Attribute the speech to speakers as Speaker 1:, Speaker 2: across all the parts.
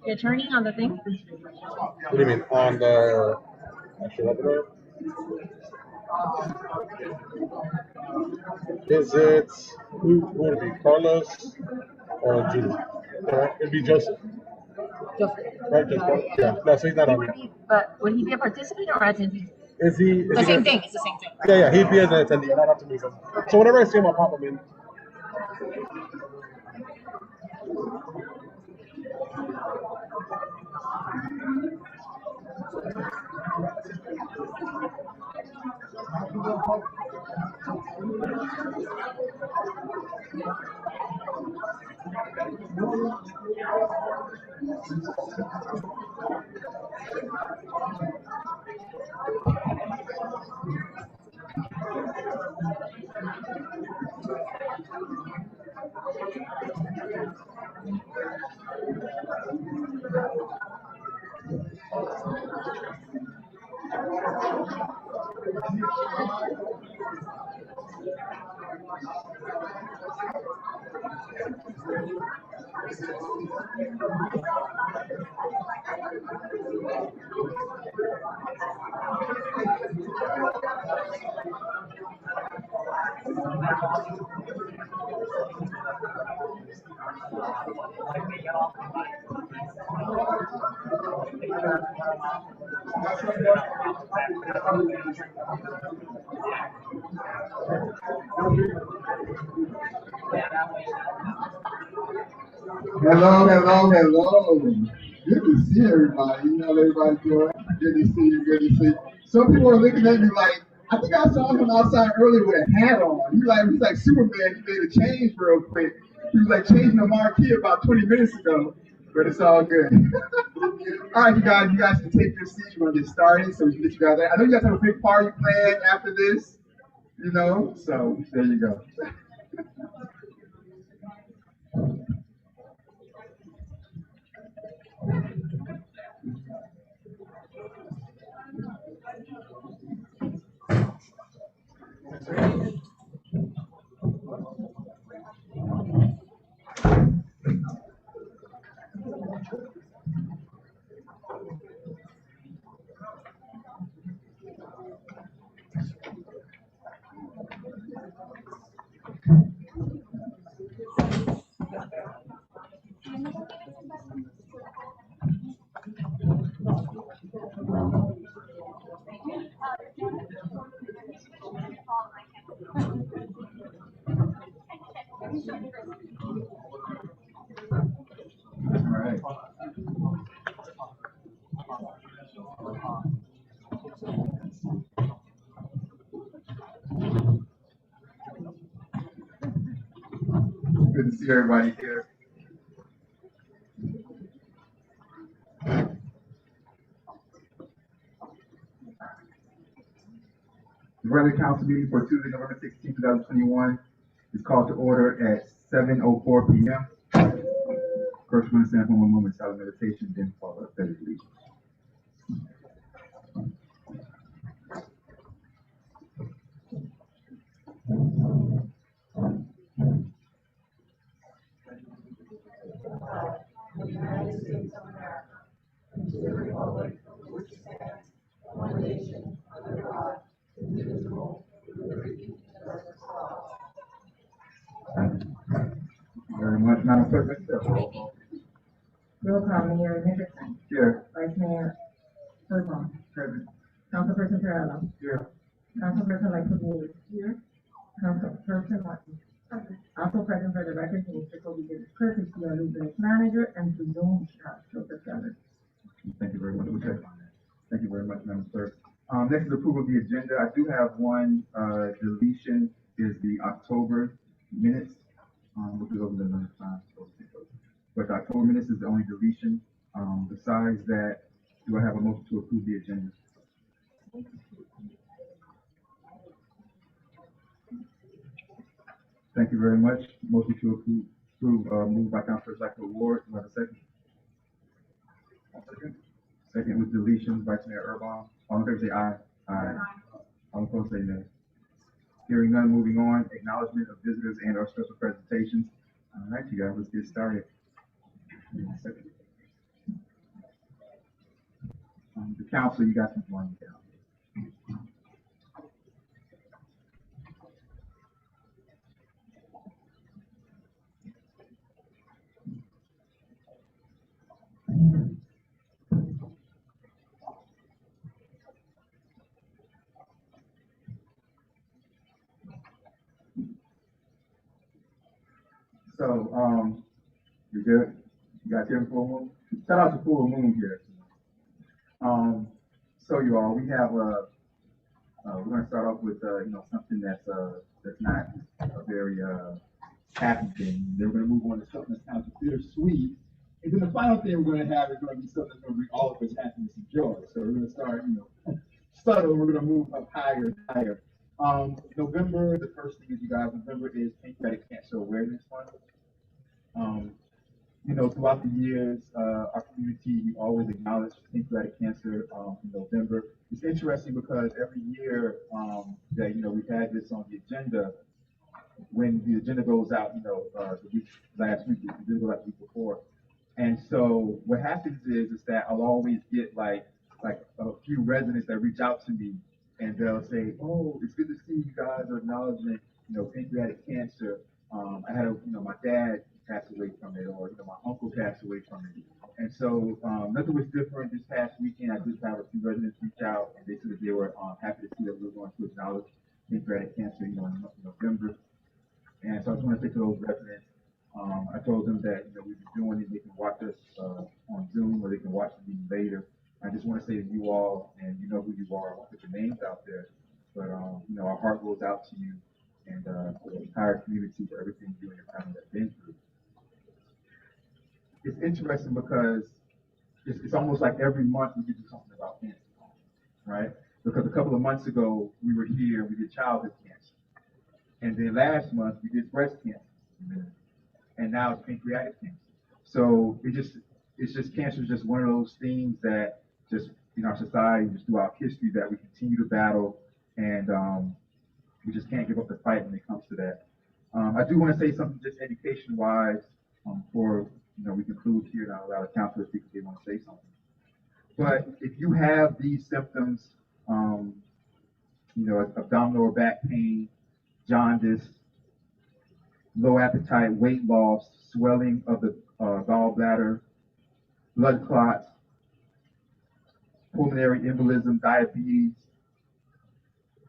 Speaker 1: The turning on the thing?
Speaker 2: What do you mean? On the actual webinar? Is it who would it be? Carlos or Julie? It'd be Joseph.
Speaker 1: Joseph.
Speaker 2: Right, Joseph? Yeah. No, so he's not on there.
Speaker 1: But would he be a participant or attendee?
Speaker 2: Is he?
Speaker 1: The same thing. It's the same thing.
Speaker 2: Yeah, he'd be as an attendee. I'd have to move him. So whenever I see him, I'll pop him in.
Speaker 3: Hello, hello, hello. Good to see everybody. You know what everybody's doing. Good to see you, good to see you. Some people are looking at me like, I think I saw him outside earlier with a hat on. He's like Superman. He made a change real quick. He was like changing the marquee about 20 minutes ago, but it's all good. All right, you guys can take your seats. We're gonna get started so we can get you guys. I know you guys have a big party planned after this, so there you go. All right. Good to see everybody here. The regular council meeting for Tuesday, November 16, 2021 is called to order at 7:04 p.m. First, we're going to stand for one moment of silent meditation, then follow up pledge of allegiance. United States of America, and to the republic for which it stands, one nation, under God, indivisible, with liberty and justice for all. Thank you very much. Madam Clerk, let's start.
Speaker 1: Roll call, Mayor Hendrickson.
Speaker 3: Here.
Speaker 1: Vice Mayor Bergeron.
Speaker 3: Present.
Speaker 1: Councilperson Farrell.
Speaker 3: Here.
Speaker 1: Councilperson Lightfoot. Here. Councilperson Martin. Also present for the record, Mr. Kobe Davis Kirk, is the new business manager, and to Zoom, Joseph Gunner.
Speaker 3: Thank you very much. We'll check on that. Thank you very much, Madam Clerk. Next is approval of the agenda. I do have one deletion, is the October minutes. We'll do those another time. But the October minutes is the only deletion. Besides that, do I have a motion to approve the agenda? Thank you very much. Motion to approve, moved by Councilor Zachary Ward. Do I have a second? Second with deletion, Vice Mayor Urban. All in favor say aye. Aye. All opposed say no. Hearing none, moving on. Acknowledgement of visitors and/or special presentations. All right, you guys, let's get started. The council, you guys can join me down. So, you good? You guys here for full moon? Shout out to full moon here. So you all, we have we're going to start off with something that's not a very happy thing. Then we're going to move on to something that's kind of bittersweet. And then the final thing we're going to have is going to be something that's going to bring all of us happiness and joy. So we're going to start, subtle. We're going to move up higher and higher. November, the first thing is, you guys, November is Pancreatic Cancer Awareness Month. Throughout the years, our community, we always acknowledge pancreatic cancer in November. It's interesting because every year that, we've had this on the agenda, when the agenda goes out, the week last week, it didn't go out the week before. And so what happens is that I'll always get like a few residents that reach out to me, and they'll say, "Oh, it's good to see you guys are acknowledging, pancreatic cancer. I had my dad
Speaker 4: passed away from it, or my uncle passed away from it. And so nothing was different this past weekend. I just have a few residents reach out, and they said that they were happy to see that we were going to acknowledge pancreatic cancer, in November. And so I just want to say to those residents, I told them that we've been doing it. They can watch us on Zoom, or they can watch the meeting later. I just want to say to you all, and you know who you are, I'll put your names out there, but our heart goes out to you and to the entire community for everything you and your family have been through. It's interesting because it's almost like every month we do something about cancer, right? Because a couple of months ago we were here, we did childhood cancer, and then last month we did breast cancer, and now it's pancreatic cancer. So it's just cancer is just one of those things that just in our society, just throughout history, that we continue to battle, and we just can't give up the fight when it comes to that. I do want to say something just education-wise before we conclude here, and I'll allow the counselors to speak if they want to say something. But if you have these symptoms, abdominal or back pain, jaundice, low appetite, weight loss, swelling of the gallbladder, blood clots, pulmonary embolism, diabetes,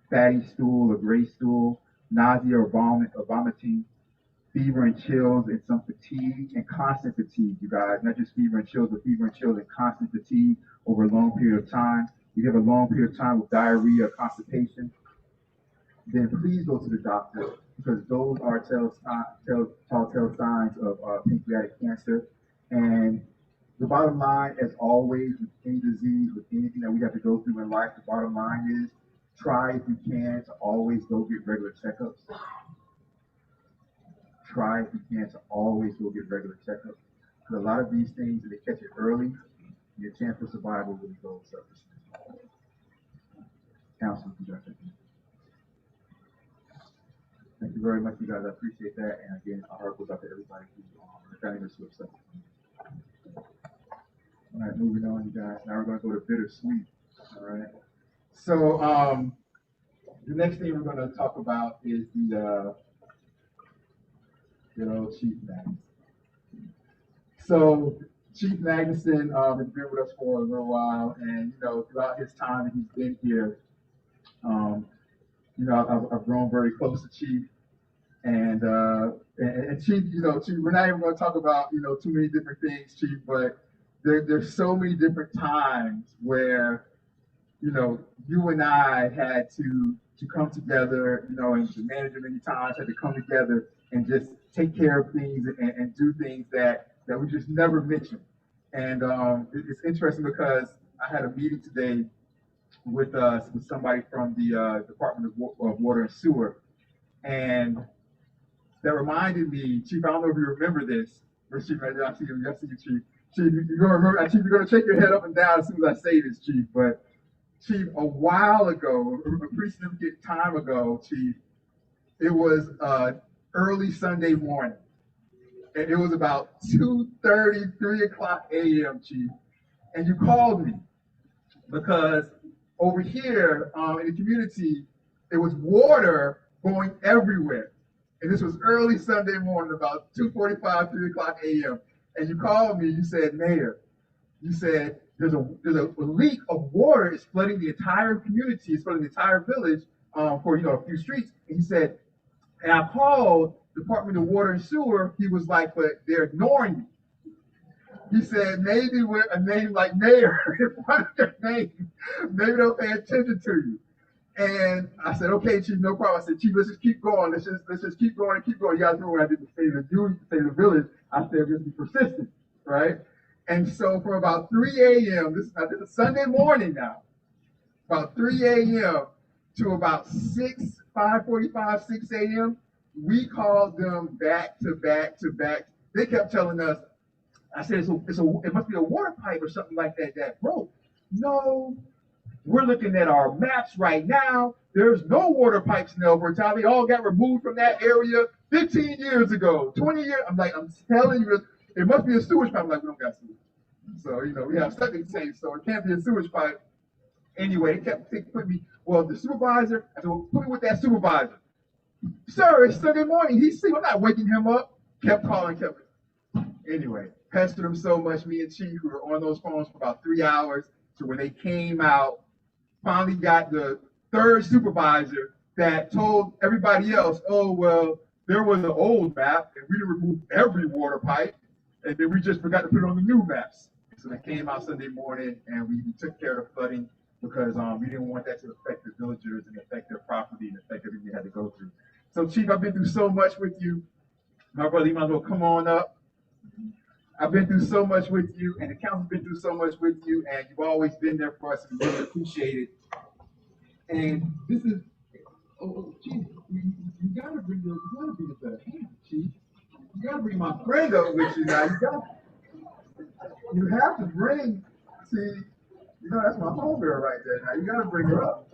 Speaker 4: fatty stool or gray stool, nausea or vomiting, fever and chills, and some fatigue and constant fatigue, you guys. Not just fever and chills, but fever and chills and constant fatigue over a long period of time. If you have a long period of time with diarrhea or constipation, then please go to the doctor, because those are telltale signs of pancreatic cancer. And the bottom line, as always, with any disease, with anything that we have to go through in life, the bottom line is try, if you can, to always go get regular checkups. Try, if you can, to always go get regular checkups. Because a lot of these things, if they catch it early, your chance for survival really goes up. Counseling, thank you very much, you guys. I appreciate that. And again, our heart goes out to everybody who's trying to switch stuff. All right, moving on, you guys. Now we're going to go to bittersweet. All right. So the next thing we're going to talk about is the Chief Magnuson. So Chief Magnuson has been with us for a little while, and throughout his time that he's been here, I've grown very close to Chief, and Chief, Chief, we're not even going to talk about too many different things, Chief, but there's so many different times where you and I had to come together, and the manager many times had to come together and just take care of things and do things that we just never mentioned. And it's interesting because I had a meeting today with somebody from the Department of Water and Sewer, and that reminded me, Chief, I don't know if you remember this. Where's Chief? I see you, Chief. Chief, you're gonna remember. Chief, you're gonna shake your head up and down as soon as I say this, Chief. But Chief, a while ago, a pretty significant time ago, Chief, it was early Sunday morning, and it was about 2:30, 3 o'clock a.m., Chief, and you called me because over here in the community, it was water going everywhere, and this was early Sunday morning, about 2:45, 3 o'clock a.m., and you called me. You said, Mayor, you said there's a leak of water. It's flooding the entire community. It's flooding the entire village for a few streets. And he said, and I called Department of Water and Sewer. He was like, but they're ignoring me. He said, maybe with a name like Mayor in front of their name, maybe they'll pay attention to you. And I said, okay, Chief, no problem. I said, Chief, let's just keep going. Let's just keep going and keep going. You guys remember when I did the State of the Village, I said, just be persistent, right? And so from about 3 a.m., this is Sunday morning now, about 3 a.m. to about 5:45, 6 a.m., we called them back to back to back. They kept telling us, I said, it must be a water pipe or something like that broke. No, we're looking at our maps right now. There's no water pipes in Elbertown. They all got removed from that area 15 years ago, 20 years. I'm telling you, it must be a sewage pipe. I'm like, we don't got sewage. So, we have septic tanks, so it can't be a sewage pipe. Anyway, they kept putting me, well, the supervisor, I said, well, put me with that supervisor. Sir, it's Sunday morning. He's asleep. I'm not waking him up. Kept calling, Anyway, pestered them so much, me and Chief, we were on those phones for about 3 hours. So when they came out, finally got the third supervisor that told everybody else, oh, well, there was an old map and we didn't remove every water pipe. And then we just forgot to put it on the new maps. So they came out Sunday morning and we took care of the flooding because we didn't want that to affect the villagers and affect their property and affect everything they had to go through. So Chief, I've been through so much with you. My brother, you might as well come on up. I've been through so much with you, and the council's been through so much with you, and you've always been there for us, and we really appreciate it. And this is, Chief, you gotta bring a better hand, Chief. You gotta bring my friend up with you now. You have to bring, see, you know, that's my homegirl right there. Now you gotta bring her up.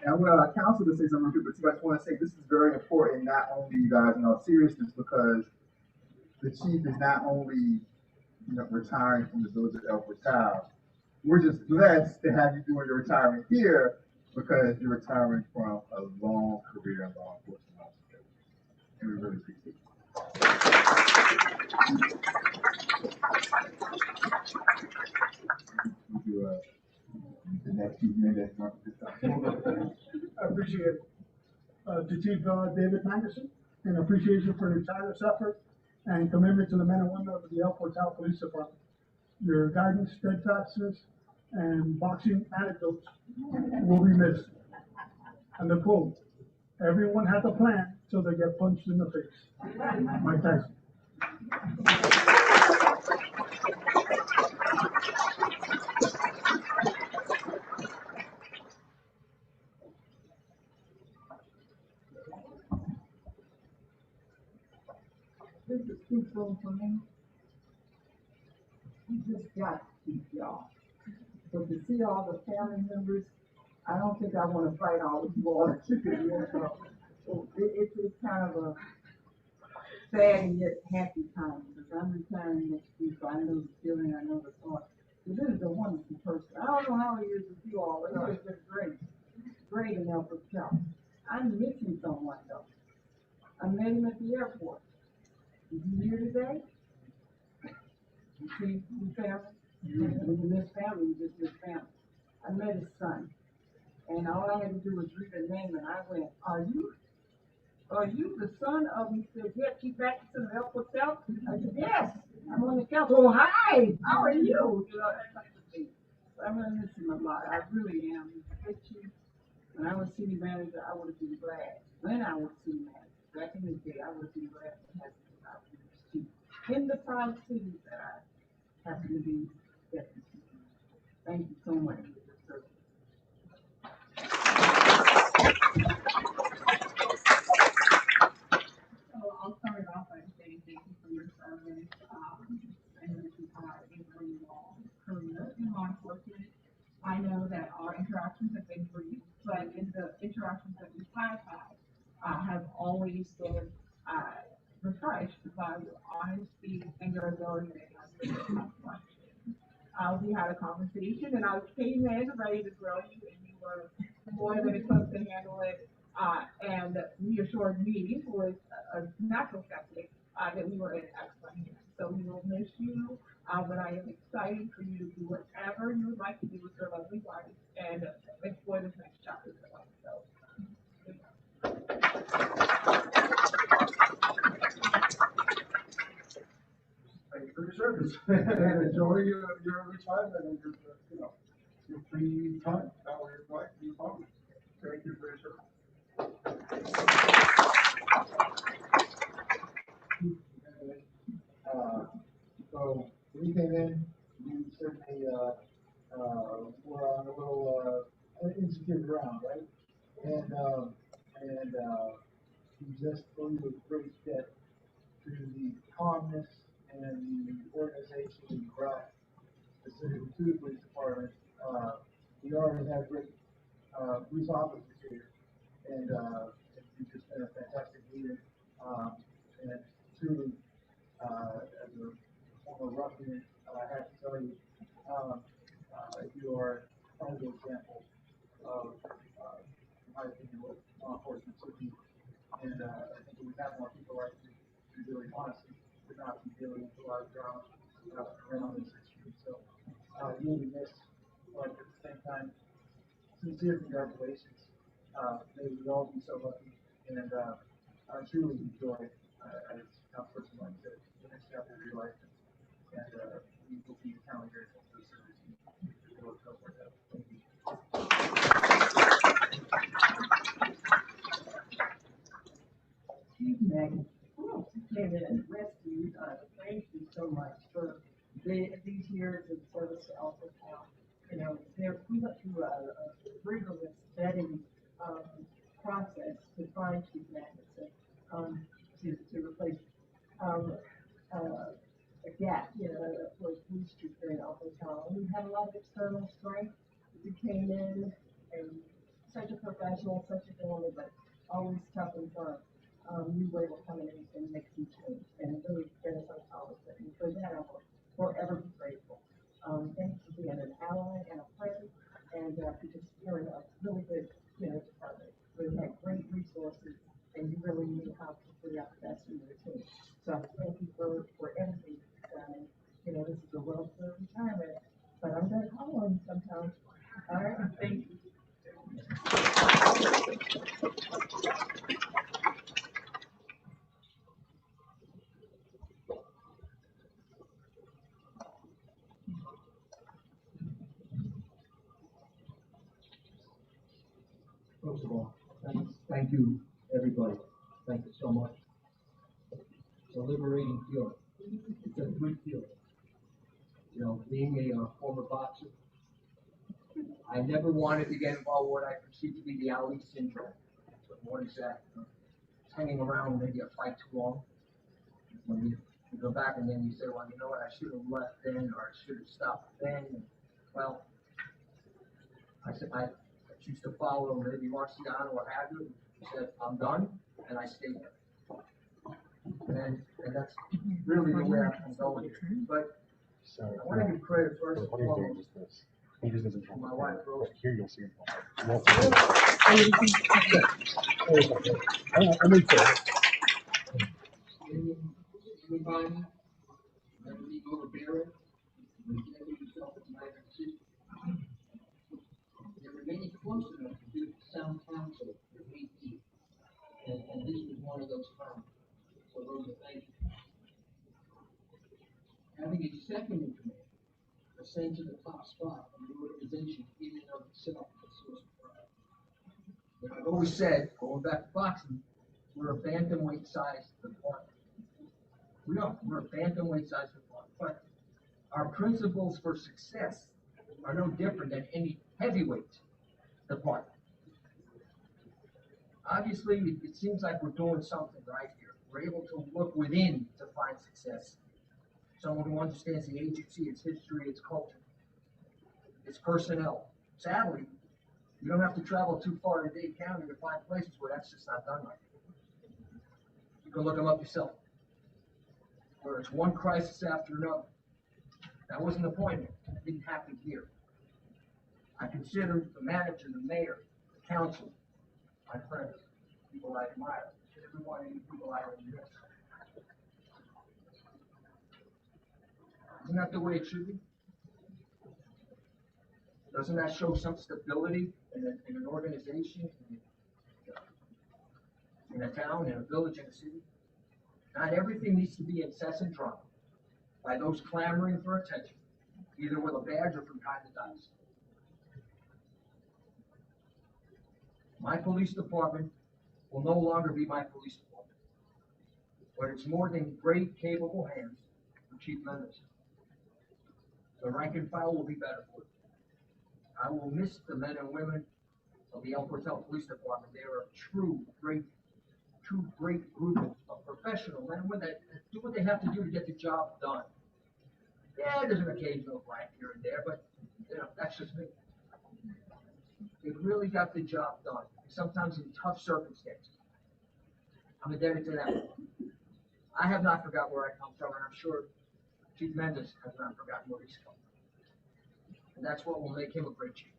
Speaker 4: And I want council to say something good, but I just want to say this is very important, not only you guys in all seriousness, because the chief is not only retiring from the village of El Portal. We're just blessed to have you doing your retirement here because you're retiring from a long career in law enforcement. And we really appreciate it. The next few minutes.
Speaker 5: I appreciate it. To Chief David Anderson, and appreciation for your tireless effort and commitment to the men and women of the El Portal Police Department. Your guidance, steadfastness, and boxing anecdotes will be missed. And the quote, everyone has a plan till they get punched in the face. Mike Tyson.
Speaker 6: This is too soon for me. You just got to keep y'all. But to see all the family members, I don't think I want to fight all of you all. It's kind of a sad and yet happy time because I'm retiring next week. So I know the feeling, I know the thought. But this is a wonderful person. I don't know how he is with you all, but it's been great. Great in El Portal. I'm missing someone though. I met him at the airport. Is he here today? You see, you family? When you miss family, you just miss family. I met his son, and all I had to do was read the name, and I went, are you the son of, he said, yeah, Chief Atkinson of El Portal? I said, yes, I'm on the council. Oh, hi, how are you? You know, that type of thing. So I'm going to miss him a lot. I really am. He's a good chief. When I was city manager, I would have been glad. When I was city manager, back in the day, I would have been glad to have him out chief in the 5 cities that I happen to be deputy. Thank you so much for your service.
Speaker 7: So I'll start off by saying thank you for your service. I know that you've had a really long career in law enforcement. I know that our interactions have been brief, but in the interactions that we have had, have always been refreshed by your honesty and your ability to answer tough questions. We had a conversation, and I came in ready to grill you, and you were more than equipped to handle it. And reassured me with a natural skeptic that we were in excellent hands. So we will miss you, but I am excited for you to do whatever you would like to do with your lovely wife and explore this next chapter of your life. So.
Speaker 5: Thank you for your service. And enjoy your retirement and your free time. That way your wife, your family. Thank you for your service.
Speaker 8: So when you came in, you certainly were on a little insecure ground, right? And you just owed a great debt to the calmness and the organization you brought specifically to the police department. We already have great police officers here, and you've just been a fantastic leader. And truly, as a former ruffian, I have to tell you, you are part of the example have more people like you who really honestly would not be dealing with a lot of drama around this issue. So you'll be missed, but at the same time, sincere congratulations. May we all be so lucky and truly enjoy as a person like the next chapter of your life. And we will be eternally grateful for the service you will go for that. Thank you.
Speaker 6: Chief Maggie, David and Rescue, thank you so much for these years of service to Alpha Town. You know, we went through a rigorous vetting process to find Chief Magnuson to replace a gap, you know, for police chief here in Alpha Town. We had a lot of external strength. We came in and such a professional, such a family, but always tough and firm. You were able to come in and make some change and really get us on top of it. And for that, I will forever be grateful. Thanks for being an ally and a friend, and for just steering a really good, you know, department. We had great resources, and you really knew how to put out the best in your team. So thank you for everything you've done. And, you know, this is a well-deserved retirement, but I'm going to call on you sometimes. All right, thank you.
Speaker 9: First of all, thank you, everybody. Thank you so much. It's a liberating feeling. It's a good feeling. You know, being a former boxer, I never wanted to get involved with what I perceive to be the Ali syndrome. What is that? Hanging around maybe a fight too long. When you go back and then you say, well, you know what, I should have left then, or I should have stopped then. And, well, I said, I choose to follow maybe Marciano or have you. He said, I'm done, and I stayed there. And that's really the way I'm going here. But I want to give credit first and foremost to my wife, Rose.
Speaker 2: Here you'll see him.
Speaker 9: Anybody, never be overbearing, never yourself at my decision. You're remaining close enough to do sound counsel if need be. And this was one of those times. So Rosa, thank you. Having a second in command, ascend to the top spot of the organization in and of itself is a source of pride. And I've always said, going back to boxing, we're a bantamweight sized department. We are. We're a bantamweight sized department. But our principles for success are no different than any heavyweight department. Obviously, it seems like we're doing something right here. We're able to look within to find success. Someone who understands the agency, its history, its culture, its personnel. Sadly, you don't have to travel too far to Dade County to find places where that's just not done right. You can look them up yourself. Where it's one crisis after another. That wasn't the point. It didn't happen here. I consider the manager, the mayor, the council, my friends, people I admire. Every one of you people I admire. Isn't that the way it should be? Doesn't that show some stability in an organization, in a town, in a village, in a city? Not everything needs to be incessant drama by those clamoring for attention, either with a badge or from time to time. My police department will no longer be my police department, but it's more than great, capable hands of Chief Mendes. The rank and file will be better for it. I will miss the men and women of the El Portal Police Department. They are a true great group of professional men and women that do what they have to do to get the job done. Yeah, there's an occasional blank here and there, but you know, that's just me. They really got the job done, sometimes in tough circumstances. I'm indebted to them. I have not forgot where I come from, and I'm sure Chief Mendes has not forgotten where he's come from. And that's what will make him a great chief.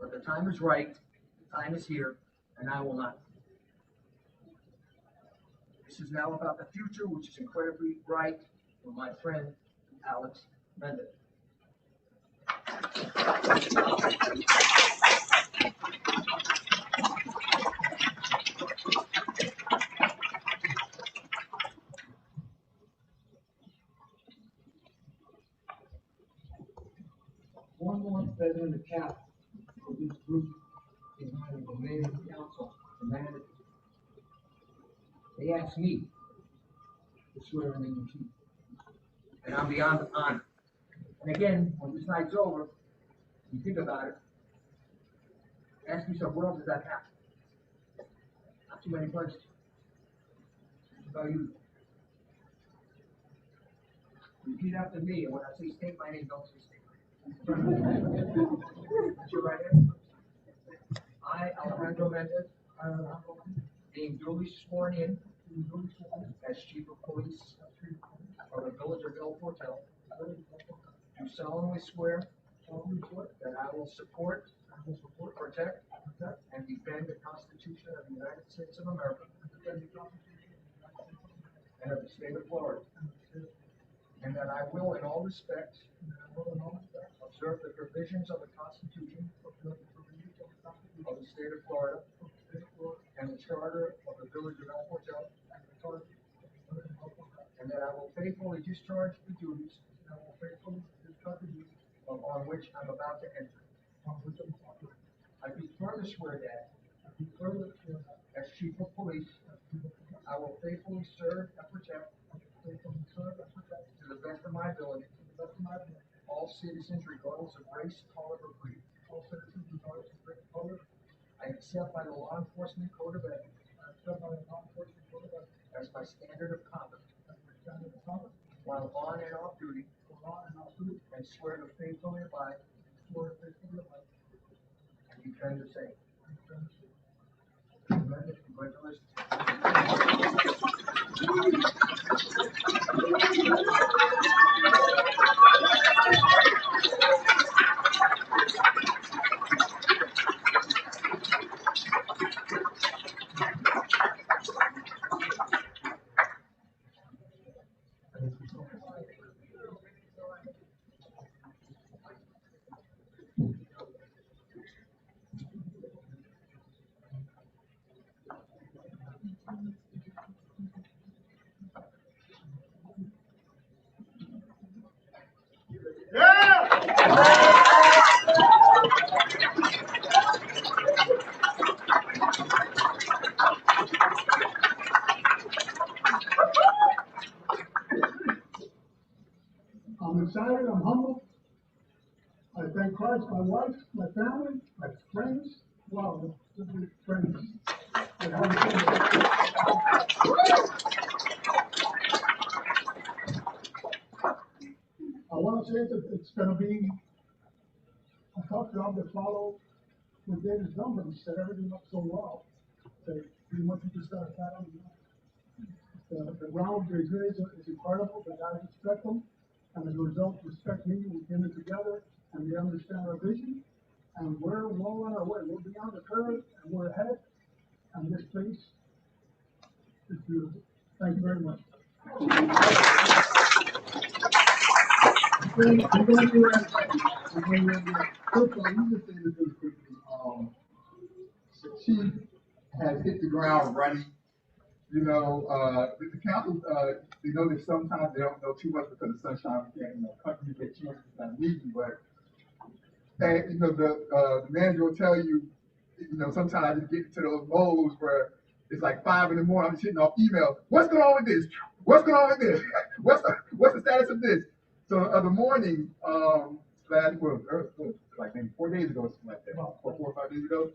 Speaker 9: But the time is right, the time is here, and I will not. This is now about the future, which is incredibly bright for my friend, Alex Mendez.
Speaker 8: One month better the cap for this group behind the mayor's council, the manager.
Speaker 9: They asked me to swear in the new chief. And I'm beyond honored. And again, when this night's over, you think about it, ask yourself, where else does that happen? Not too many places. It's about you. Repeat after me, and when I say state my name, don't say state my name. That's your right hand. I, Alejandro Mendez, being duly sworn in as Chief of Police of the Village of El Portal, do solemnly swear that I will support, protect, and defend the Constitution of the United States of America and of the state of Florida, and that I will in all respects observe the provisions of the Constitution of the state of Florida and the charter of the Village of El Portal, and that I will faithfully discharge the duties on which I'm about to enter. I do further swear that as Chief of Police, I will faithfully serve and protect to the best of my ability all citizens regardless of race, color, or creed. I accept by the law enforcement code of ethics as my standard of conduct while on and off duty, and swear to faithfully abide and defend the same. Congratulations.
Speaker 5: I'm excited, I'm humbled. I thank Christ, my wife, my family, my friends. Wow, the friends. I want to say that it's going to be a tough job to follow what David's done, but he set everything up so well that pretty much you just got to pat on the back. The ground is incredible, the guys respect them, and as a result, respect me. We came in together, and we understand our vision, and we're well on our way. We're beyond the curve, and we're ahead, and this place is beautiful. Thank you very much.
Speaker 3: I'm going to first of all, let me just say this really quickly. The chief has hit the ground running. You know, the council, they know that sometimes they don't know too much because of sunshine. We can't, you get chances at meeting, but the manager will tell you, sometimes you get to those modes where it's like 5 in the morning. I'm just hitting off emails. What's going on with this? What's going on with this? What's the status of this? So the morning, like maybe 4 days ago, something like that, 4 or 5 days ago,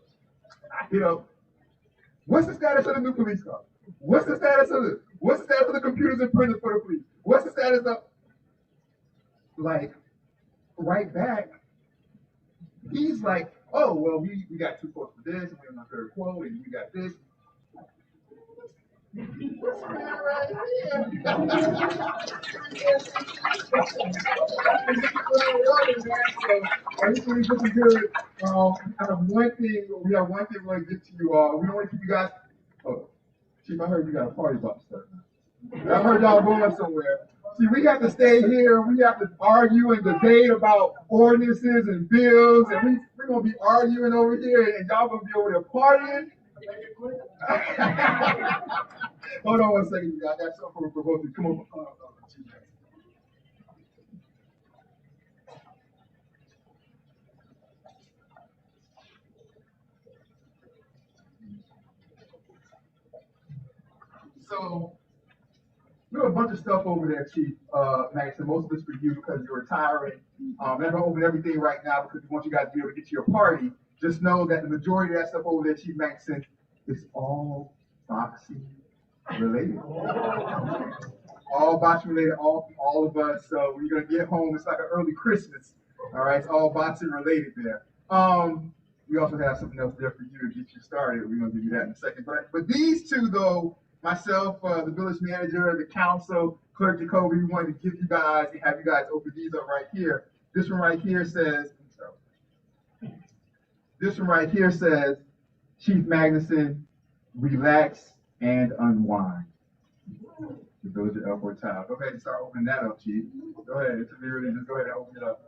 Speaker 3: what's the status of the new police car? What's the status of this? What's the status of the computers and printers for the police? What's the status of, right back, he's like, oh, well, we got 2 quotes for this, and we're on the 3rd quote, and we got this. What's right Everything's looking good. We have one thing we want to get to you all. We don't want to keep you guys.
Speaker 4: Chief, I heard you got a party about to start. I heard y'all going somewhere. See, we have to stay here. We have to argue and debate about ordinances and bills, and we're gonna be arguing over here, and y'all gonna be over there partying. Hold on 1 second, I got something for both of you. Come on. So, we have a bunch of stuff over there, Chief Max, and most of it's for you because you're retiring. I'm not gonna open everything right now because we want you guys to be able to get to your party. Just know that the majority of that stuff over there, Chief Max, is all boxing related. All boxing related, all of us. So when you're gonna get home, it's like an early Christmas. All right, it's all boxing related there. We also have something else there for you to get you started. We're gonna give you that in a second. But these two though, myself, the village manager, the council, Clerk Jacoby, we wanted to give you guys and have you guys open these up right here. This one right here says, Chief Magnuson, relax and unwind. The village of Elford Town. Go ahead and start opening that up, Chief. Go ahead. It's really just go ahead and open it up.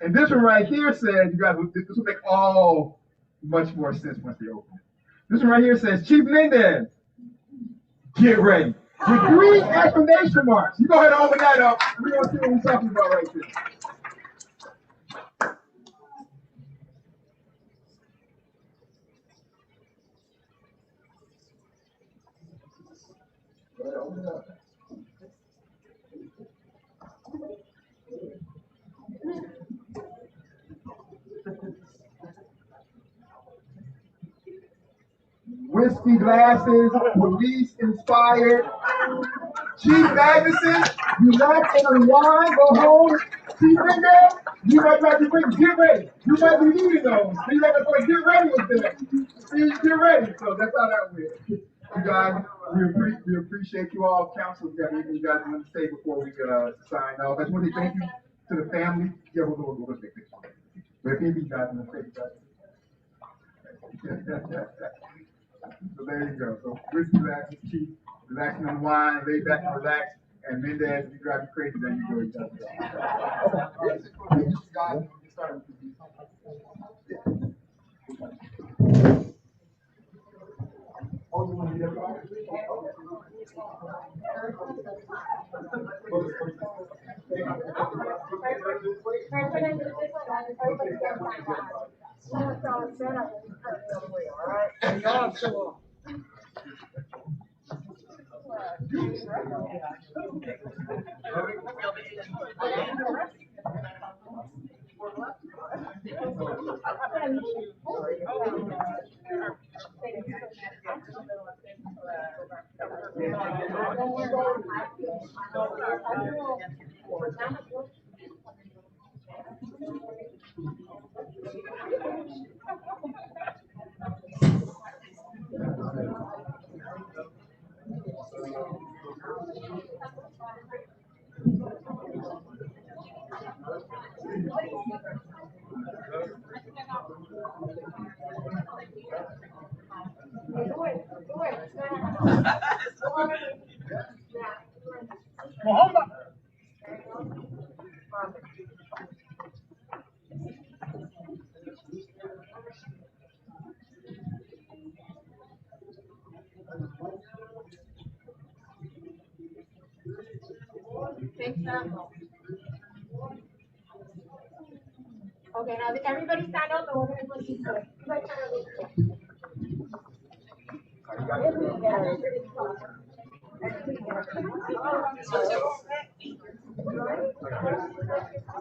Speaker 4: And this one right here says, you guys, this will make all much more sense once they open it. This one right here says, Chief Mendez, get ready. With 3 exclamation marks. You go ahead and open that up. We're going to see what we're talking about right there. Go ahead, open it up. Whiskey glasses, police inspired. Chief Magnuson, relax and unwind, go home. Chief Mendez, you might have to get ready. You might be needing those. So you might have to get ready with them. Get ready. So that's how that went. You guys, we appreciate you all. Council, you got anything you guys want to say before we sign off? I just want to thank you to the family. Yeah, we'll take a picture. But if anything you guys want to say, So there you go. So whiskey glasses, Chief, relax and unwind, lay back and relax. And Mendez, if you drive you crazy, then you go. Oh, you want to get
Speaker 10: Okay, now everybody stand up and we're going to put these away.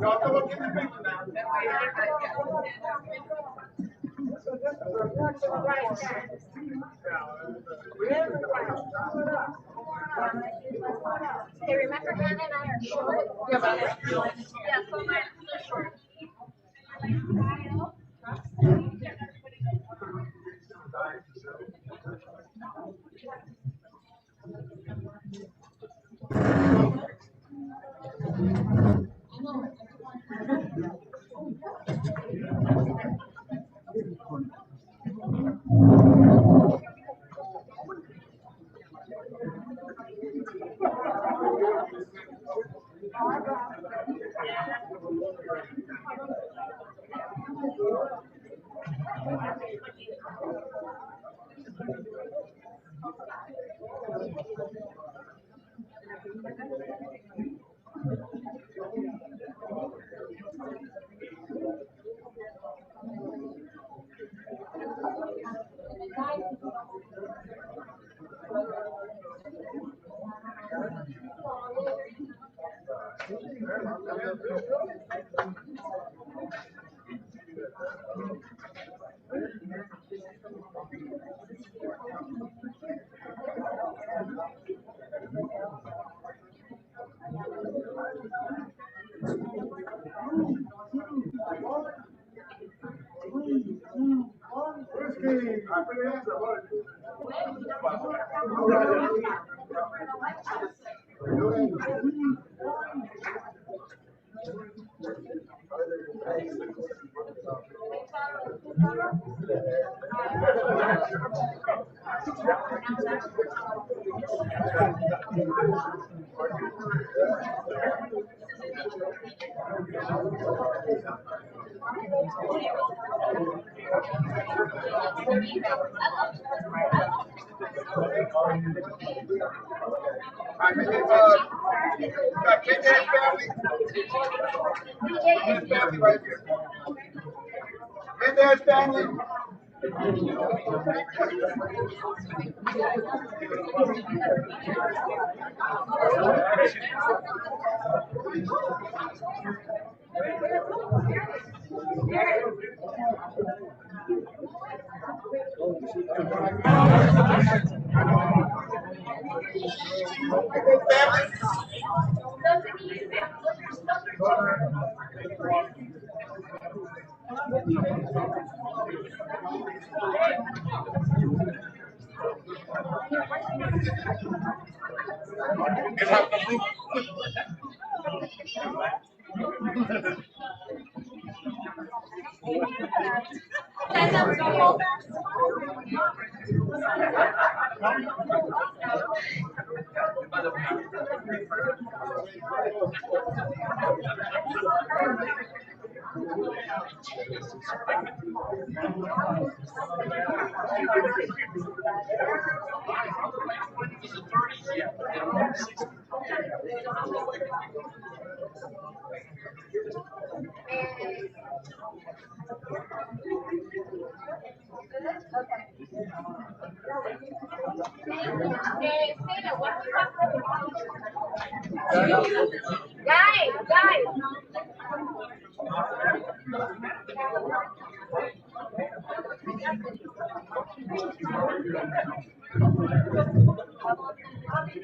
Speaker 4: Y'all come up, give me a picture now.
Speaker 10: Hey, remember Ben and I are short? Yeah, so my short.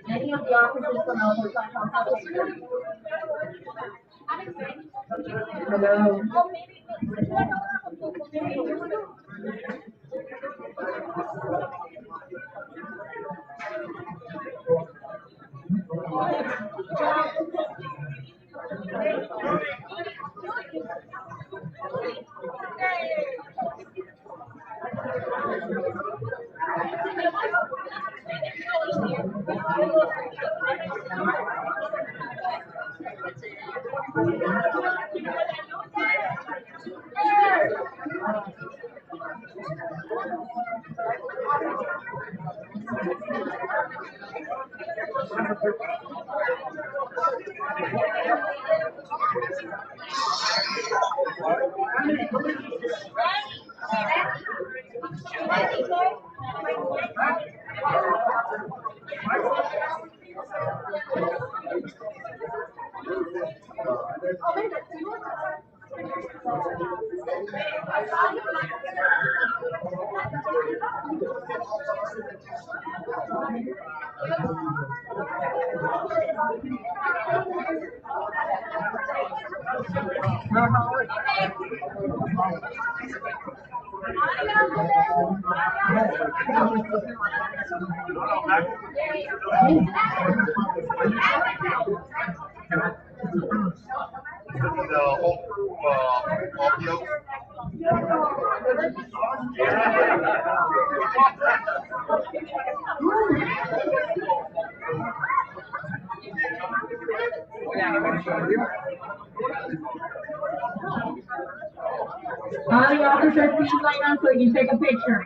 Speaker 1: Many of the officers from Alport are consulting. Hello.
Speaker 10: All the officers please line up so you can take a picture.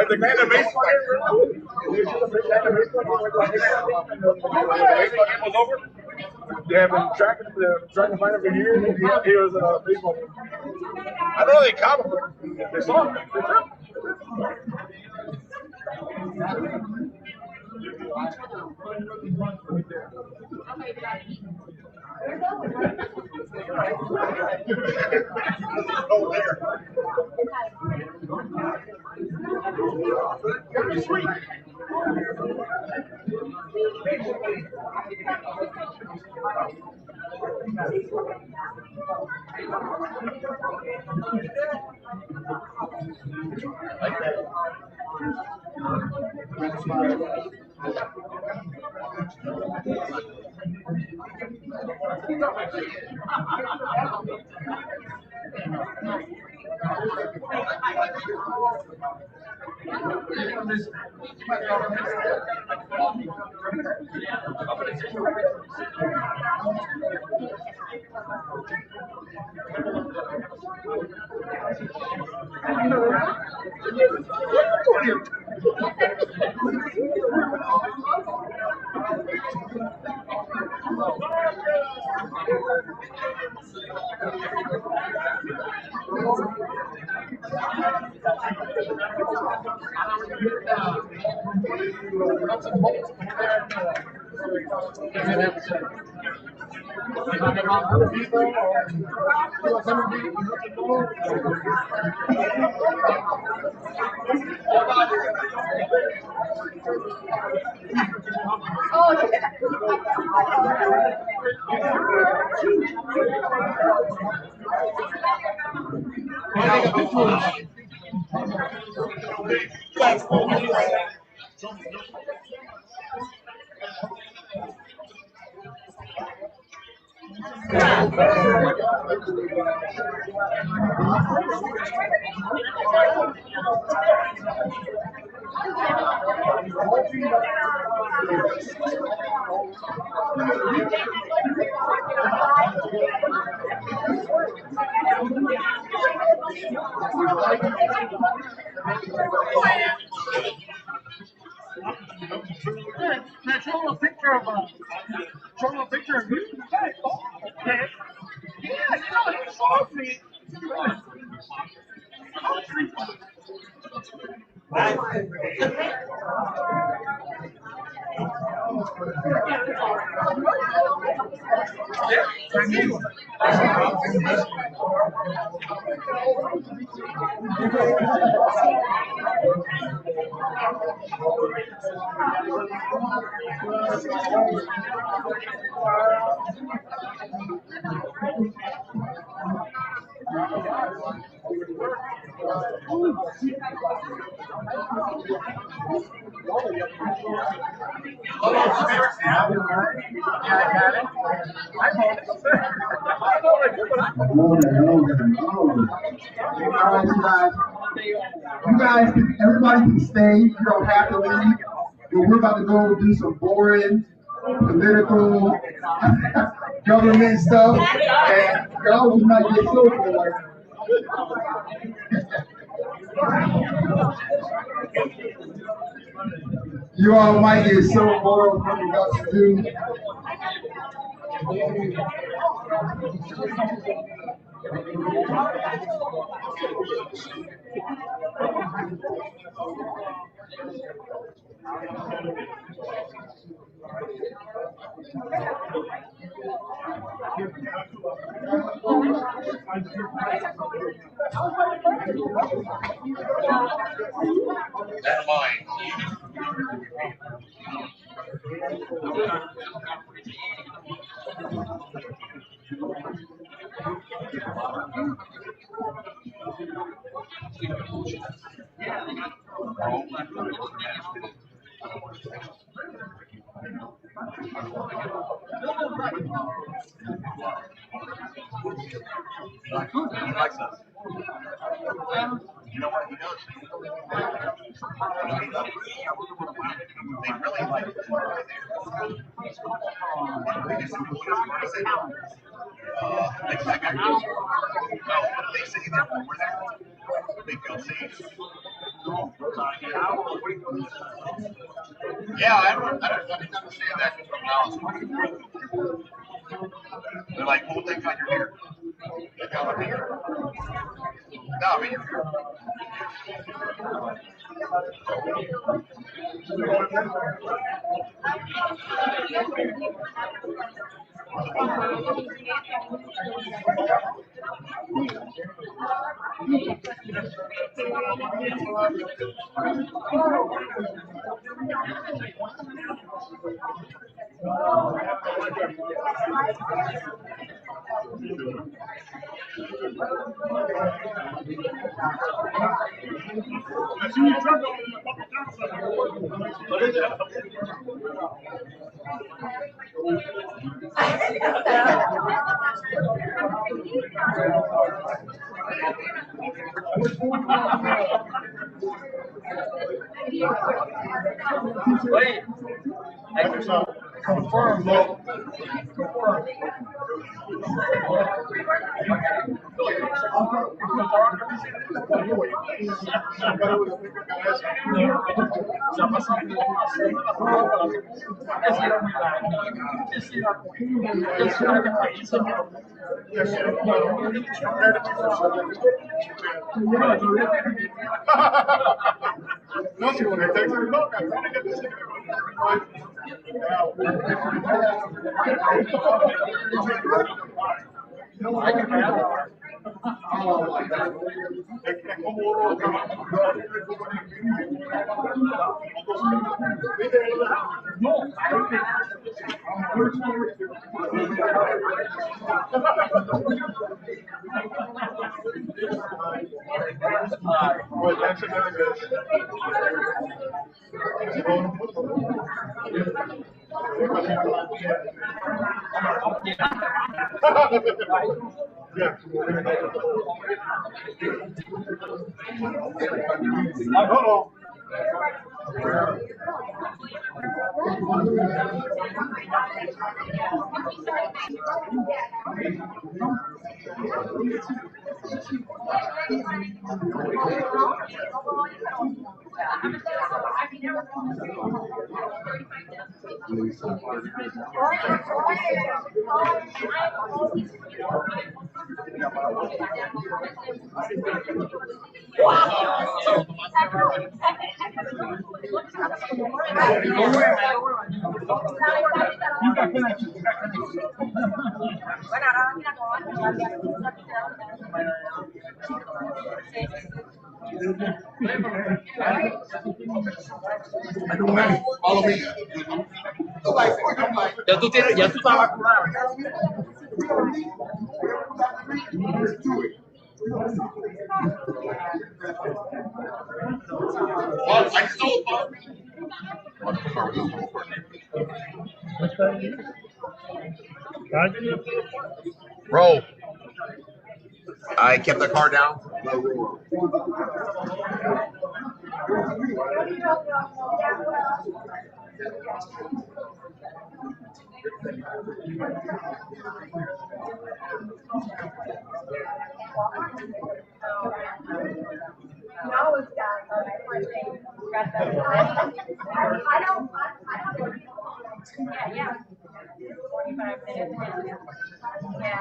Speaker 11: The man that baseball game was over. They have been trying to find him for years. He was a baseball game. I know they caught him. They saw him. They found him. Sweet. Show a picture of you. Yeah, he saw me.
Speaker 3: All right, you guys, everybody can stay. You don't have to leave. But we're about to go do some boring political government stuff, and y'all might get social like. You all might get so bored from what else to do.
Speaker 11: Never mind. He likes us. You know what he does? They really like it. They just say, they say that when we're there, they feel safe. Yeah, I don't understand that from they're like, well, thank God you're here. Thank God I'm here. No, I mean, you're here. Wait, I just confirm. No, si con el texto no, canciones que te siguen. No, hay que pegar. Well, that's another good. Yeah. Uh-oh. Follow me. Ya tú estabas curado. Let's do it. Well, I still thought. Roll. I kept the car down.
Speaker 10: Yeah. 45 minutes. Yeah,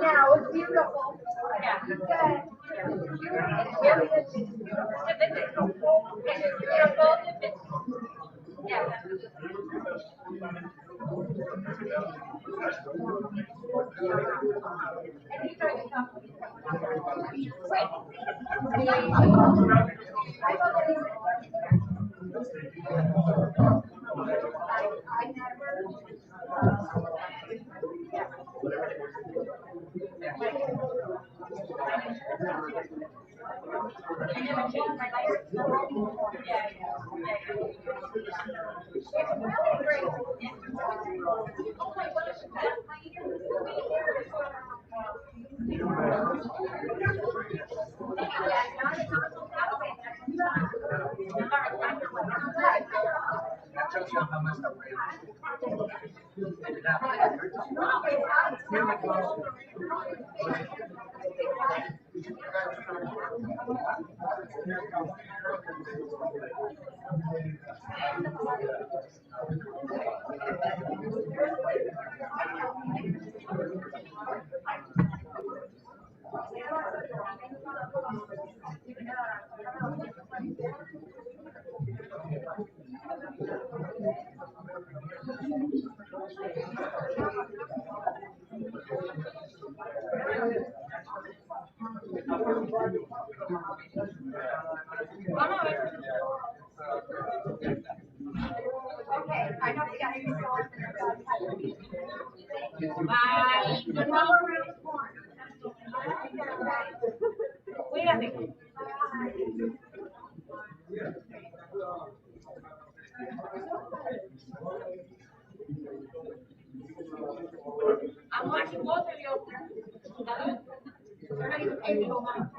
Speaker 10: no, it's beautiful. Yeah. Good. Yeah. Okay, I know we got to bye. Wait a minute. I'm watching both of you. They're not even paying me no mind.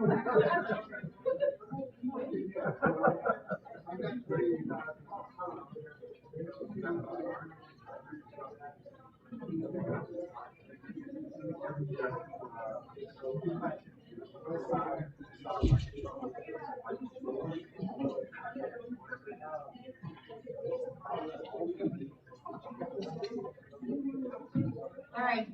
Speaker 10: All right.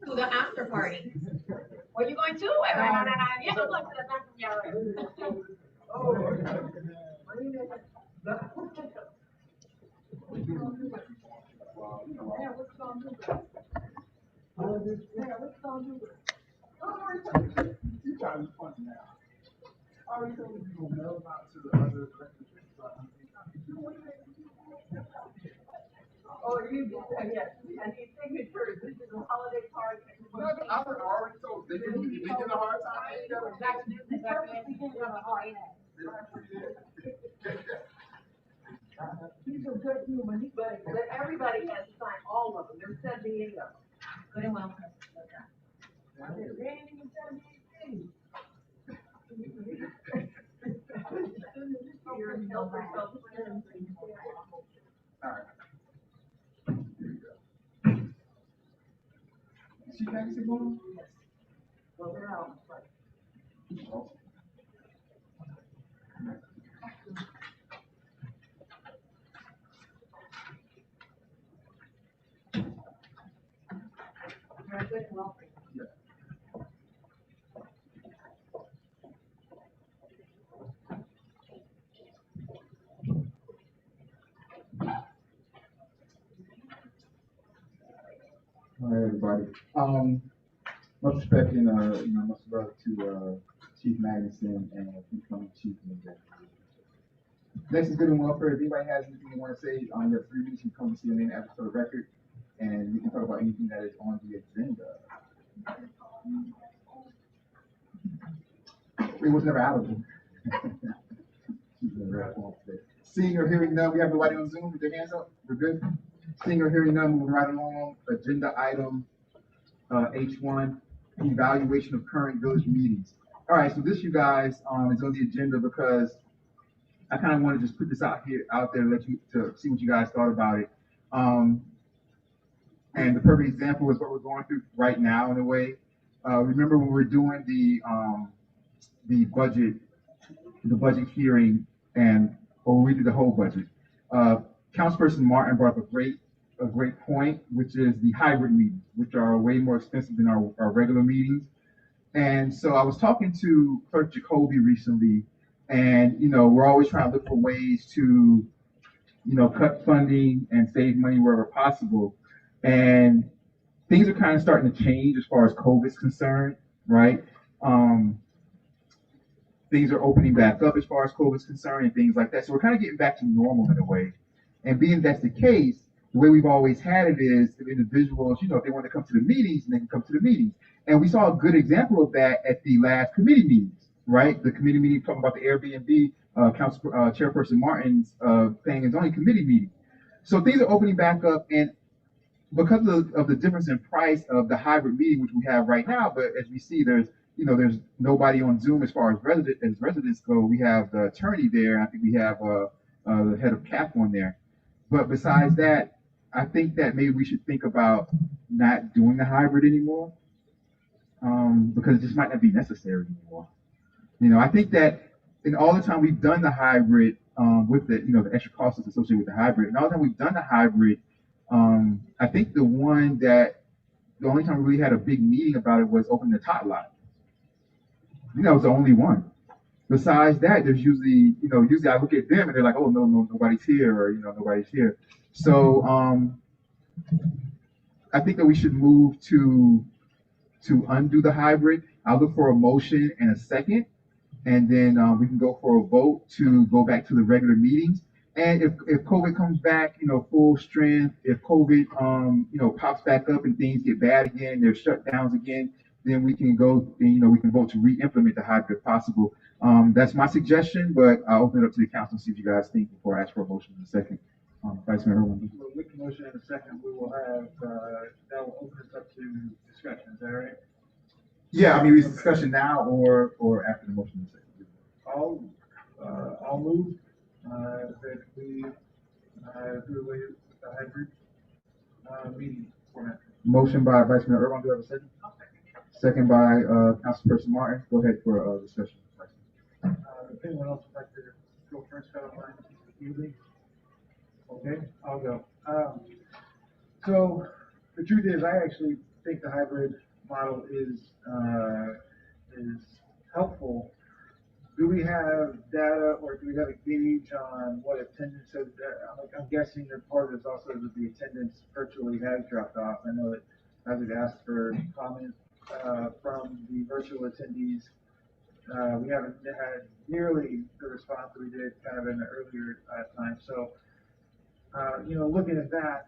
Speaker 10: To the after party. Where you going to? Yeah, I'm going to the bathroom shower.
Speaker 4: You trying to fun now. All you know, you gonna mail them out to the other
Speaker 6: Oh, you did, yes, I need signatures, this is a holiday card.
Speaker 4: I was already told, they give a hard time.
Speaker 6: He's a good human, but everybody has to sign all of them, there's 78 of them.
Speaker 10: Good and well.
Speaker 6: There ain't even 78 things.
Speaker 4: She next to him?
Speaker 6: Well, they're out.
Speaker 4: All right, everybody. Much respect and much love to Chief Magnuson and incoming Chief Ninja. Next is good and welfare. If anybody has anything you want to say, you have 3 minutes. You come to see your name after for the record, and you can talk about anything that is on the agenda. It was never out of them. Seeing or hearing none, we have nobody on Zoom with their hands up. We're good. Seeing or hearing none, moving right along. Agenda item H1, evaluation of current village meetings. All right, so this, you guys, is on the agenda because I kind of want to just put this out there, to see what you guys thought about it. And the perfect example is what we're going through right now in a way. Remember when we were doing the budget hearing, or we did the whole budget. Councilperson Martin brought up a great point, which is the hybrid meetings, which are way more expensive than our regular meetings. And so I was talking to Clerk Jacoby recently, and we're always trying to look for ways to cut funding and save money wherever possible. And things are kind of starting to change as far as COVID is concerned, right? Things are opening back up as far as COVID is concerned and things like that. So we're kind of getting back to normal in a way. And being that's the case, the way we've always had it is if individuals, if they want to come to the meetings, then they can come to the meetings. And we saw a good example of that at the last committee meetings, right? The committee meeting talking about the Airbnb, Chairperson Martin's planning and zoning committee meeting. So things are opening back up, and because of the difference in price of the hybrid meeting, which we have right now, but as we see, there's nobody on Zoom as far as residents go. We have the attorney there. I think we have the head of CAP on there. But besides that, I think that maybe we should think about not doing the hybrid anymore, because it just might not be necessary anymore. I think that in all the time we've done the hybrid, with the extra costs associated with the hybrid, and all the time we've done the hybrid, I think the only time we really had a big meeting about it was opening the tot lot. It was the only one. Besides that, there's usually I look at them and they're like, oh, no, nobody's here, or, nobody's here. So I think that we should move to undo the hybrid. I'll look for a motion and a second, and then we can go for a vote to go back to the regular meetings. And if COVID comes back, full strength, if COVID, pops back up and things get bad again, there's shutdowns again, then we can go, we can vote to re-implement the hybrid if possible. That's my suggestion, but I'll open it up to the council and see what you guys think before I ask for a motion in a second. Vice Mayor Irwin.
Speaker 8: So with the motion in a second, we will have, that will open us up to discussion, is that right?
Speaker 4: Yeah, I mean, it's discussion now or after the motion in a second.
Speaker 8: I'll move that we do away with the hybrid meeting format.
Speaker 4: Motion by Vice Mayor Irwin. Do you have a second? Second by Councilperson Martin. Go ahead for discussion.
Speaker 8: If anyone else would like to go first, you? Okay, I'll go. So the truth is, I actually think the hybrid model is helpful. Do we have data, or do we have a gauge on what attendance is? I'm guessing that part of it is also that the attendance virtually has dropped off. I know that I would ask for comment from the virtual attendees. We haven't had nearly the response that we did kind of in the earlier time. So, looking at that,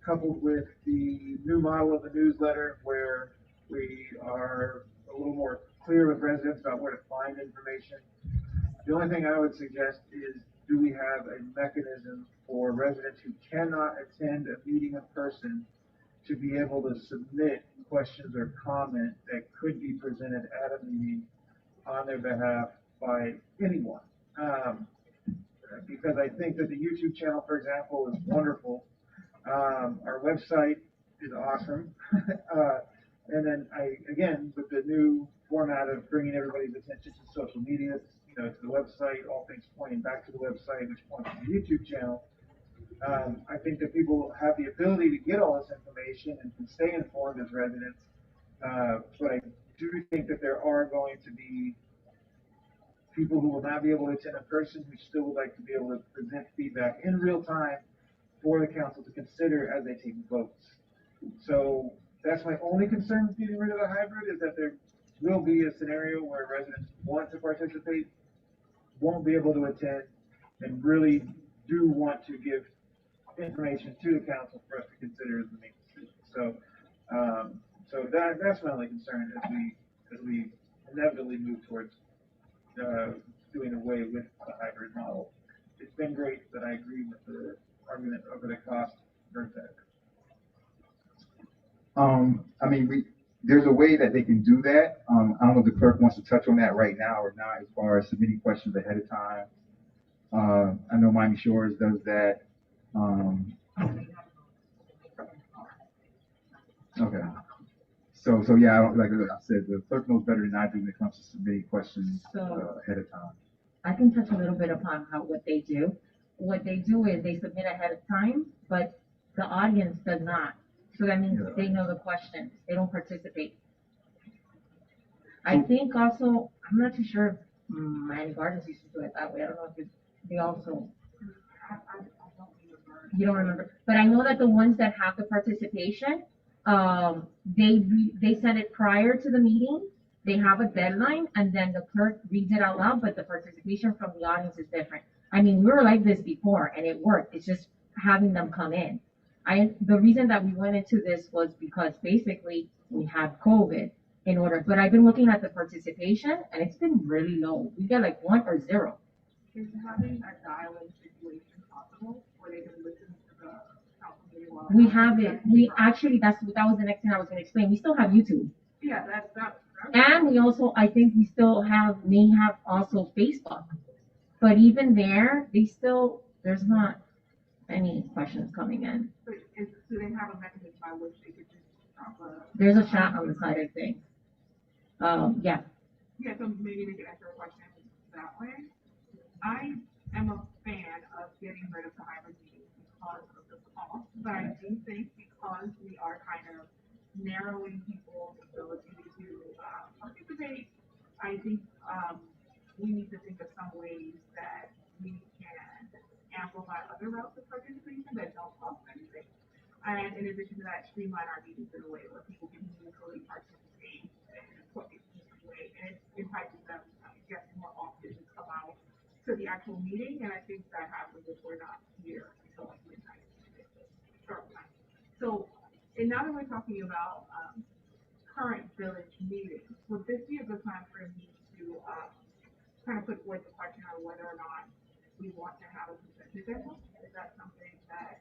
Speaker 8: coupled with the new model of the newsletter where we are a little more clear with residents about where to find information, the only thing I would suggest is, do we have a mechanism for residents who cannot attend a meeting in person to be able to submit questions or comment that could be presented at a meeting on their behalf by anyone? Because I think that the YouTube channel, for example, is wonderful. Our website is awesome. And then again, with the new format of bringing everybody's attention to social media, to the website, all things pointing back to the website, which points to the YouTube channel. I think that people have the ability to get all this information and can stay informed as residents. But I do think that there are going to be people who will not be able to attend in person who still would like to be able to present feedback in real time for the council to consider as they take votes. So that's my only concern with getting rid of the hybrid, is that there will be a scenario where residents want to participate, won't be able to attend, and really do want to give information to the council for us to consider as the main decision. So that's my only concern as we inevitably move towards doing away with the hybrid model. It's been great, but I agree with the argument over the cost versus that.
Speaker 4: I mean, there's a way that they can do that. I don't know if the clerk wants to touch on that right now or not, as far as submitting questions ahead of time. I know Miami Shores does that. Okay. So yeah, like I said, the clerk knows better than I do when it comes to submitting questions ahead of time.
Speaker 1: I can touch a little bit upon what they do. What they do is they submit ahead of time, but the audience does not. So that means they know the questions. They don't participate. I think also, I'm not too sure if Miami Gardens used to do it that way. I don't know if they also. You don't remember, but I know that the ones that have the participation, they send it prior to the meeting. They have a deadline, and then the clerk reads it out loud. But the participation from the audience is different. I mean, we were like this before, and it worked. It's just having them come in. The reason that we went into this was because basically we had COVID in order. But I've been looking at the participation, and it's been really low. We get like 1 or 0.
Speaker 7: Is having a dial-in situation possible where they can listen to the council meeting while
Speaker 1: we have it. We actually, that was the next thing I was going to explain. We still have YouTube.
Speaker 7: Yeah, that's
Speaker 1: and we also, I think we still may have also Facebook. But even there, there's not any questions coming in.
Speaker 7: So do they have a mechanism by which they could just drop
Speaker 1: There's a chat on the side, I think. Yeah.
Speaker 7: Yeah, so maybe they could answer a question that way. I am a fan of getting rid of the hybrid meetings because of the cost, but I do think because we are kind of narrowing people's ability to participate, I think we need to think of some ways that we can amplify other routes of participation that don't cost anything. And in addition to that, streamline our meetings in a way where people can meaningfully participate and put it in a way, and it entices them, I guess, more often to come out to the actual meeting. And I think that happens if we're not here until like midnight. So, and now that we're talking about current village meetings, would this be a good time for me to kind of put forth the question on whether or not we want to have a consent agenda? Is that something that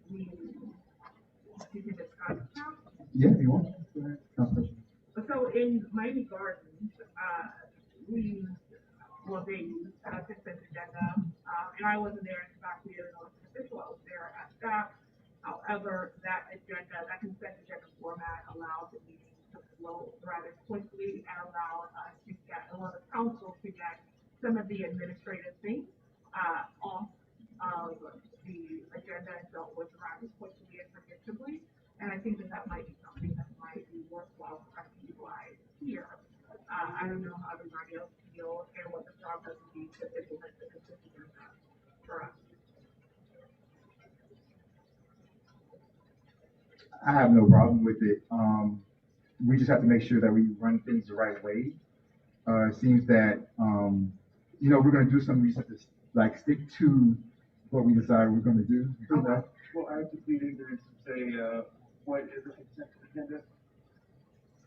Speaker 7: we can discuss now?
Speaker 4: Yeah, you want. Go ahead.
Speaker 7: So in Miami Gardens, they used a consent agenda, and I wasn't there. In fact, we didn't know it's official. I was there as staff. However, that consent agenda format allowed the meeting to flow rather quickly and allowed us to the council to get some of the administrative things off of the agenda and dealt with rather quickly and predictably. And I think that might be something that might be worthwhile for us to utilize here. I don't know how everybody else feels and what the process would be to implement the consent agenda for us.
Speaker 4: I have no problem with it. We just have to make sure that we run things the right way. It seems that, we're going to do some research, like stick to what we decide we're going to do.
Speaker 8: Well, I just need ignorance to say, what is a consent agenda?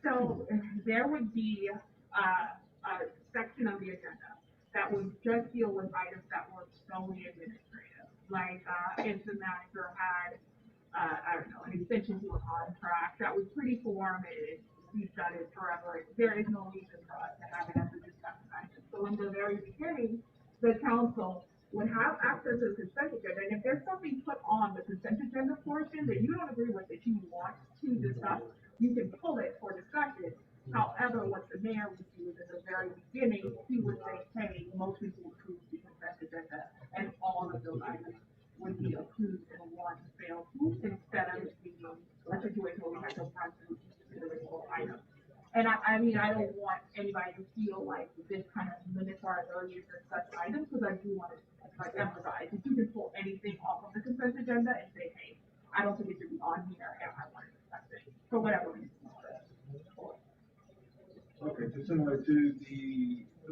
Speaker 7: So there would be a section of the agenda that would just deal with items that were solely administrative. Like if the manager had, an extension to a contract that was pretty form, we've done it forever. There is no reason for us to have it as a discussion item. So in the very beginning, the council would have access to the consent agenda, and if there's something put on the consent agenda portion that you don't agree with that you want to discuss, you can pull it for discussion. However, what the mayor would do is at the very beginning, he would say, hey, most people approve the consent agenda, and all of those items would be approved in one fell swoop instead of it being a situation where we had to run through each individual item. And I mean, I don't want anybody to feel like this kind of limits our ability to discuss items, because I do want to like emphasize that you can pull anything off of the consent agenda and say, hey, I don't think it should be on here, and I want to discuss it for whatever reason.
Speaker 8: Okay, so similar to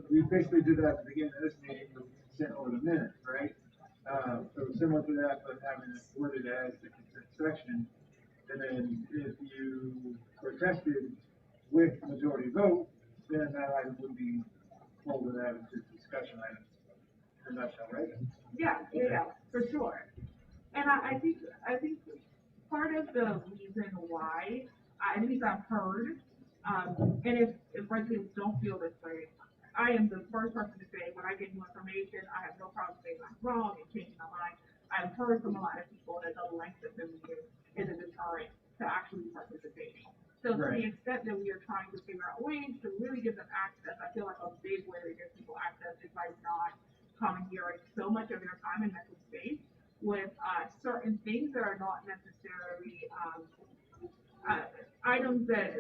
Speaker 8: we basically did that at the beginning of this meeting, but we sent over the minutes, right? So similar to that, but having it worded as the consent section, and then if you protested with majority vote, then that item would be folded out into discussion items. In a nutshell, right?
Speaker 7: Yeah, for sure. And I think part of the reason why, at least I've heard, and if residents don't feel this way, I am the first person to say, when I get new information, I have no problem saying I'm wrong and changing my mind. I've heard from a lot of people that the length of the meeting is a deterrent to actually participating. So to the extent that we are trying to figure out ways to really give them access, I feel like a big way to give people access is by not commandeering so much of their time and mental space with certain things that are not necessarily items that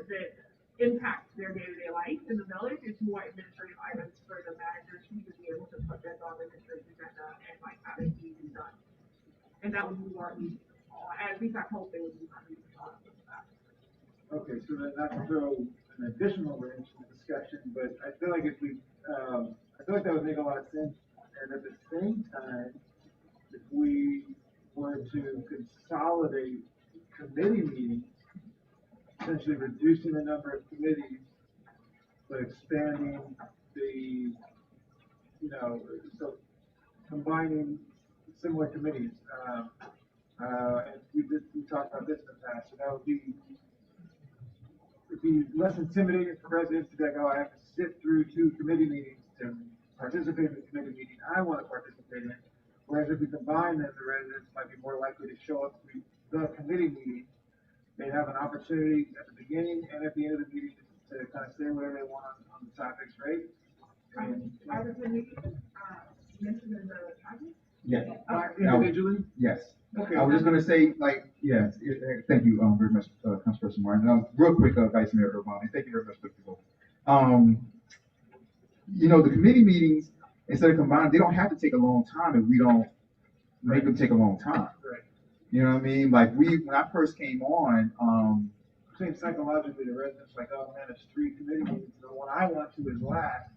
Speaker 7: impact their day-to-day life in the village. It's more administrative items for the managers who to be able to put this on the administrative agenda and like have it easy done. And that would be more easy. At least I hope it would be more easy.
Speaker 8: Okay, so then not to throw an additional wrench in the discussion, but I feel like I feel like that would make a lot of sense. And at the same time, if we were to consolidate committee meetings, essentially reducing the number of committees, but expanding so combining similar committees. And we talked about this in the past, so that would be, it'd be less intimidating for residents to be like, oh, I have to sit through 2 committee meetings to participate in the committee meeting I want to participate in. Whereas if we combine them, the residents might be more likely to show up to the committee meeting. They have an opportunity at the beginning and at the end of the meeting to kind of say whatever they want on the topics, right?
Speaker 7: Are the committees mentioned in the package?
Speaker 4: Yes.
Speaker 8: Individually?
Speaker 4: Yes.
Speaker 8: Okay.
Speaker 4: I was just gonna say, yes, thank you, very much, Councilperson Martin. Real quick, Vice Mayor Urbani, thank you very much, people. The committee meetings, instead of combined, they don't have to take a long time if we don't make them take a long time.
Speaker 8: Right.
Speaker 4: You know what I mean? Like when I first came on,
Speaker 8: I think psychologically the residents like, oh man, it's 3 committee meetings, and the one I want to is last.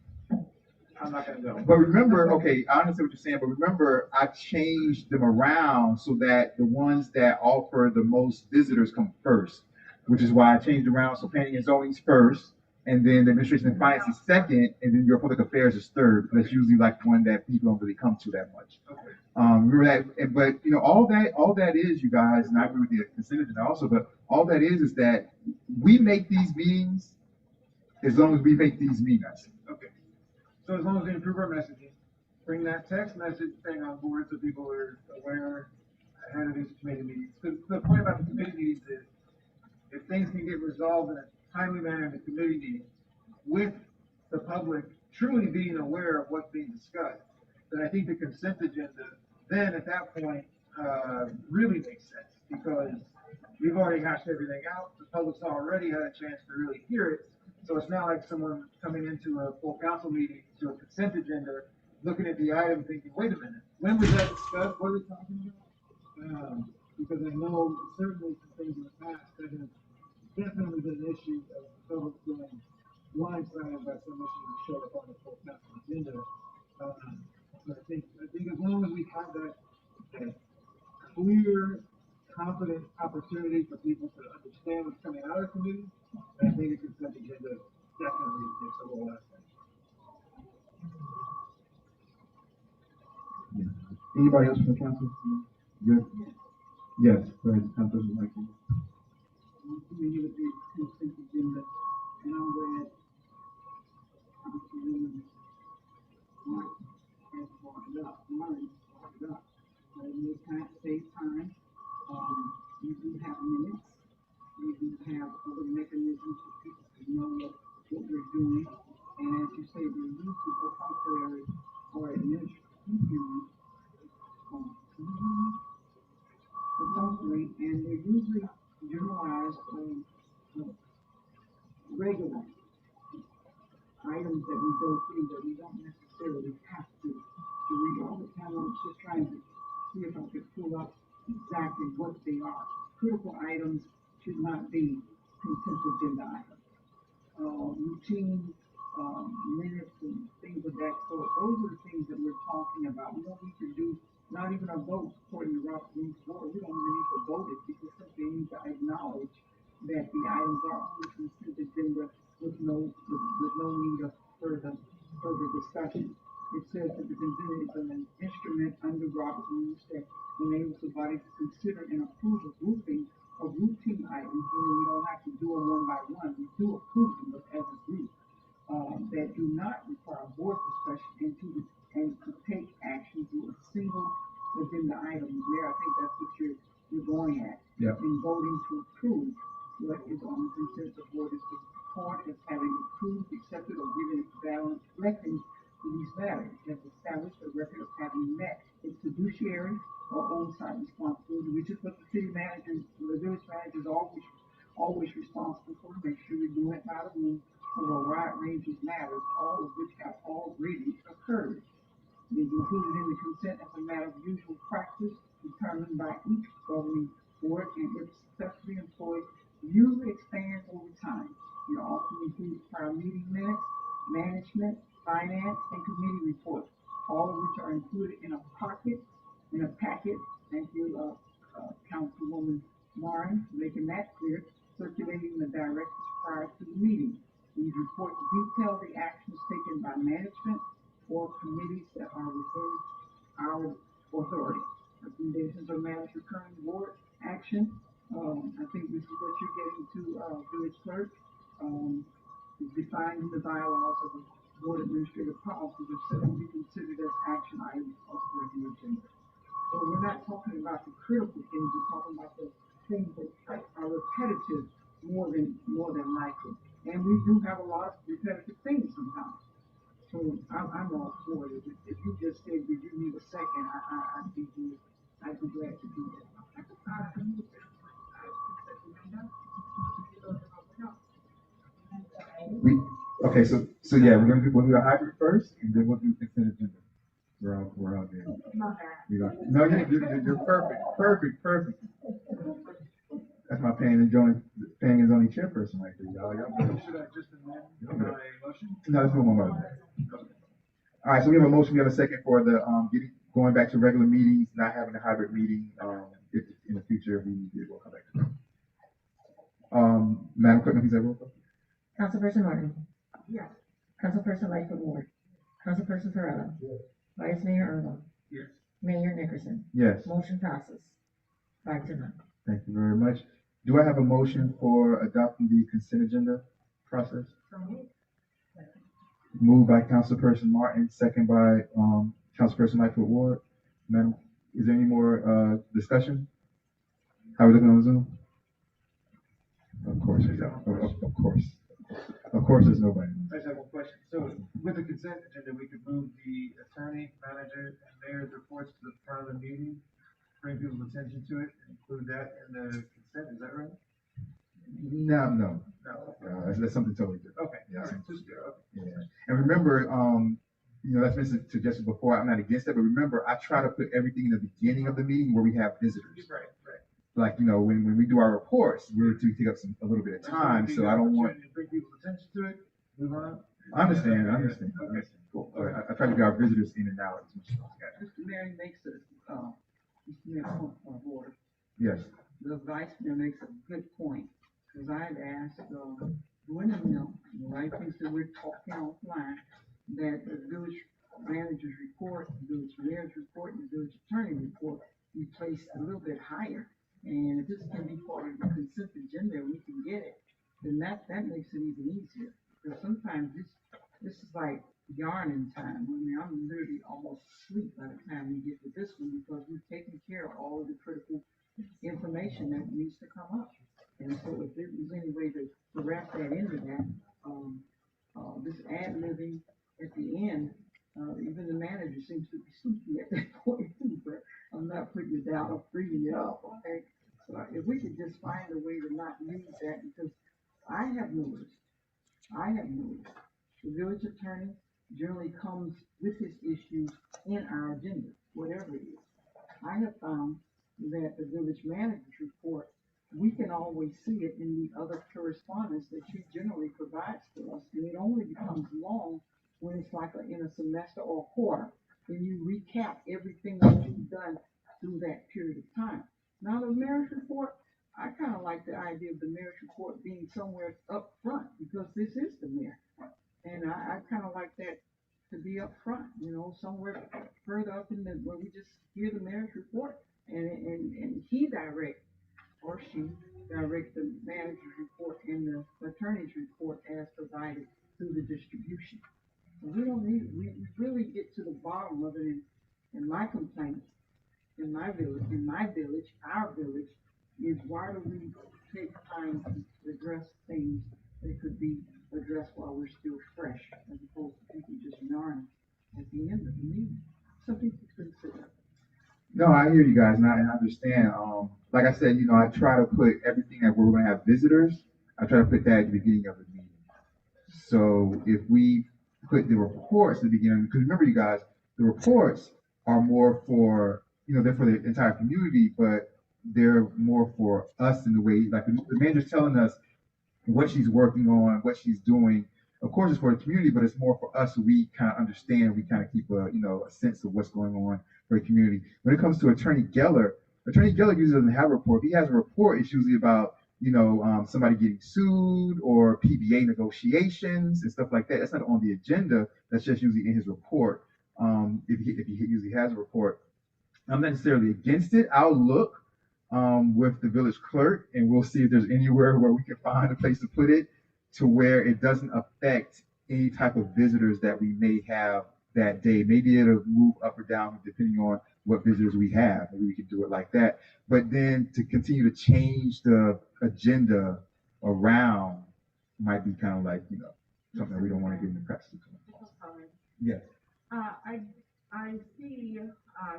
Speaker 8: I'm not gonna go.
Speaker 4: But remember, okay, I understand what you're saying, but remember, I changed them around so that the ones that offer the most visitors come first, which is why I changed around. So planning and zoning's first, and then the administration and finance is second, and then your public affairs is third. That's usually like one that people don't really come to that much.
Speaker 8: Okay.
Speaker 4: Remember that, but all that is, you guys, and I agree with the consent agenda also, but all that is that we make these meetings as long as we make these meetings.
Speaker 8: Okay. So as long as we improve our messaging, bring that text message thing on board so people are aware ahead of these committee meetings. Because the point about the committee meetings is if things can get resolved in a timely manner in the committee meeting with the public truly being aware of what's being discussed, then I think the consent agenda then at that point really makes sense because we've already hashed everything out. The public's already had a chance to really hear it. So it's not like someone coming into a full council meeting to a consent agenda, looking at the item thinking, wait a minute, when was that discussed? What are they talking about? Because I know certainly some things in the past that have definitely been an issue of the public being blindsided by some issues that showed up on the full council agenda. So I think as long as we have that clear, confident opportunity for people to understand what's coming out of the committee, I think a consent agenda definitely makes a whole lot of sense.
Speaker 4: Anybody else from the council? Good? Yes, go ahead, Councilman Michael.
Speaker 12: We need a big consent agenda, and I'm glad Councilwoman Martin has brought it up. But in this time, save time, we do have minutes, we do have other mechanisms for people to know what regular items that we go through that we don't necessarily have to read all the time. I'm just trying to see if I could pull up exactly what they are. Critical items should not be consent agenda items. Routine, minutes and things of that sort. Those are the things that we're talking about. We don't need to do, not even a vote according to Robert Rules Board. We don't even need to vote it because simply need to acknowledge that the items are on the consent agenda with no need of further discussion. It says that the consent is an instrument under Robert Rules that enables the body to consider and approve of grouping of routine items, meaning we don't have to do them one by one. We do approve them as a group that do not require board discussion and to take action through a single agenda item. There, I think that's what you're going at.
Speaker 4: Yep.
Speaker 12: In voting to approve what is on the consent of board is to report as having approved, accepted, or given its balance blessings to these matters, has established a record of having met its fiduciary or oversight responsibility, which is what the city manager, the village manager is always responsible for. Make sure we do it by the rule over a wide range of matters, all of which have already occurred. It is included in the consent as a matter of usual practice determined by each governing board, and if successfully employed, usually expands over time. It often includes prior meeting minutes, management, finance, and committee reports, all of which are included in a packet. Thank you, Councilwoman Warren, for making that clear, circulating the directives prior to the meeting. These reports detail the actions taken by management or committees that are within our authority. Recommendations are managed recurring board action. I think this is what you're getting to, village clerk. Is defined in the bylaws of the board administrative policies are said to be considered as action items of the agenda. So we're not talking about the critical things, we're talking about the things that are repetitive more than likely. And we do have a lot of repetitive things sometimes. So I'm all for it. If you just said, did you need a second, I'd be glad to do that.
Speaker 4: Okay, so yeah, we'll do a hybrid first, and then we'll do consent agenda. We're all there. No, you're perfect. That's my paying his only chairperson right there, y'all.
Speaker 8: Should I just amend my motion?
Speaker 4: No, let's move on about that. All right, so we have a motion, we have a second for the, going back to regular meetings, not having a hybrid meeting, if in the future we need it, we'll come back to that. Madam Clerk, please have roll call.
Speaker 1: Councilperson Martin.
Speaker 12: Yes.
Speaker 1: Councilperson Lightfoot Ward. Councilperson Farrell.
Speaker 2: Yes.
Speaker 1: Vice Mayor Earl.
Speaker 8: Yes.
Speaker 1: Mayor Nickerson.
Speaker 4: Yes.
Speaker 1: Motion passes 5-0.
Speaker 4: Thank you very much. Do I have a motion for adopting the consent agenda process? Moved by Councilperson Martin, second by Councilperson Lightfoot Ward. Madam, is there any more discussion? How are we looking on Zoom? Of course, of course, there's nobody.
Speaker 8: I just have one question. So with the consent agenda, we could move the attorney, manager, and mayor's reports to the front of the meeting, bring people's attention to it, and include that in the consent. Is that right?
Speaker 4: No. That's something totally different.
Speaker 8: Okay.
Speaker 4: Yeah.
Speaker 8: All right. Just go. Okay.
Speaker 4: Yeah. And remember, that's been suggested before. I'm not against it, but remember, I try to put everything in the beginning of the meeting where we have visitors.
Speaker 8: Right.
Speaker 4: Like, when we do our reports, we're to take up a little bit of time, so I don't want.
Speaker 8: To bring people's attention to it. Move on.
Speaker 4: I understand.
Speaker 8: Okay.
Speaker 4: Cool. I try to get our visitors in and out as much as possible.
Speaker 12: Mr. Mayor makes Mr. Mayor, point of order.
Speaker 4: Yes.
Speaker 12: The vice mayor makes a good point, because I had asked, when the right things that we're talking offline, that the village manager's report, the village mayor's report, and the village attorney report be placed a little bit higher. And if this can be part of the consent agenda, and we can get it, then that makes it even easier. Because sometimes this is like yarning time. I mean, I'm literally almost asleep by the time we get to this one, because we've taken care of all of the critical information that needs to come up. And so if there was any way to wrap that into that, this ad-libbing at the end, even the manager seems to be sleepy at that point too, but I'm not putting you down, I'm freeing you up, okay? So if we could just find a way to not use that, because I have noticed I have noticed the village attorney generally comes with his issues in our agenda, whatever it is. I have found that the village manager's report, we can always see it in the other correspondence that she generally provides to us, and it only becomes long when it's like in a semester or a quarter, and you recap everything that you've done through that period of time. Now, the mayor's report, I kind of like the idea of the mayor's report being somewhere up front, because this is the mayor. And I kind of like that to be up front, somewhere further up in where we just hear the mayor's report, and he direct, or she direct the manager's report and the attorney's report as provided through the distribution. We don't need, we really get to the bottom of it in my complaints, in my village, our village, is why do we take time to address things that could be addressed while we're still fresh, as opposed to people just yarning at the end of the meeting. Something to consider.
Speaker 4: No, I hear you guys, and I understand. Like I said, I try to put everything that we're going to have visitors, I try to put that at the beginning of the meeting. So if we put the reports at the beginning, because remember, you guys, the reports are more for, they're for the entire community, but they're more for us in the way, like the manager's telling us what she's working on, what she's doing. Of course, it's for the community, but it's more for us so we kind of understand, we kind of keep a sense of what's going on for the community. When it comes to Attorney Geller usually doesn't have a report. If he has a report, it's usually about, somebody getting sued or PBA negotiations and stuff like that. That's not on the agenda. That's just usually in his report. If he usually has a report. I'm not necessarily against it. I'll look with the village clerk, and we'll see if there's anywhere where we can find a place to put it to where it doesn't affect any type of visitors that we may have that day. Maybe it'll move up or down depending on what visitors we have. Maybe we can do it like that. But then to continue to change the agenda around might be kind of like, something that we don't want to get in the press. Yes.
Speaker 7: I see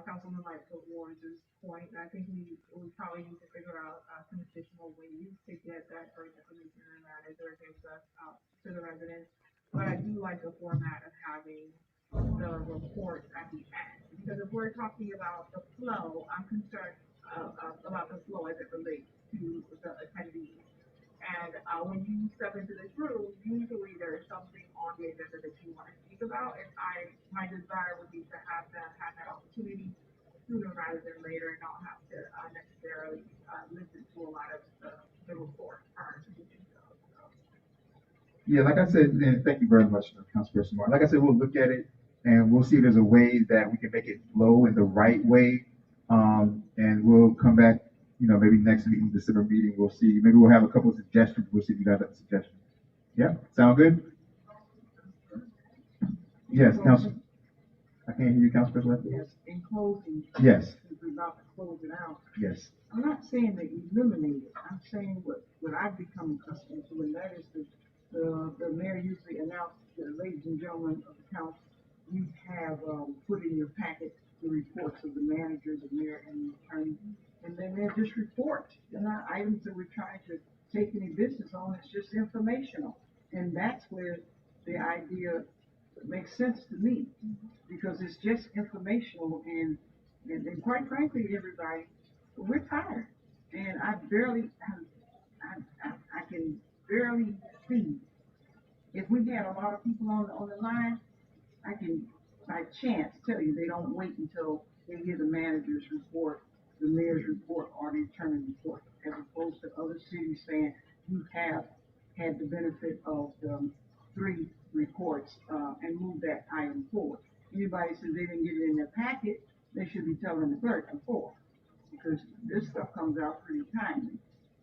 Speaker 7: Councilman Lightfoot-Warren's point. I think we probably need to figure out some additional ways to get that great information and manager gives us out to the residents. But I do like the format of having the reports at the end, because if we're talking about the flow, I'm concerned about the flow as it relates to the attendees. And when you step into this room, usually there's something on the agenda that you want to speak about, and my desire would be to have that opportunity sooner rather than later, and not have to necessarily listen to a lot of the report prior to doing so.
Speaker 4: Yeah, like I said, and thank you very much, Councilperson Martin. Like I said, we'll look at it and we'll see if there's a way that we can make it flow in the right way. And we'll come back, maybe next meeting, December meeting, we'll see. Maybe we'll have a couple of suggestions. We'll see if you guys have a suggestion. Yeah, sound good? Yes, Council. I can't hear you, Councilperson Martin.
Speaker 12: Yes, in closing.
Speaker 4: Yes.
Speaker 12: We're about to close it out.
Speaker 4: Yes.
Speaker 12: I'm not saying that eliminate it. I'm saying what I've become accustomed to, and that is the mayor usually announces, ladies and gentlemen of the council, you have put in your packet the reports of the manager, the mayor, and the attorney, and then they're just reports. They're not items that we're trying to take any business on. It's just informational, and that's where the idea makes sense to me, because it's just informational, and quite frankly, everybody, we're tired, and I can barely see. If we had a lot of people on the line, I can by chance tell you they don't wait until they hear the manager's report, the mayor's report, or the attorney's report, as opposed to other cities saying you have had the benefit of the 3 reports and move that item forward. Anybody says they didn't get it in their packet, they should be telling the clerk before, because this stuff comes out pretty timely.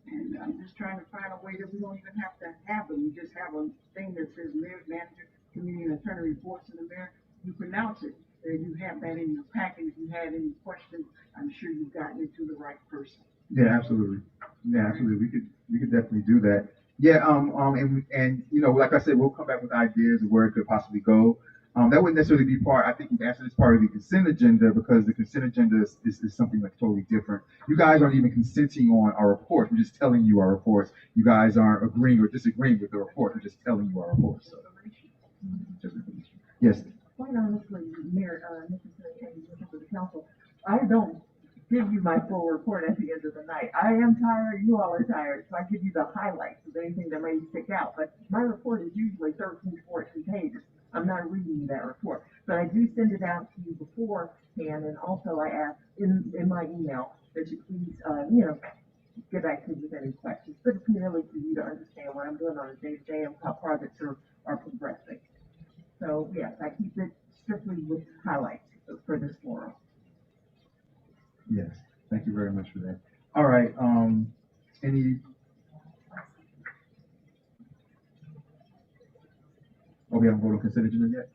Speaker 12: And I'm just trying to find a way that we don't even have to have them. We just have a thing that says mayor's manager, community and attorney reports to the mayor. You pronounce it, and you have that in your packet. If you had any questions, I'm sure you've gotten it to the right person.
Speaker 4: Yeah, absolutely. Yeah, absolutely. We could definitely do that. Yeah, and like I said, we'll come back with ideas of where it could possibly go. That wouldn't necessarily be part, I think you've answered this part of the consent agenda because the consent agenda is something that's totally different. You guys aren't even consenting on our reports. We're just telling you our reports. You guys aren't agreeing or disagreeing with the report. We're just telling you our reports. So, yes.
Speaker 12: Quite honestly, Mayor, Mrs. and members of the council, I don't give you my full report at the end of the night. I am tired, you all are tired, so I give you the highlights of anything that may stick out. But my report is usually 13, 14 pages. I'm not reading you that report, but I do send it out to you beforehand, and also I ask in my email that you please, get back to me with any questions. But it's merely for you to understand what I'm doing on a day-to-day and how projects are progressing. So yes, I keep it strictly with highlights for this forum.
Speaker 4: Yes, thank you very much for that. All right, any? Oh, we haven't voted on consent agenda yet?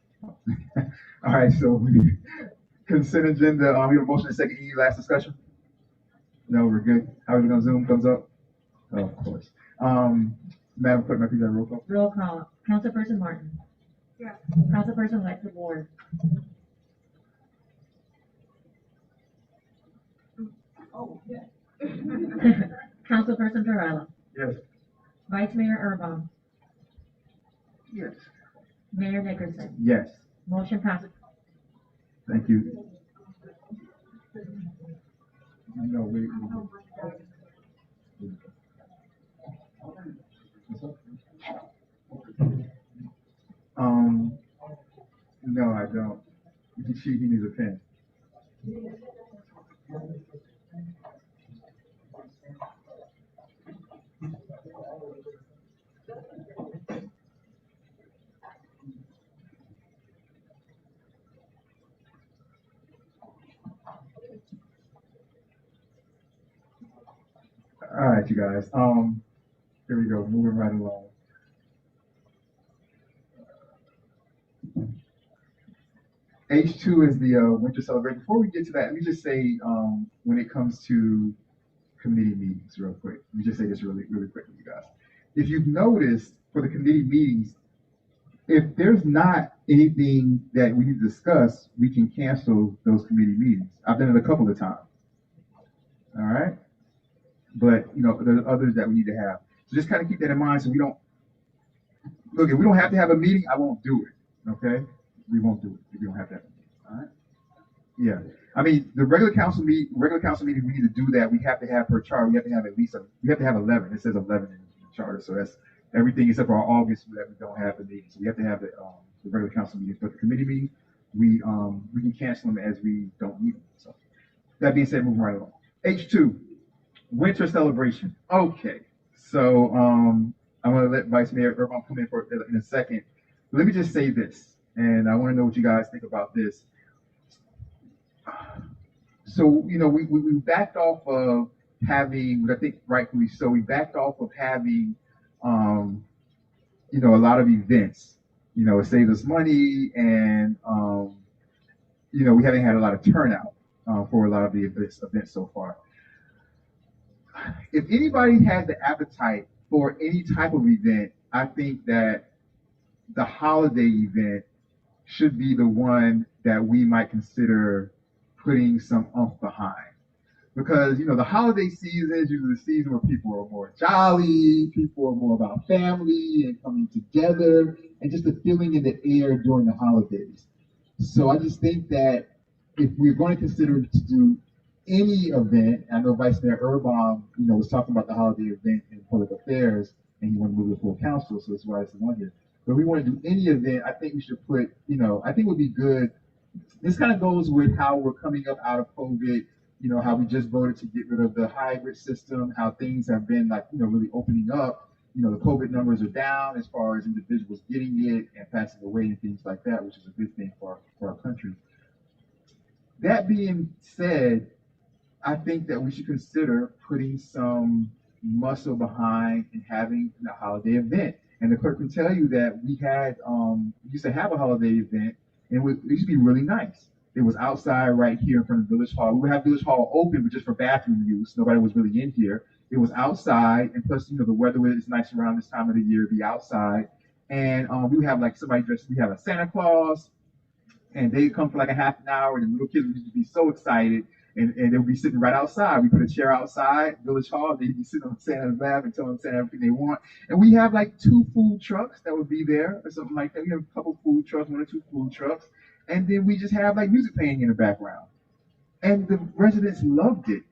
Speaker 4: All right, so consent agenda, we have a motion and second. Any last discussion? No, we're good. How are we gonna Zoom? Thumbs up? Oh, of course. Madam Clerk, may I please have a roll call?
Speaker 1: Roll call. Councilperson Martin.
Speaker 10: Yeah.
Speaker 1: Councilperson Lexi Ward.
Speaker 6: Oh, yeah.
Speaker 1: Councilperson Perrella.
Speaker 4: Yes.
Speaker 1: Vice Mayor Urban.
Speaker 4: Yes.
Speaker 1: Mayor Nickerson.
Speaker 4: Yes.
Speaker 1: Motion passes.
Speaker 4: Thank you. No, we. No, I don't. He needs a pen. All right, you guys. Here we go. Moving right along. H2 is the winter celebration. Before we get to that, let me just say, when it comes to committee meetings, real quick, let me just say this really quickly, you guys. If you've noticed for the committee meetings, if there's not anything that we need to discuss, we can cancel those committee meetings. I've done it a couple of times. All right, but there are others that we need to have. So just kind of keep that in mind, so we don't look. If we don't have to have a meeting, I won't do it. Okay. We won't do it if we don't have that. All right. Yeah. I mean, the regular council meetings, we need to do that. We have to have per charter. We have to have we have to have 11. It says 11 in the charter. So that's everything except for our August that we don't have the meetings. So we have to have the regular council meetings. But the committee meetings, we can cancel them as we don't need them. So that being said, moving right along. H2, winter celebration. Okay. So I'm going to let Vice Mayor Urban come in a second. Let me just say this. And I want to know what you guys think about this. So, we backed off of having, I think rightfully so, we backed off of having, a lot of events. It saves us money and, we haven't had a lot of turnout for a lot of the events so far. If anybody has the appetite for any type of event, I think that the holiday event should be the one that we might consider putting some oomph behind. Because, the holiday season is usually the season where people are more jolly, people are more about family and coming together, and just the feeling in the air during the holidays. So I just think that if we're going to consider to do any event, I know Vice Mayor Urban, was talking about the holiday event in public affairs, and he wanted to move the full council, so that's why it's the one here. But if we want to do any event, I think we should put, I think it would be good. This kind of goes with how we're coming up out of COVID, how we just voted to get rid of the hybrid system, how things have been really opening up. The COVID numbers are down as far as individuals getting it and passing away and things like that, which is a good thing for our country. That being said, I think that we should consider putting some muscle behind and having a holiday event. And the clerk can tell you that we used to have a holiday event, and it used to be really nice. It was outside right here in front of Village Hall. We would have Village Hall open, but just for bathroom use. Nobody was really in here. It was outside, and plus, the weather is nice around this time of the year, be outside. And we would have somebody dressed. We have a Santa Claus. and they'd come for like a half an hour, and the little kids would just be so excited, and they'll be sitting right outside. We put a chair outside Village Hall. They'd be sitting on Santa's lap and telling Santa everything they want. And we have like 2 food trucks that would be there or something like that. We have a couple food trucks, 1 or 2 food trucks, and then we just have like music playing in the background. And the residents loved it.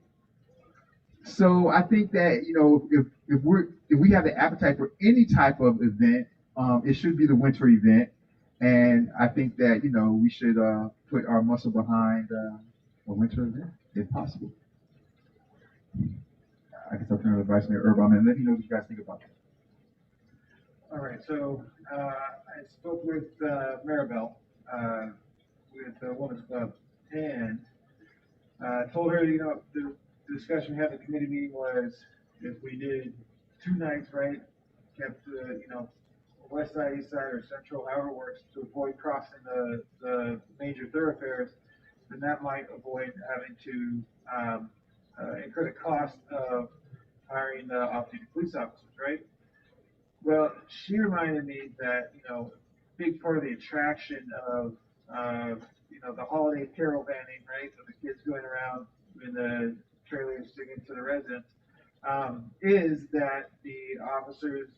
Speaker 4: So I think that, you know, if we have the appetite for any type of event, it should be the winter event. And I think that, you know, we should put our muscle behind a winter event, if possible. I guess I'll turn it to Vice Mayor Urban and let me know what you guys think about that.
Speaker 8: All right, so I spoke with Maribel with the Women's Club, and told her, you know, the discussion we had at the committee meeting was if we did 2 nights, right, kept the, you know, west side, east side, or central, however it works, to avoid crossing the major thoroughfares, then that might avoid having to incur the cost of hiring off-duty police officers, right? Well, she reminded me that, you know, a big part of the attraction of you know, the holiday caravanning, right, of the kids going around in the trailers singing to the residents, is that the officers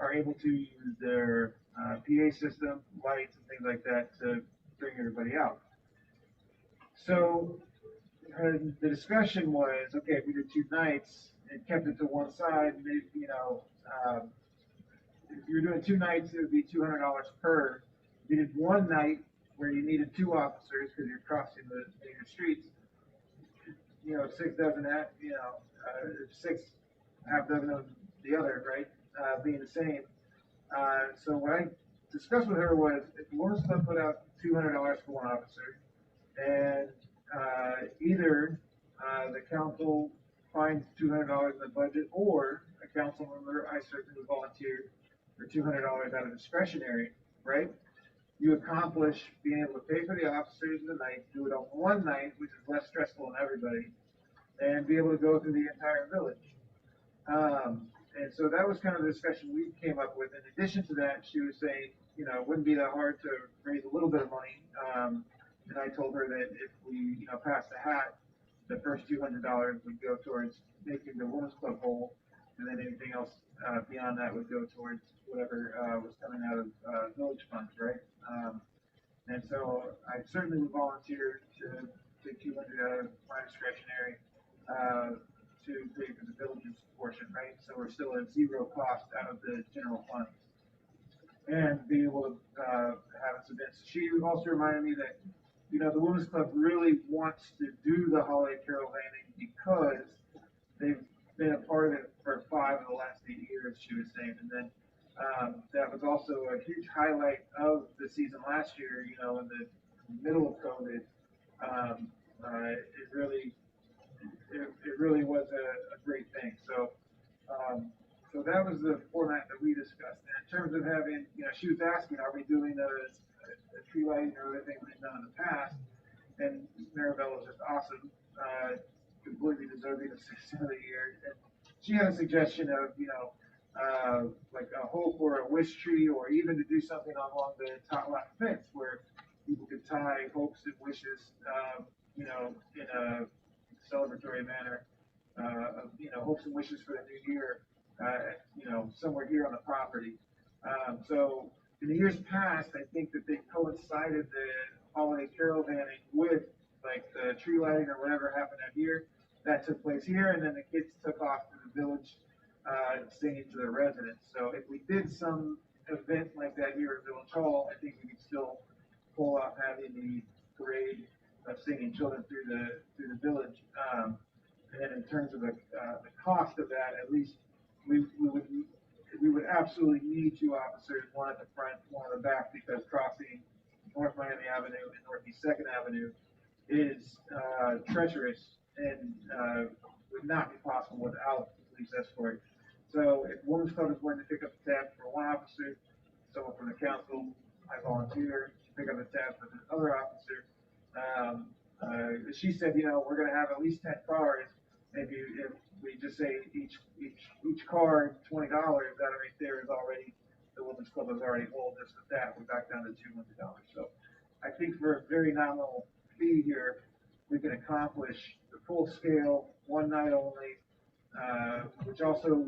Speaker 8: are able to use their PA system, lights, and things like that to bring everybody out. So the discussion was, okay, if we did 2 nights and kept it to one side, maybe, you know, if you were doing 2 nights, it would be $200 per. If you did 1 night where you needed 2 officers because you're crossing the major streets, you know, 6 dozen, you know, 6 half dozen of the other, right, being the same. So what I discussed with her was if the Women's Club put out $200 for 1 officer, and either the council finds $200 in the budget, or a council member, I certainly volunteer for $200 out of discretionary, right? You accomplish being able to pay for the officers in the night, do it on 1 night, which is less stressful on everybody, and be able to go through the entire village. And so that was kind of the discussion we came up with. In addition to that, she was saying, you know, it wouldn't be that hard to raise a little bit of money. And I told her that if we, you know, passed the hat, the first $200 would go towards making the Women's Club whole, and then anything else beyond that would go towards whatever was coming out of village funds, right? And so I certainly would volunteer to take $200 out of my discretionary to pay for the village's portion, right? So we're still at 0 cost out of the general funds, and be able to have its events. She also reminded me that, you know, the Women's Club really wants to do the holiday caravanning because they've been a part of it for 5 of the last 8 years, she was saying. And then that was also a huge highlight of the season last year, you know, in the middle of COVID. It really was a great thing. So that was the format that we discussed. And in terms of having, you know, she was asking, are we doing a tree lighting or other things we've done in the past? And Maribel was just awesome, completely deserving of Citizen of the Year. And she had a suggestion of, you know, like a hope or a wish tree, or even to do something along the top left fence where people could tie hopes and wishes, you know, in a celebratory manner, you know, hopes and wishes for the new year, you know, somewhere here on the property. So in the years past, I think that they coincided the holiday caravanning with like the tree lighting or whatever happened that year. That took place here, and then the kids took off to the village singing to the residents. So if we did some event like that here at Village Hall, I think we could still pull off having the parade of singing children through the village. And then in terms of the cost of that, at least we would absolutely need 2 officers, 1 at the front, 1 at the back, because crossing North Miami Avenue and Northeast 2nd Avenue is treacherous and would not be possible without police escort. So if Women's Club is going to pick up the tab for 1 officer, someone from the council, I volunteer to pick up the tab for the other officer. She said, you know, we're going to have at least 10 cars. If we just say each car $20, that right there is already, the Women's Club is already whole. Just with that, we're back down to $200. So I think for a very nominal fee here, we can accomplish the full scale, one night only, which also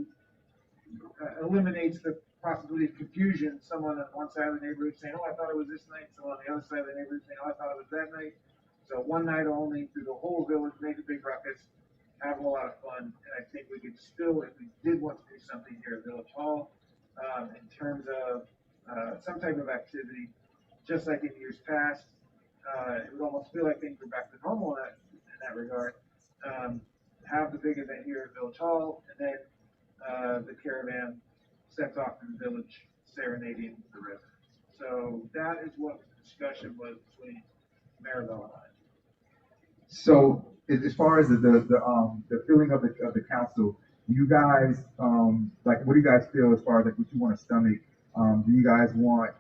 Speaker 8: eliminates the possibility of confusion. Someone on one side of the neighborhood saying, "Oh, I thought it was this night." Someone on the other side of the neighborhood saying, "Oh, I thought it was that night." So one night only through the whole village, make a big ruckus, have a lot of fun. And I think we could still, if we did want to do something here at Village Hall, in terms of some type of activity, just like in years past, it would almost feel like things were back to normal in that regard. Have the big event here at Village Hall, and then the caravan sets off to the village, serenading the residents. So that is what the discussion was between Maribel and I.
Speaker 4: So as far as the feeling of the council, do you guys like, what do you guys feel as far as like what you want to stomach? Do you guys want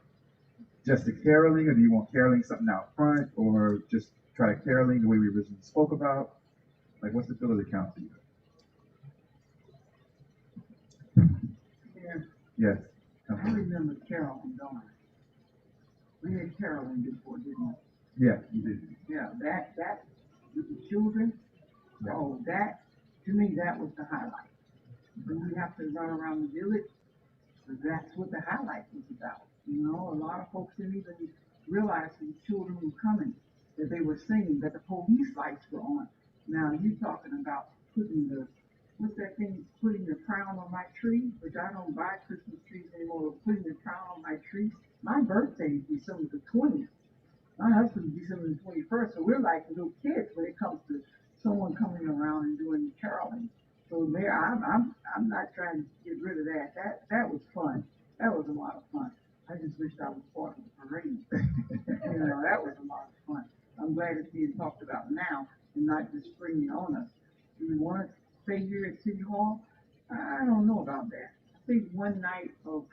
Speaker 4: just the caroling, or do you want caroling something out front, or just try to caroling the way we originally spoke about? Like, what's the feel of the council?
Speaker 12: Yeah,
Speaker 4: Yes.
Speaker 12: I remember caroling, don't I? We had caroling before, didn't
Speaker 4: Yeah, you did.
Speaker 12: we? Yeah, that with the children,
Speaker 4: Yeah.
Speaker 12: oh, that, to me, that was the highlight. When we have to run around the village, that's what the highlight was about. You know, a lot of folks didn't even realize the children were coming, that they were singing, that the police lights were on. Now, you're talking about putting what's that thing, putting the crown on my tree, which I don't buy Christmas trees anymore, but putting the crown on my tree. My birthday is December the 20th. My husband's December the 21st, so we're like little kids when it comes to someone coming around and doing caroling. So there, I'm not trying to get rid of that. That was fun. That was a lot of fun. I just wished I was part of the parade. You know, that was a lot of fun. I'm glad it's being talked about now and not just springing on us. Do we want to stay here at City Hall? I don't know about that. I think one night of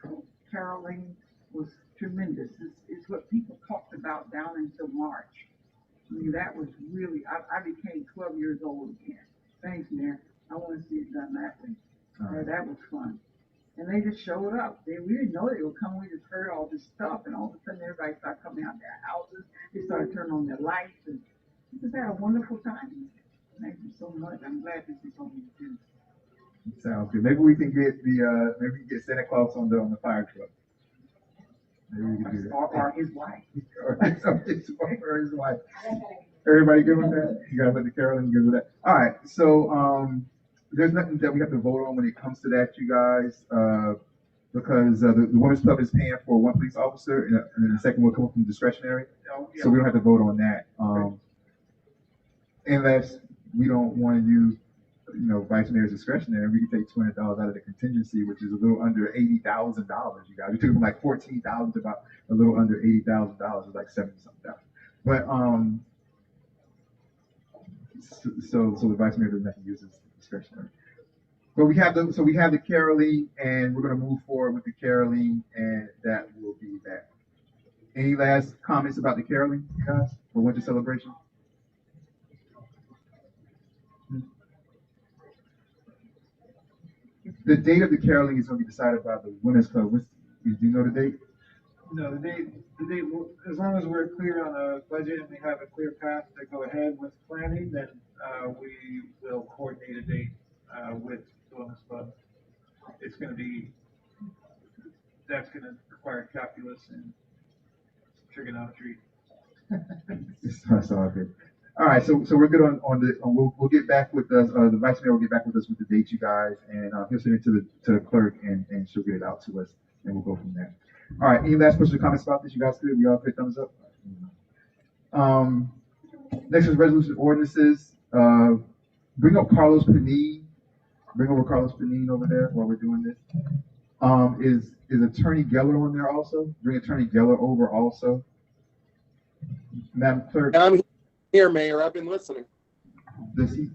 Speaker 12: caroling was tremendous. It's what people talked about down until March. I mean, that was really, I became 12 years old again. Thanks, Mayor. I want to see it done that way. That was fun. And they just showed up. We didn't know they would come. We just heard all this stuff, and all of a sudden everybody started coming out their houses. They started turning on their lights, and we just had a wonderful time. Thank you so much. I'm glad this is on the agenda.
Speaker 4: Sounds good. Maybe we can get Santa Claus on the fire truck. Maybe we can do that.
Speaker 12: Or his wife.
Speaker 4: or his wife. Everybody good with that? You guys like the caroling? Good with that? All right. So there's nothing that we have to vote on when it comes to that, you guys, because the women's club is paying for one police officer, and then the second will come from discretionary.
Speaker 8: Oh, yeah.
Speaker 4: So we don't have to vote on that, unless we don't want to use, vice mayor's discretionary. We can take $200 out of the contingency, which is a little under $80,000. You guys, we took from like $14,000 to about a little under $80,000. It's like 70-something. But so the vice mayor doesn't have to use his discretionary. But we have the caroling, and we're going to move forward with the caroling, and that will be that. Any last comments about the caroling, you guys, for winter celebration? The date of the caroling is going to be decided by the Women's Club. Do you know the date?
Speaker 8: No, the date, as long as we're clear on a budget and we have a clear path to go ahead with planning, then we will coordinate a date with the Women's Club. It's going to be, that's going to require calculus and trigonometry.
Speaker 4: That's all good. All right, so we're good on we'll get back with us. The vice mayor will get back with us with the dates, you guys, and he'll send it to the clerk, and she'll get it out to us, and we'll go from there. All right, any last questions or comments about this? You guys good? We all good? Thumbs up. Next is resolution ordinances. Bring up Carlos Panine. Bring over Carlos Panine over there while we're doing this. Is Attorney Geller on there also? Bring Attorney Geller over also. Madam Clerk.
Speaker 13: I'm here, Mayor. I've been listening.
Speaker 4: Does he?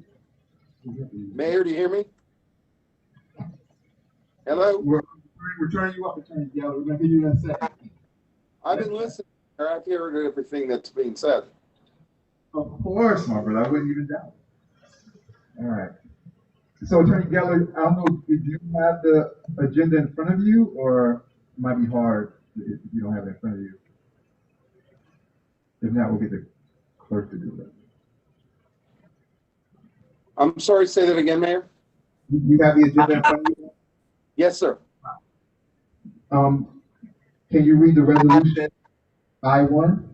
Speaker 13: Mayor, do you hear me? Hello?
Speaker 4: We're turning you up, Attorney Geller. We're going to give you that second.
Speaker 13: I've been listening. I've heard everything that's being said.
Speaker 4: Of course, my brother. I wouldn't even doubt it. All right. So, Attorney Geller, I don't know if you have the agenda in front of you, or it might be hard if you don't have it in front of you. If not, we'll get the clerk to do that.
Speaker 13: I'm sorry, say that again, Mayor?
Speaker 4: You have the agenda in front of you?
Speaker 13: Yes, sir.
Speaker 4: Can you read the resolution I-1?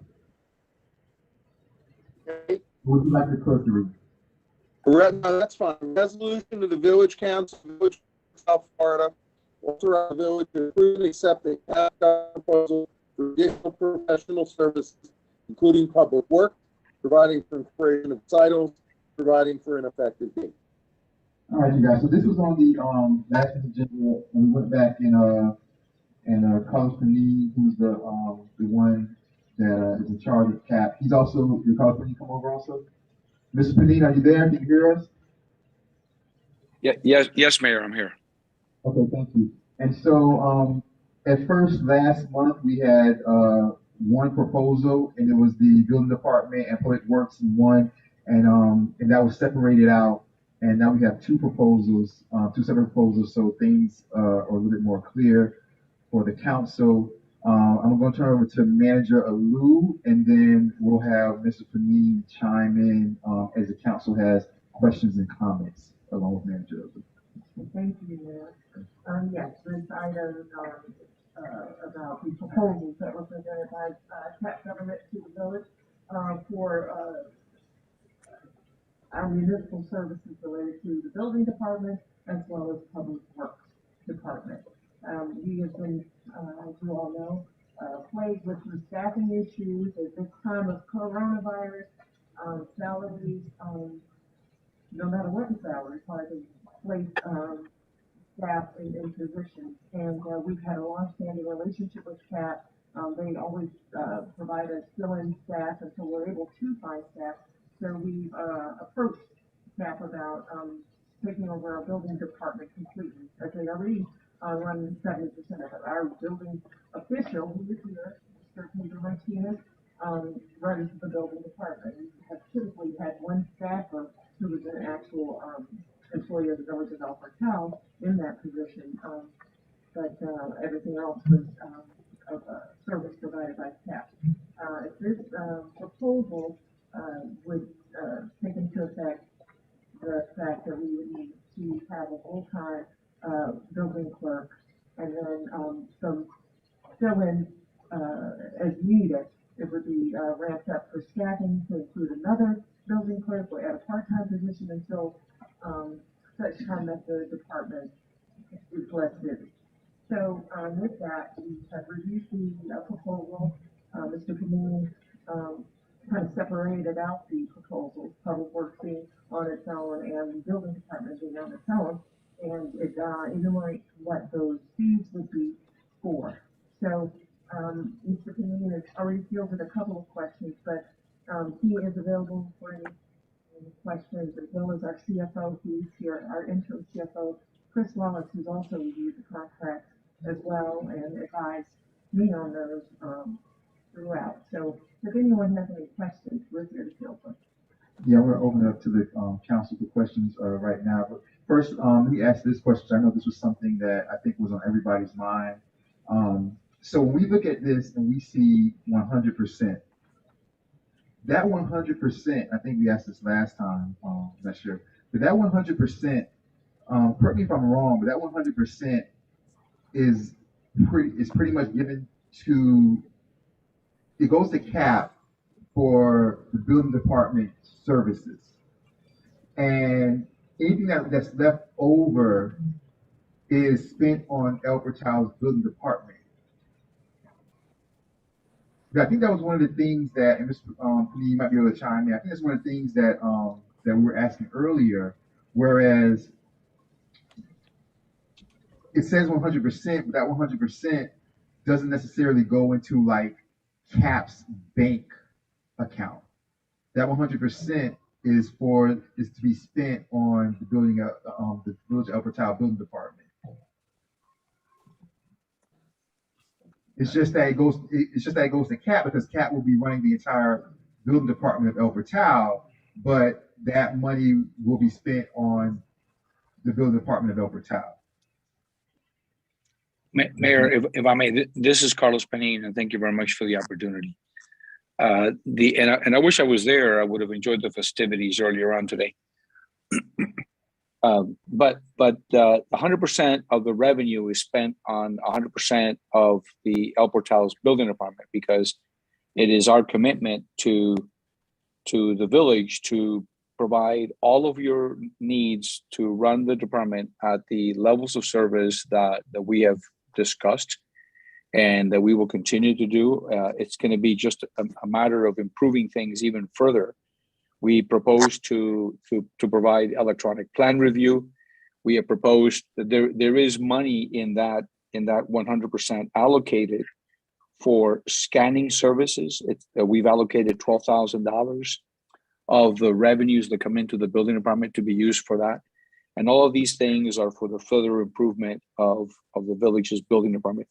Speaker 13: Okay.
Speaker 4: Would you like the clerk to read?
Speaker 13: No, that's fine. Resolution of the Village Council, Village of South Florida, authorize the village to approve and accept a cash proposal for additional professional services, including public work, providing for creation of titles, providing for an effective date.
Speaker 4: All right, you guys. So this was on the last agenda, and we went back and Carlos Panini, who's the one that is in charge of CAP. He's also, did Carlos Panini come over also? Mr. Panini, are you there? Can you hear us?
Speaker 14: Yes, Mayor, I'm here.
Speaker 4: Okay, thank you. And so at first, last month, we had one proposal, and it was the building department and public works in one, and that was separated out. And now we have two proposals, two separate proposals, so things are a little bit more clear for the council. I'm going to turn over to Manager Alou, and then we'll have Mr. Panini chime in as the council has questions and comments along with Manager Alou.
Speaker 12: Thank you, Mayor. Yes, this item about the proposals that were presented by CAP government to the village for our municipal services related to the building department as well as public works department. We have been, as you all know, plagued with some staffing issues at this time of coronavirus. Salaries, no matter what the salary, hard to place staff in positions. And we've had a long-standing relationship with CAP. They always provide us fill-in staff until we're able to find staff. So we've approached CAP about taking over our building department completely, as they already run 70% of it. Our building official, who is here, Mr. Pedro Martinez, runs the building department. We have typically had one staffer who was an actual employee of the Village of El Portal in that position, but everything else was of service provided by CAP. This proposal would take into effect the fact that we would need to have a full-time building clerk and then some fill-in as needed. It would be ramped up for staffing to include another building clerk or at a part-time position until such time that the department is less busy. So with that, we have reviewed the proposal. Mr. Panini kind of separated out the proposals, public works being on its own and the building department being on its own, and it enumerates what those fees would be for. So Mr. Panini has already fielded a couple of questions, but he is available for any questions, as well as our CFO, who's here, our interim CFO, Chris Wallace, who's also reviewed the contract as well and advised me on those throughout. So if anyone has any questions, we're here to field them.
Speaker 4: Yeah, we're going to open it up to the council for questions right now. But first, let me ask this question. I know this was something that I think was on everybody's mind. So when we look at this and we see 100%, that 100%, I think we asked this last time, I'm not sure, but that 100%, correct me if I'm wrong, but that 100% is pretty much given to, it goes to CAP for the building department services. And anything that's left over is spent on El Portal's building department. I think that was one of the things that, and Mr. You might be able to chime in. I think that's one of the things that that we were asking earlier. Whereas it says 100%, but that 100% doesn't necessarily go into like CAP's bank account. That 100% is to be spent on the building the Village of El Portal building department. It's just that it goes to CAP because CAP will be running the entire building department of El Portal, but that money will be spent on the building department of El Portal.
Speaker 14: Mayor, if I may, this is Carlos Panin, and thank you very much for the opportunity. And I wish I was there. I would have enjoyed the festivities earlier on today. But 100% of the revenue is spent on 100% of the El Portal's building department, because it is our commitment to the village to provide all of your needs to run the department at the levels of service that we have discussed and that we will continue to do. It's going to be just a matter of improving things even further. We propose to provide electronic plan review. We have proposed that there is money in that 100% allocated for scanning services. We've allocated $12,000 of the revenues that come into the building department to be used for that. And all of these things are for the further improvement of the village's building department.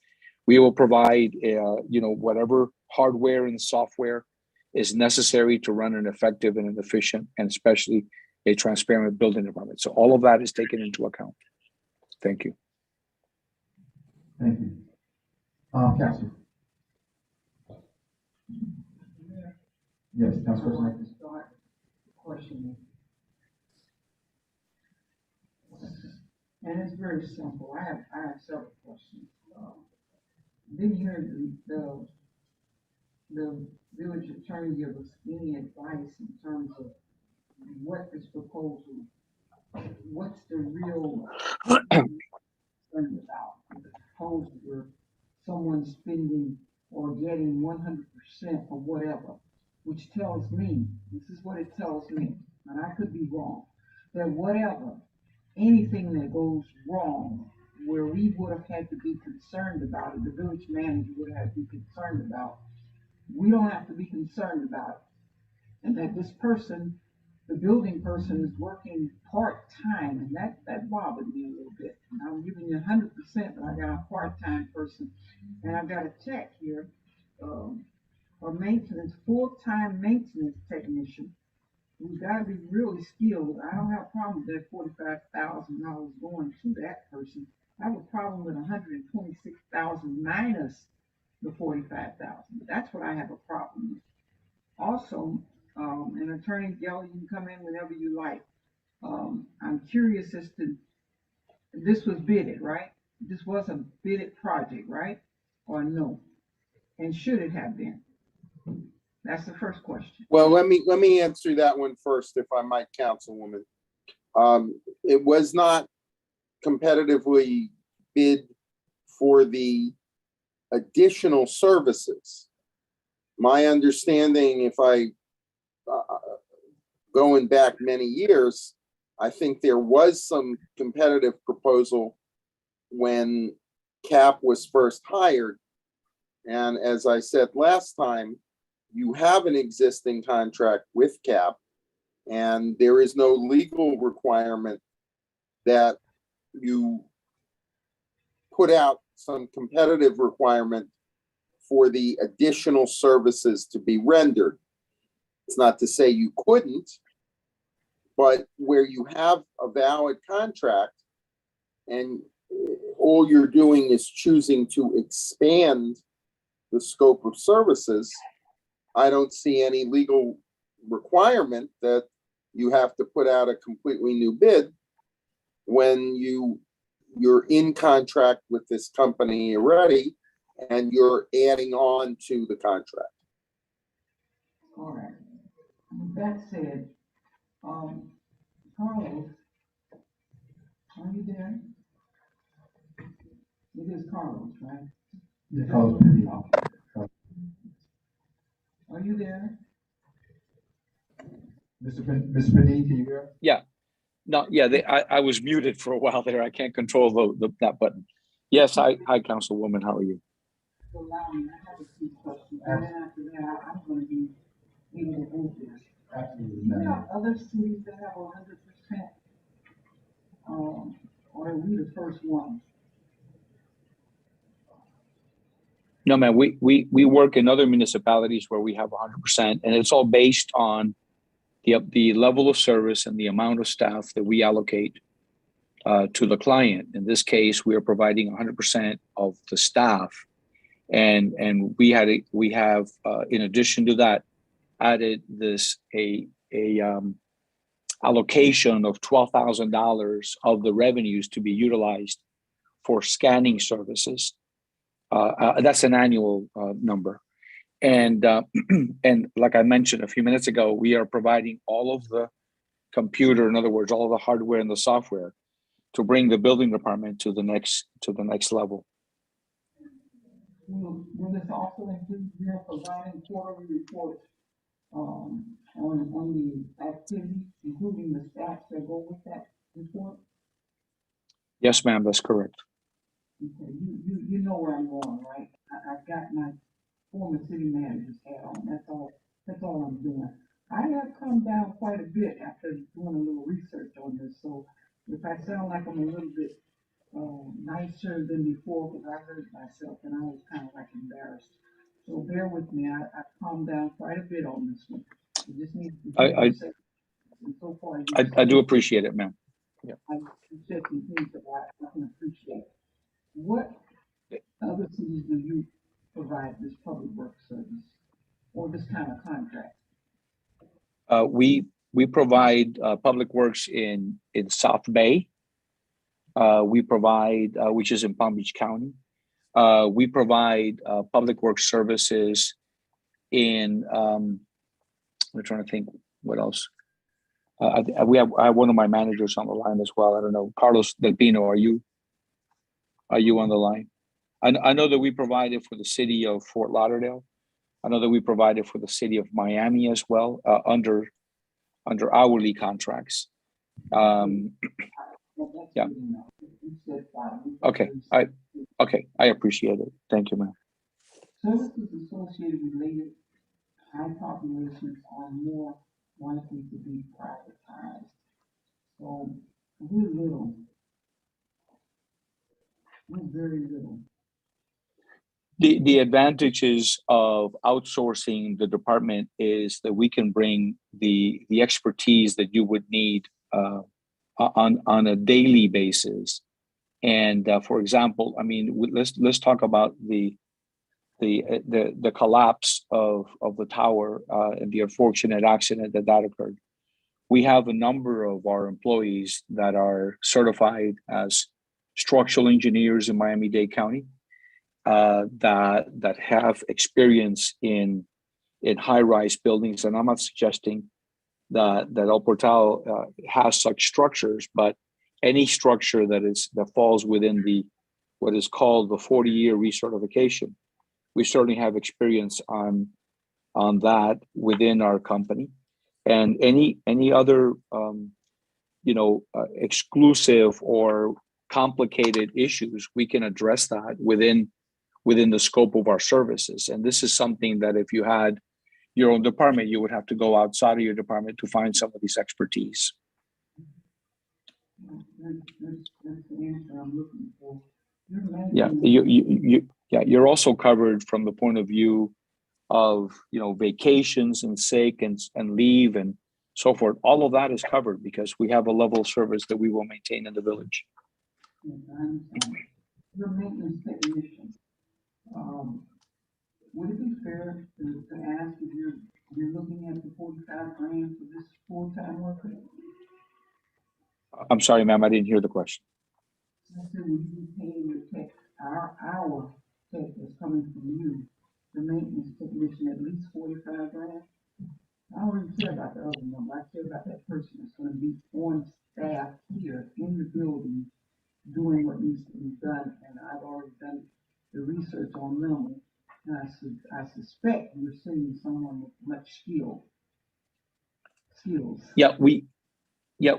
Speaker 14: We will provide, whatever hardware and software is necessary to run an effective and an efficient, and especially a transparent building department. So all of that is taken into account. Thank you.
Speaker 4: Thank you. Councilor. Yes, Councilor.
Speaker 12: I want to start questioning. And it's very simple. I have several questions. Didn't hear the village attorney give us any advice in terms of what this proposal, what's the real concern about the proposal where someone's spending or getting 100% or whatever, which tells me, this is what it tells me, and I could be wrong, that whatever, anything that goes wrong where we would have had to be concerned about it, the village manager would have to be concerned about, we don't have to be concerned about it. And that this person, the building person, is working part-time, and that bothered me a little bit. And I'm giving you 100%, but I got a part-time person, and I've got a tech here, a maintenance, full-time maintenance technician, who's got to be really skilled. I don't have a problem with that $45,000 going to that person. I have a problem with $126,000 minus the $45,000. That's what I have a problem with. Also, and Attorney Geller, you can come in whenever you like. I'm curious as to, this was bidded, right? This was a bidded project, right? Or no? And should it have been? That's the first question.
Speaker 13: Well, let me answer that one first, if I might, Councilwoman. It was not competitively bid for the additional services. My understanding, if I going back many years, I think there was some competitive proposal when CAP was first hired. And as I said last time, you have an existing contract with CAP, and there is no legal requirement that you put out some competitive requirement for the additional services to be rendered. It's not to say you couldn't, but where you have a valid contract and all you're doing is choosing to expand the scope of services, I don't see any legal requirement that you have to put out a completely new bid when you're in contract with this company already and you're adding on to the contract.
Speaker 12: All right. With that said, Carlos, are you there? It is Carlos, right?
Speaker 4: Yeah, Carlos.
Speaker 12: Are you there?
Speaker 4: Mr. Padin, can you hear?
Speaker 14: Yeah. No, yeah, I was muted for a while there. I can't control that button. Yes, hi, Councilwoman, how are you?
Speaker 12: Allow me, I have a few questions, and then after that, I'm going to be able to move this.
Speaker 4: Absolutely.
Speaker 12: Do you have other cities that have 100%? Or are we the first ones?
Speaker 14: No, man, we work in other municipalities where we have 100%, and it's all based on the level of service and the amount of staff that we allocate to the client. In this case, we are providing 100% of the staff, and we have in addition to that added this allocation of $12,000 of the revenues to be utilized for scanning services. That's an annual number. And and like I mentioned a few minutes ago, we are providing all of the computer, in other words, all of the hardware and the software to bring the building department to the next level.
Speaker 12: Will this also include providing quarterly reports on the activities, including the stats that go with that report?
Speaker 14: Yes, ma'am, that's correct.
Speaker 12: Okay, you know where I'm going, right? I've got my former city manager's hat on. That's all I'm doing. I have come down quite a bit after doing a little research on this. So if I sound like I'm a little bit nicer than before, because I heard myself and I was kind of like embarrassed. So bear with me. I've calmed down quite a bit on this one. You just need to and so far
Speaker 14: I do appreciate it, ma'am. Yeah.
Speaker 12: I said some things that I can appreciate. What other cities do you provide this public works service or this kind of contract?
Speaker 14: We provide public works in South Bay. We provide, which is in Palm Beach County. We provide public works services in. I'm trying to think what else. I have one of my managers on the line as well. I don't know, Carlos Del Pino. Are you on the line? I know that we provided for the city of Fort Lauderdale. I know that we provided for the city of Miami as well, under hourly contracts. Yeah. Okay. I appreciate it. Thank you, ma'am.
Speaker 12: Services associated related high populations are more likely to be privatized. So we're very little.
Speaker 14: The advantages of outsourcing the department is that we can bring the expertise that you would need on a daily basis. And for example, I mean, let's talk about the collapse of the tower and the unfortunate accident that occurred. We have a number of our employees that are certified as structural engineers in Miami-Dade County. That have experience in high-rise buildings, and I'm not suggesting that El Portal has such structures, but any structure that falls within what is called the 40-year recertification, we certainly have experience on that within our company, and any other exclusive or complicated issues, we can address that within the scope of our services. And this is something that if you had your own department, you would have to go outside of your department to find some of these expertise.
Speaker 12: That's the answer I'm looking for.
Speaker 14: You're also covered from the point of view of vacations and sick and leave and so forth. All of that is covered because we have a level of service that we will maintain in the village.
Speaker 12: Yes, I understand. Your maintenance technician. Would it be fair to ask if you're looking at the $45,000 for this full-time worker?
Speaker 14: I'm sorry, ma'am, I didn't hear the question.
Speaker 12: I said, would you be paying your tech, our tech that's coming from you, the maintenance technician, at least $45,000? I don't really care about the other number. I care about that person that's going to be on staff here in the building doing what needs to be done, and I've already done the research on them. And I suspect you're sending someone with much skills.
Speaker 14: Yeah, we had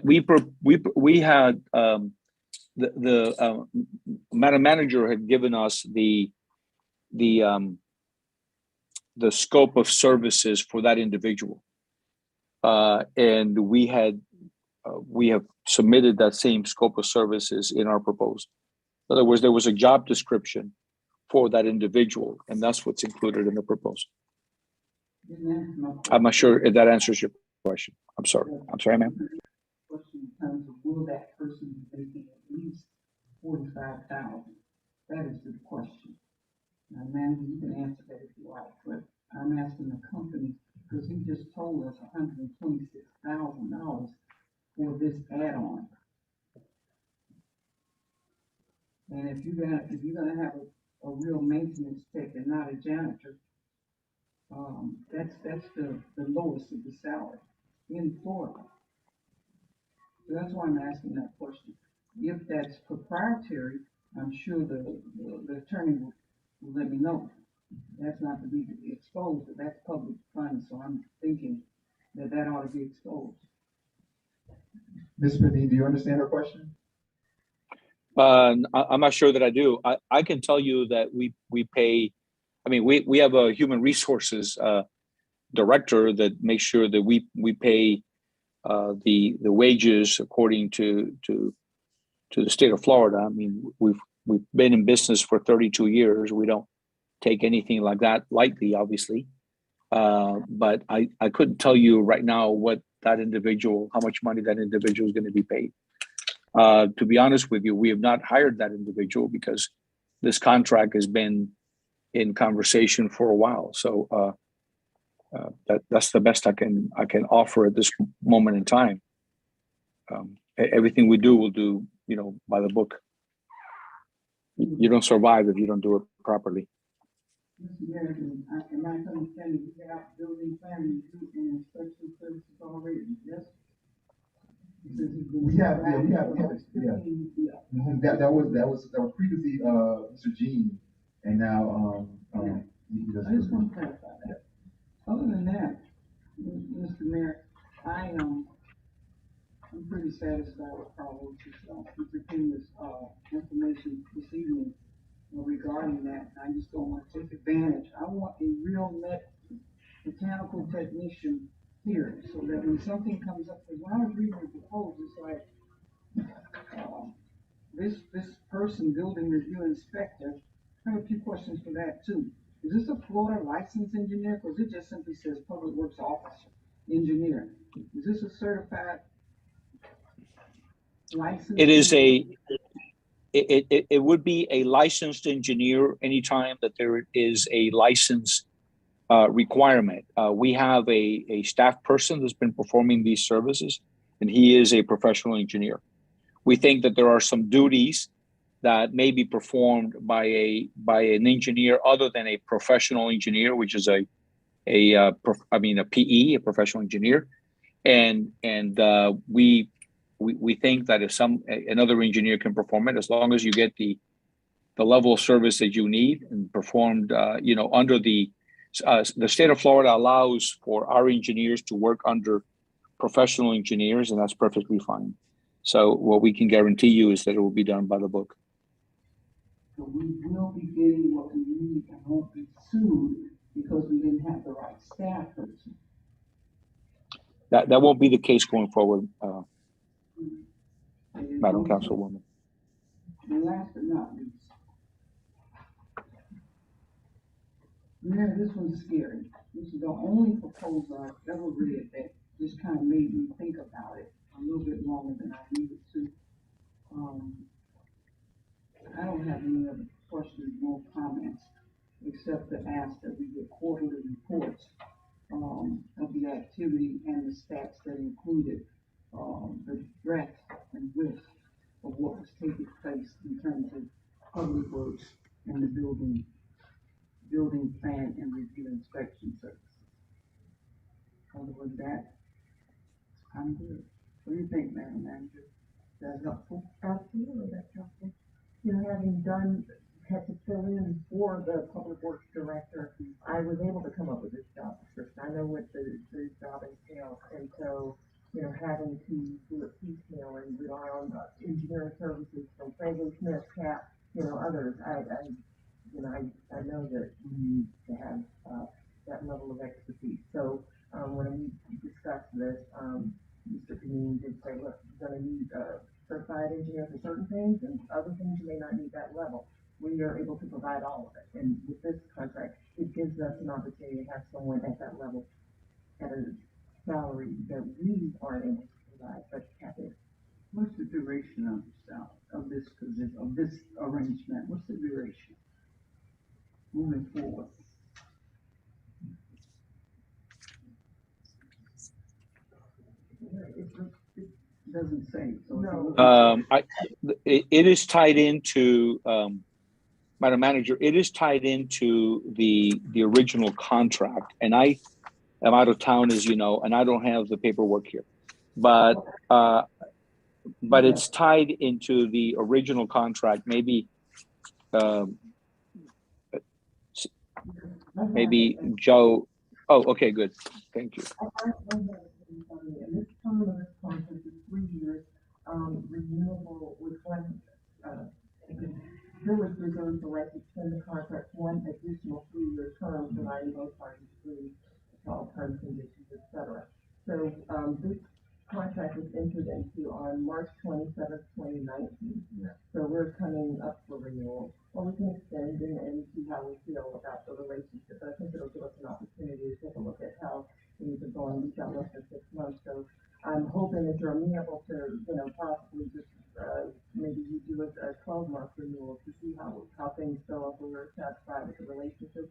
Speaker 14: the madam manager had given us the scope of services for that individual, and we have submitted that same scope of services in our proposal. In other words, there was a job description for that individual, and that's what's included in the proposal. I'm not sure if that answers your question. I'm sorry, ma'am.
Speaker 12: Question in terms of will that person be making at least $45,000? That is the question. Now, manager, you can answer that if you like, but I'm asking the company, because he just told us $126,000 for this add-on. And if you're gonna have a real maintenance tech and not a janitor, that's the lowest of the salary in Florida. So that's why I'm asking that question. If that's proprietary, I'm sure the attorney will let me know. That's not to be exposed, but that's public funds, so I'm thinking that ought to be exposed.
Speaker 4: Ms. Panini, do you understand her question?
Speaker 14: I'm not sure that I do. I can tell you that we pay. I mean, we have a human resources director that makes sure that we pay the wages according to the state of Florida. I mean, we've been in business for 32 years. We don't take anything like that lightly, obviously. But I couldn't tell you right now how much money that individual is going to be paid. To be honest with you, we have not hired that individual because this contract has been in conversation for a while. So that's the best I can offer at this moment in time. Everything we do, we'll do, by the book. You don't survive if you don't do it properly.
Speaker 12: Mr. American, am I understanding you have building planning and inspection services already, yes?
Speaker 4: We have. That was previously Mr. Jean, and now he does.
Speaker 12: I just want to clarify that. Other than that, Mr. Mayor, I'm pretty satisfied with Carlos' continuous information this evening regarding that. I just don't want to take advantage. I want a real mechanical technician here, so that when something comes up, because when I was reading the proposal, it's like this person, building review inspector, I have a few questions for that too. Is this a Florida licensed engineer? Because it just simply says Public Works Officer Engineer. Is this a certified licensed?
Speaker 14: It is it would be a licensed engineer anytime that there is a license requirement. We have a staff person that's been performing these services, and he is a professional engineer. We think that there are some duties that may be performed by an engineer other than a professional engineer, which is a PE, a professional engineer, and we think that if another engineer can perform it, as long as you get the level of service that you need and performed, under the state of Florida allows for our engineers to work under professional engineers, and that's perfectly fine. So what we can guarantee you is that it will be done by the book.
Speaker 12: So we will be getting what we need and won't be sued because we didn't have the right staff person.
Speaker 14: That won't be the case going forward, Madam Councilwoman.
Speaker 12: And last but not least, Mayor, this one's scary. This is the only proposal I've ever read that just kind of made me think about it a little bit longer than I needed to. I don't have any other questions, no comments, except to ask that we get quarterly reports of the activity and the stats that included the breadth and width of what was taking place in terms of public works and the building plan and review inspection services. Other than that, I'm good. What do you think, Madam Manager? Is that helpful?
Speaker 15: Absolutely, that's helpful. Having had to fill in for the public works director, I was able to come up with this job description. I know what the job entails, and so, having to do it piecemeal and rely on engineering services from Franklin Smith, Cap, others, I know that we need to have that level of expertise. So when we discussed this, Mr. Panini did say, look, you're going to need a certified engineer for certain things, and other things you may not need that level. We are able to provide all of it. And with this contract, it gives us an opportunity to have someone at that level at a salary that we aren't able to provide, but Cap is.
Speaker 12: What's the duration of this position, of this arrangement? What's the duration? moving forward. It doesn't say, so.
Speaker 15: No.
Speaker 14: It is tied into, Madam Manager, it is tied into the original contract, and I am out of town, as you know, and I don't have the paperwork here, but it's tied into the original contract. Maybe Joe. Oh, okay, good. Thank you.
Speaker 15: And this term of this contract is 3 years, renewable with one, the village reserves the right to extend the contract one additional 3-year term, providing both parties agree to all terms, conditions, etc. So, this contract was entered into on March 27th, 2019.
Speaker 4: Yeah.
Speaker 15: So we're coming up for renewal. Well, we can extend and see how we feel about the relationship. But I think it'll give us an opportunity to take a look at how things are going. We've got less than 6 months, so I'm hoping that you're amenable to, possibly just, maybe you do a 12-month renewal to see how things go, if we're satisfied with the relationship.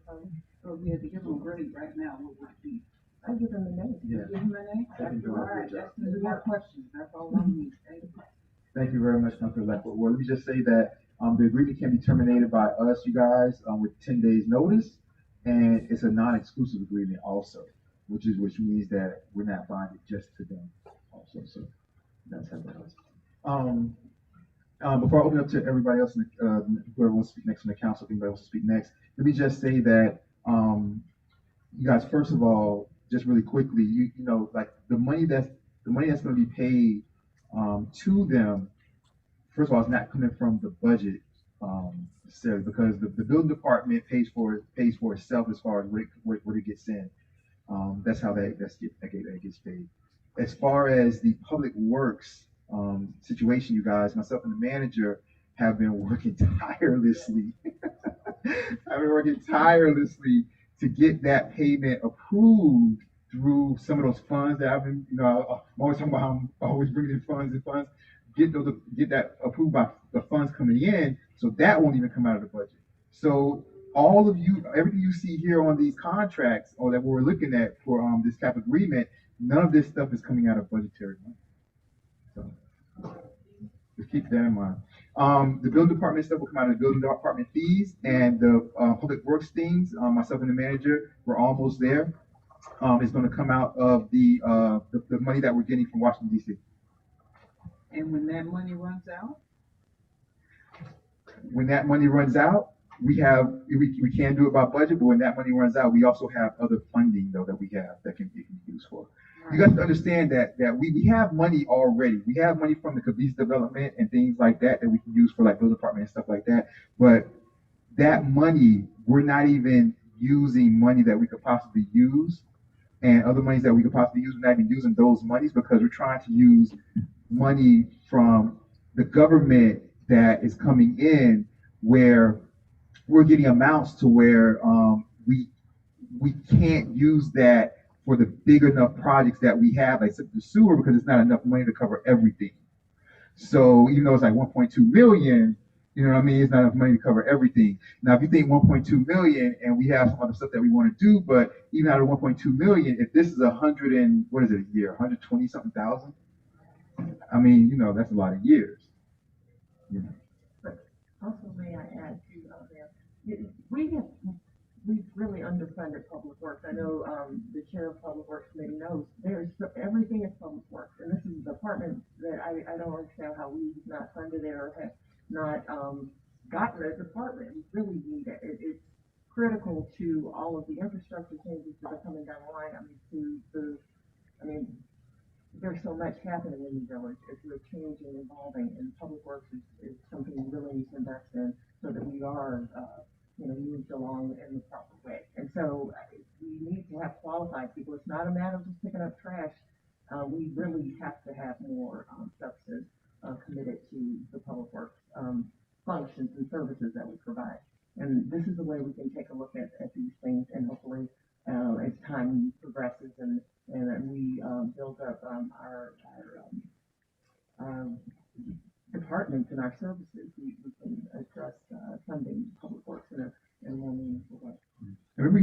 Speaker 12: So we have to give them a grade right now, what would it be?
Speaker 15: I give them a name.
Speaker 4: Yeah.
Speaker 12: Give them a name? That's all right, that's the more questions, that's all I need.
Speaker 4: Thank you very much, Councilor Ledford. Well, let me just say that the agreement can be terminated by us, you guys, with 10 days notice, and it's a non-exclusive agreement also, which means that we're not binding just to them also. So that's how that is. Before I open up to everybody else, whoever wants to speak next on the council, if anybody wants to speak next, let me just say that you guys, first of all, just really quickly, you know, like the money that's going to be paid to them. First of all, it's not coming from the budget necessarily, because the building department pays for itself as far as what it gets in. That's how that gets paid. As far as the public works situation, you guys, myself and the manager have been working tirelessly. To get that payment approved through some of those funds that I've been, I'm always talking about how I'm always bringing in funds. Get that approved by the funds coming in, so that won't even come out of the budget. So all of you, everything you see here on these contracts, or that we're looking at for this cap agreement, none of this stuff is coming out of budgetary money. So just keep that in mind. The building department stuff will come out of the building department fees, and the public works things. Myself and the manager, we're almost there. It's going to come out of the money that we're getting from Washington D.C.
Speaker 12: And when that money runs out?
Speaker 4: When that money runs out, we can do it by budget, but when that money runs out, we also have other funding though that we have that can be used for. You guys understand that we have money already. We have money from the Caboose development and things like that we can use for like building department and stuff like that. But that money, we're not even using money that we could possibly use, and other monies that we could possibly use. We're not even using those monies because we're trying to use money from the government that is coming in, where we're getting amounts to where we can't use that for the big enough projects that we have, like the sewer, because it's not enough money to cover everything. So even though it's like 1.2 million, you know what I mean, it's not enough money to cover everything. Now, if you think 1.2 million, and we have some other stuff that we want to do, but even out of 1.2 million, if this is 100 and what is it a year, 120 something thousand? I mean, you know, that's a lot of years. You know.
Speaker 15: But also, may I add to we've really underfunded public works. I know the chair of public works committee knows everything is public works, and this is a department that I don't understand how we've not funded it or have not gotten a department. We really need it. It's critical to all of the infrastructure changes that are coming down the line. There's so much happening in the village. It's really changing, evolving, and public works is something we really need to invest in so that we are, moved along in the proper way. And so we need to have qualified people. It's not a matter of just picking up trash. We really have to have more substance committed to the public works functions and services that we provide. And this is the way we can take a look at these things, and hopefully as time progresses and we build up our departments and our services, we can address funding public works in a more meaningful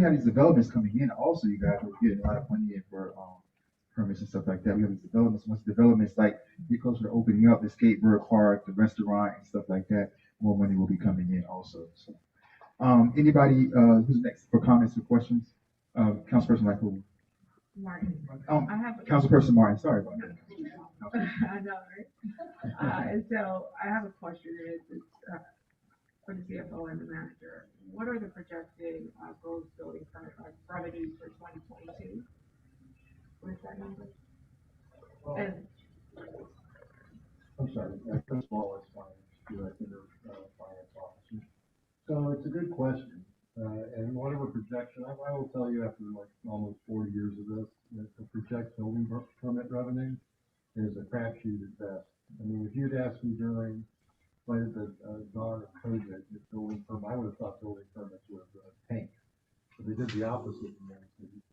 Speaker 4: have these developments coming in, also you guys are getting a lot of money in for permits and stuff like that. We have these developments. Once developments like get closer to opening up, the skateboard park, the restaurant, and stuff like that, more money will be coming in also. So, anybody who's next for comments or questions? Councilperson Michael.
Speaker 16: Martin. I have
Speaker 4: Councilperson Martin. Sorry about that.
Speaker 16: I know, right? And so I have a question. It's for the CFO and the manager. What are the projected gross building permit revenues for 2022? What is that number? And
Speaker 8: I'm sorry, Chris Wallace, Director of Finance Officer. So it's a good question. And whatever projection, I will tell you after like almost 4 years of this, that the project building permit revenue is a crapshoot at best. I mean, if you'd asked me during right at the dawn of COVID, if building permit, I would have thought building permits was tank. But they did the opposite,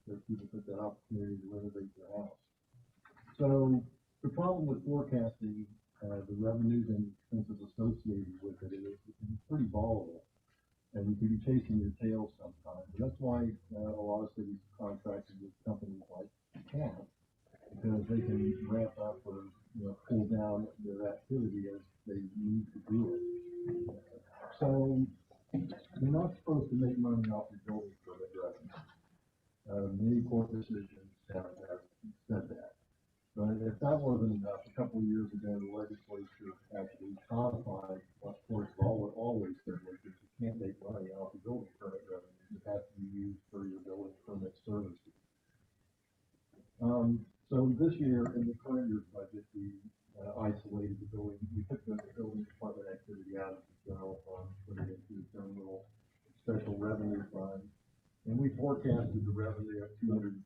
Speaker 8: that people took that opportunity to renovate their house. So the problem with forecasting the revenues and expenses associated with it is it's pretty volatile. And you can be chasing your tail sometimes. And that's why a lot of cities contracted with companies like CAP, because they can ramp up or pull down their activity as they need to do it. So you're not supposed to make money off your building permit revenue. Many court decisions have said that. But if that wasn't enough, a couple of years ago, the legislature actually codified what courts always said, which is you can't make money off the building permit revenue. It has to be used for your building permit services. So this year, in the current year's budget, we isolated the building. We took the building department activity out of the general fund, put it into its own little special revenue fund, and we forecasted the revenue at $213,000.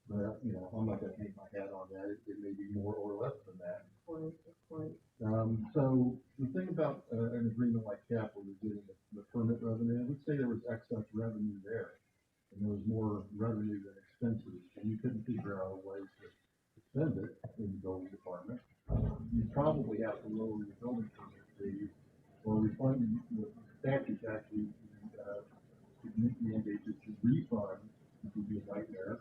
Speaker 8: But, I'm not going to hang my hat on that. It may be more or less than that. So the thing about an agreement like CAP, where you're getting the permit revenue, let's say there was excess revenue there, and there was more revenue than expenses, and you couldn't figure out a way to spend it in the building department, you probably have to lower your building permit fee, or refund. The statute actually mandates that you refund, which would be a nightmare,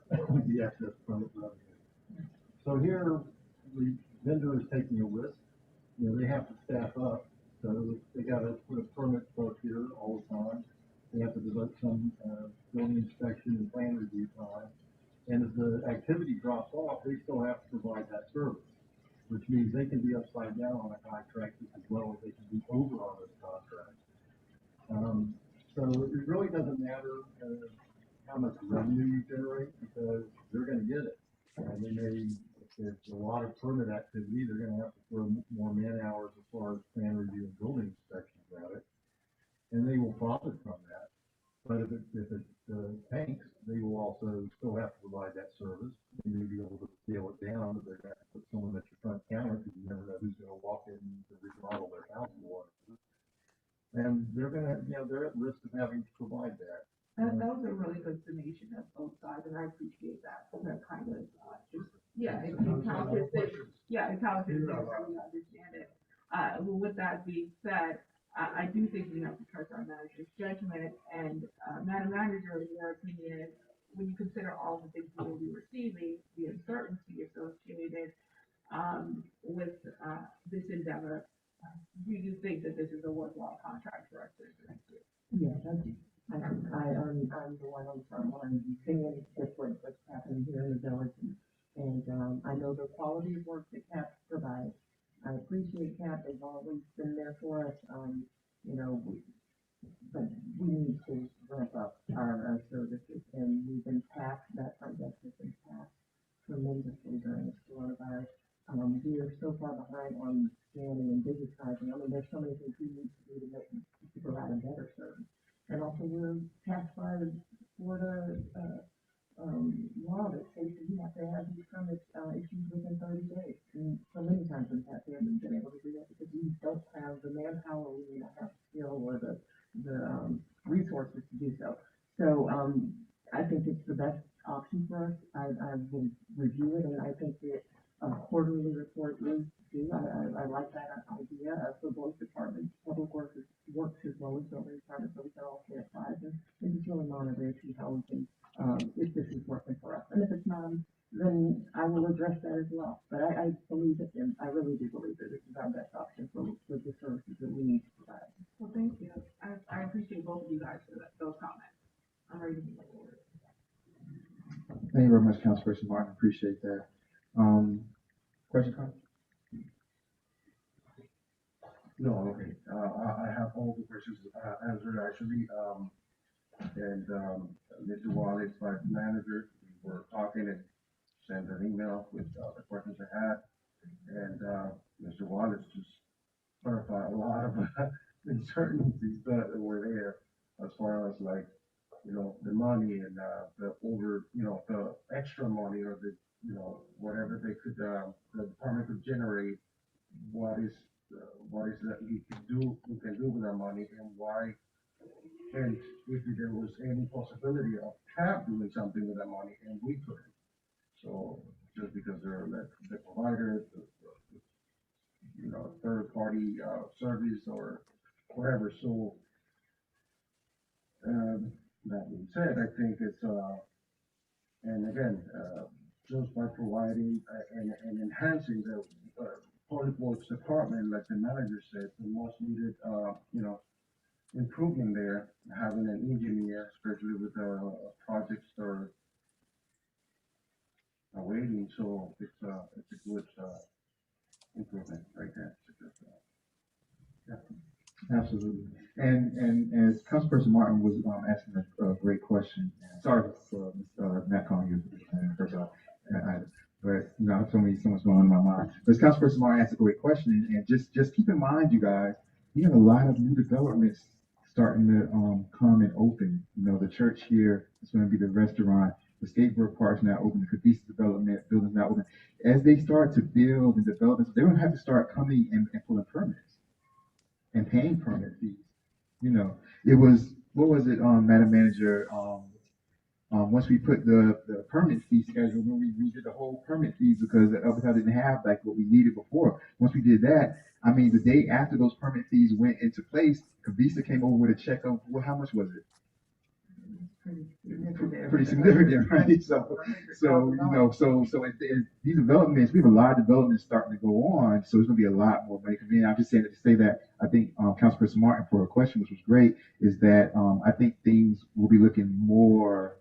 Speaker 8: the excess permit revenue. So here, the vendor is taking a risk. They have to staff up, so they got to put a permit clerk here all the time. They have to devote some building inspection and plan review time. And if the activity drops off, they still have to provide that service, which means they can be upside down on a contract just as well as they can be over on this contract. So it really doesn't matter how much revenue you generate, because they're going to get it. And if there's a lot of permit activity, they're going to have to throw more man hours as far as plan review and building inspections at it, and they will profit from that. But if it tanks, they will also still have to provide that service. They may be able to scale it down, but they're going to have to put someone at your front counter, because you never know who's going to walk in to remodel their house for it. And they're going to, they're at risk of having to provide that.
Speaker 16: that was a really good summation of both sides, and I appreciate that. That kind of it's how it fits. It's how it fits. So we understand it. With that being said, I do think we have to trust our manager's judgment. And Madam Manager, in your opinion, when you consider all the things we will be receiving, the uncertainty associated with this endeavor, do you think that this is a worthwhile contract for us to enter into?
Speaker 15: Yes, I do. I'm the one on the front line. Seeing what's happening here in the village, and I know the quality of work that CAP provides. I appreciate CAP. They've always been there for us. But we need to ramp up our services, and we've been taxed. That front desk has been taxed tremendously during this coronavirus. We are so far behind on scanning and digitizing. There's so many things we need to do to provide a better service. And also, we're taxed by the Florida law that states that we have to have these permits issued within 30 days. And so many times we haven't been able to do that because we don't have the manpower, we may not have the skill or the resources to do so. So I think it's the best option for us. I will review it, and I think that quarterly report is due. I like that idea for both departments. Public works as well as building department, so we can all stay apprised and just really monitor and see how we can, if this is working for us. And if it's not, then I will address that as well. But I believe that, and I really do believe that this is our best option for the services that we need to provide.
Speaker 16: Well, thank you. I appreciate both of you guys for those comments. I'm ready to move forward.
Speaker 4: Thank you very much, Councilperson Martin. Appreciate that. Question, comment?
Speaker 17: No, okay. I have all the questions answered actually. Mr. Wallace, my manager, we were talking and sent an email with the questions I had. And Mr. Wallace just clarified a lot of uncertainties that were there as far as like, the money and the extra money or whatever they could, the department could generate, what is that we can do with that money and why, and if there was any possibility of CAP doing something with that money and we couldn't. So just because they're the provider, third party service or whatever. So that being said, I think it's and again, just by providing and enhancing the public works department, like the manager said, the most needed improvement there, having an engineer, especially with projects that are awaiting. So it's a good improvement right there.
Speaker 4: Yeah. Absolutely. And as Councilperson Martin was asking a great question. Sorry for not calling you first off. But I have so much going on in my mind. But as Councilperson Martin asked a great question, and just keep in mind, you guys, we have a lot of new developments starting to come and open. The church here is going to be the restaurant. The skateboard park's now open. The Cathedral development building's now open. As they start to build and develop, they're going to have to start coming and pulling permits and paying permit fees. It was, what was it, Madam Manager? Once we put the permit fee schedule, when we redid the whole permit fees because the other side didn't have like what we needed before. Once we did that, I mean, the day after those permit fees went into place, Cavista came over with a check of, well, how much was it? Pretty significant, right? So these developments, we have a lot of developments starting to go on, so there's going to be a lot more money coming in. I'm just saying to say that I think Councilperson Martin, for a question which was great, is that I think things will be looking more,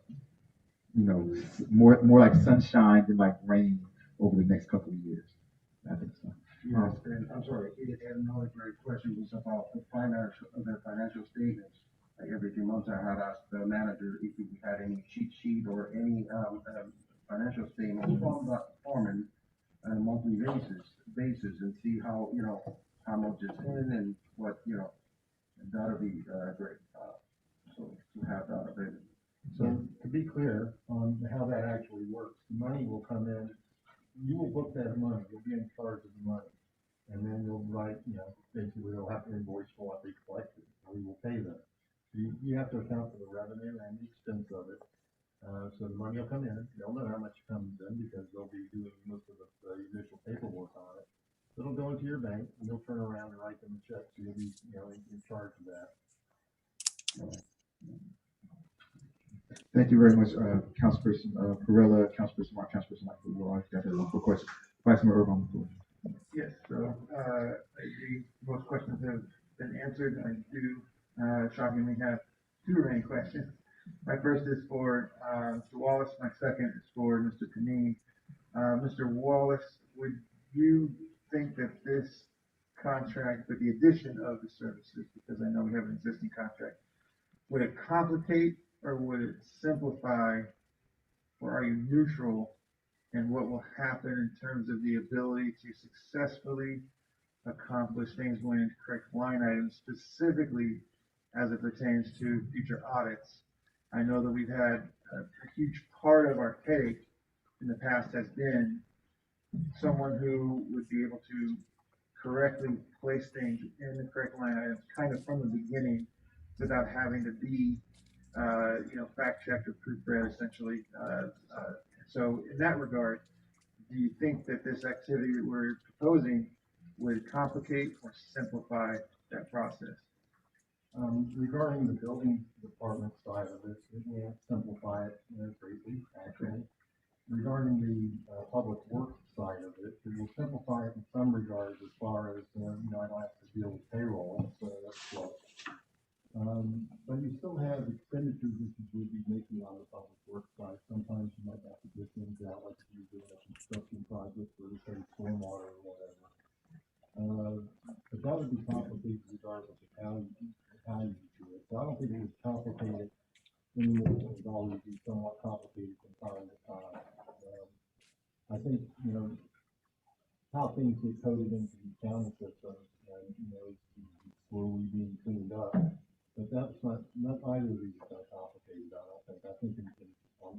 Speaker 4: more like sunshine than like rain over the next couple of years. I think so.
Speaker 17: Yes, and I'm sorry, and another great question was about the financial statements. Like every 2 months, I had asked the manager if we had any cheat sheet or any financial statements from the foreman on a monthly basis and see how how much is in and what and that'll be great. So to have that available.
Speaker 2: So to be clear on how that actually works, the money will come in. You will book that money. You'll be in charge of the money, and then you'll write. Basically, they'll have to invoice for what they collected, and we will pay them. You have to account for the revenue and the expense of it. So the money will come in. They'll know how much comes in because they'll be doing most of the initial paperwork on it. It'll go into your bank, and you'll turn around and write them a check. So you'll be, in charge of that.
Speaker 4: Thank you very much, Councilperson Perella, Councilperson Mark, Councilperson Michael. You all got a question. Vice Mayor Urban on the floor.
Speaker 8: Yes. So I agree. Most questions have been answered. I do shockingly have 2 remaining questions. My first is for Mr. Wallace. My second is for Mr. Panini. Mr. Wallace, would you think that this contract, with the addition of the services, because I know we have an existing contract, would it complicate or would it simplify, or are you neutral in what will happen in terms of the ability to successfully accomplish things going into correct line items, specifically as it pertains to future audits? I know that we've had a huge part of our headache in the past has been someone who would be able to correctly place things in the correct line items kind of from the beginning without having to be, fact checked or proofread essentially. So in that regard, do you think that this activity that we're proposing would complicate or simplify that process?
Speaker 2: Regarding the building department side of it, it will simplify it greatly, actually. Regarding the public works side of it, it will simplify it in some regards as far as, I don't have to deal with payroll, so that's plus. But you still have expenditures that you would be making on the public works side. Sometimes you might have to get things out, like if you're doing a construction project or say stormwater or whatever. But that would be complicated regardless of how you do it. So I don't think it would complicate it anymore. It would always be somewhat complicated from time to time. I think, how things get coded into the accounting system and, is slowly being cleaned up. But that's not either of these is that complicated, I don't think. I think,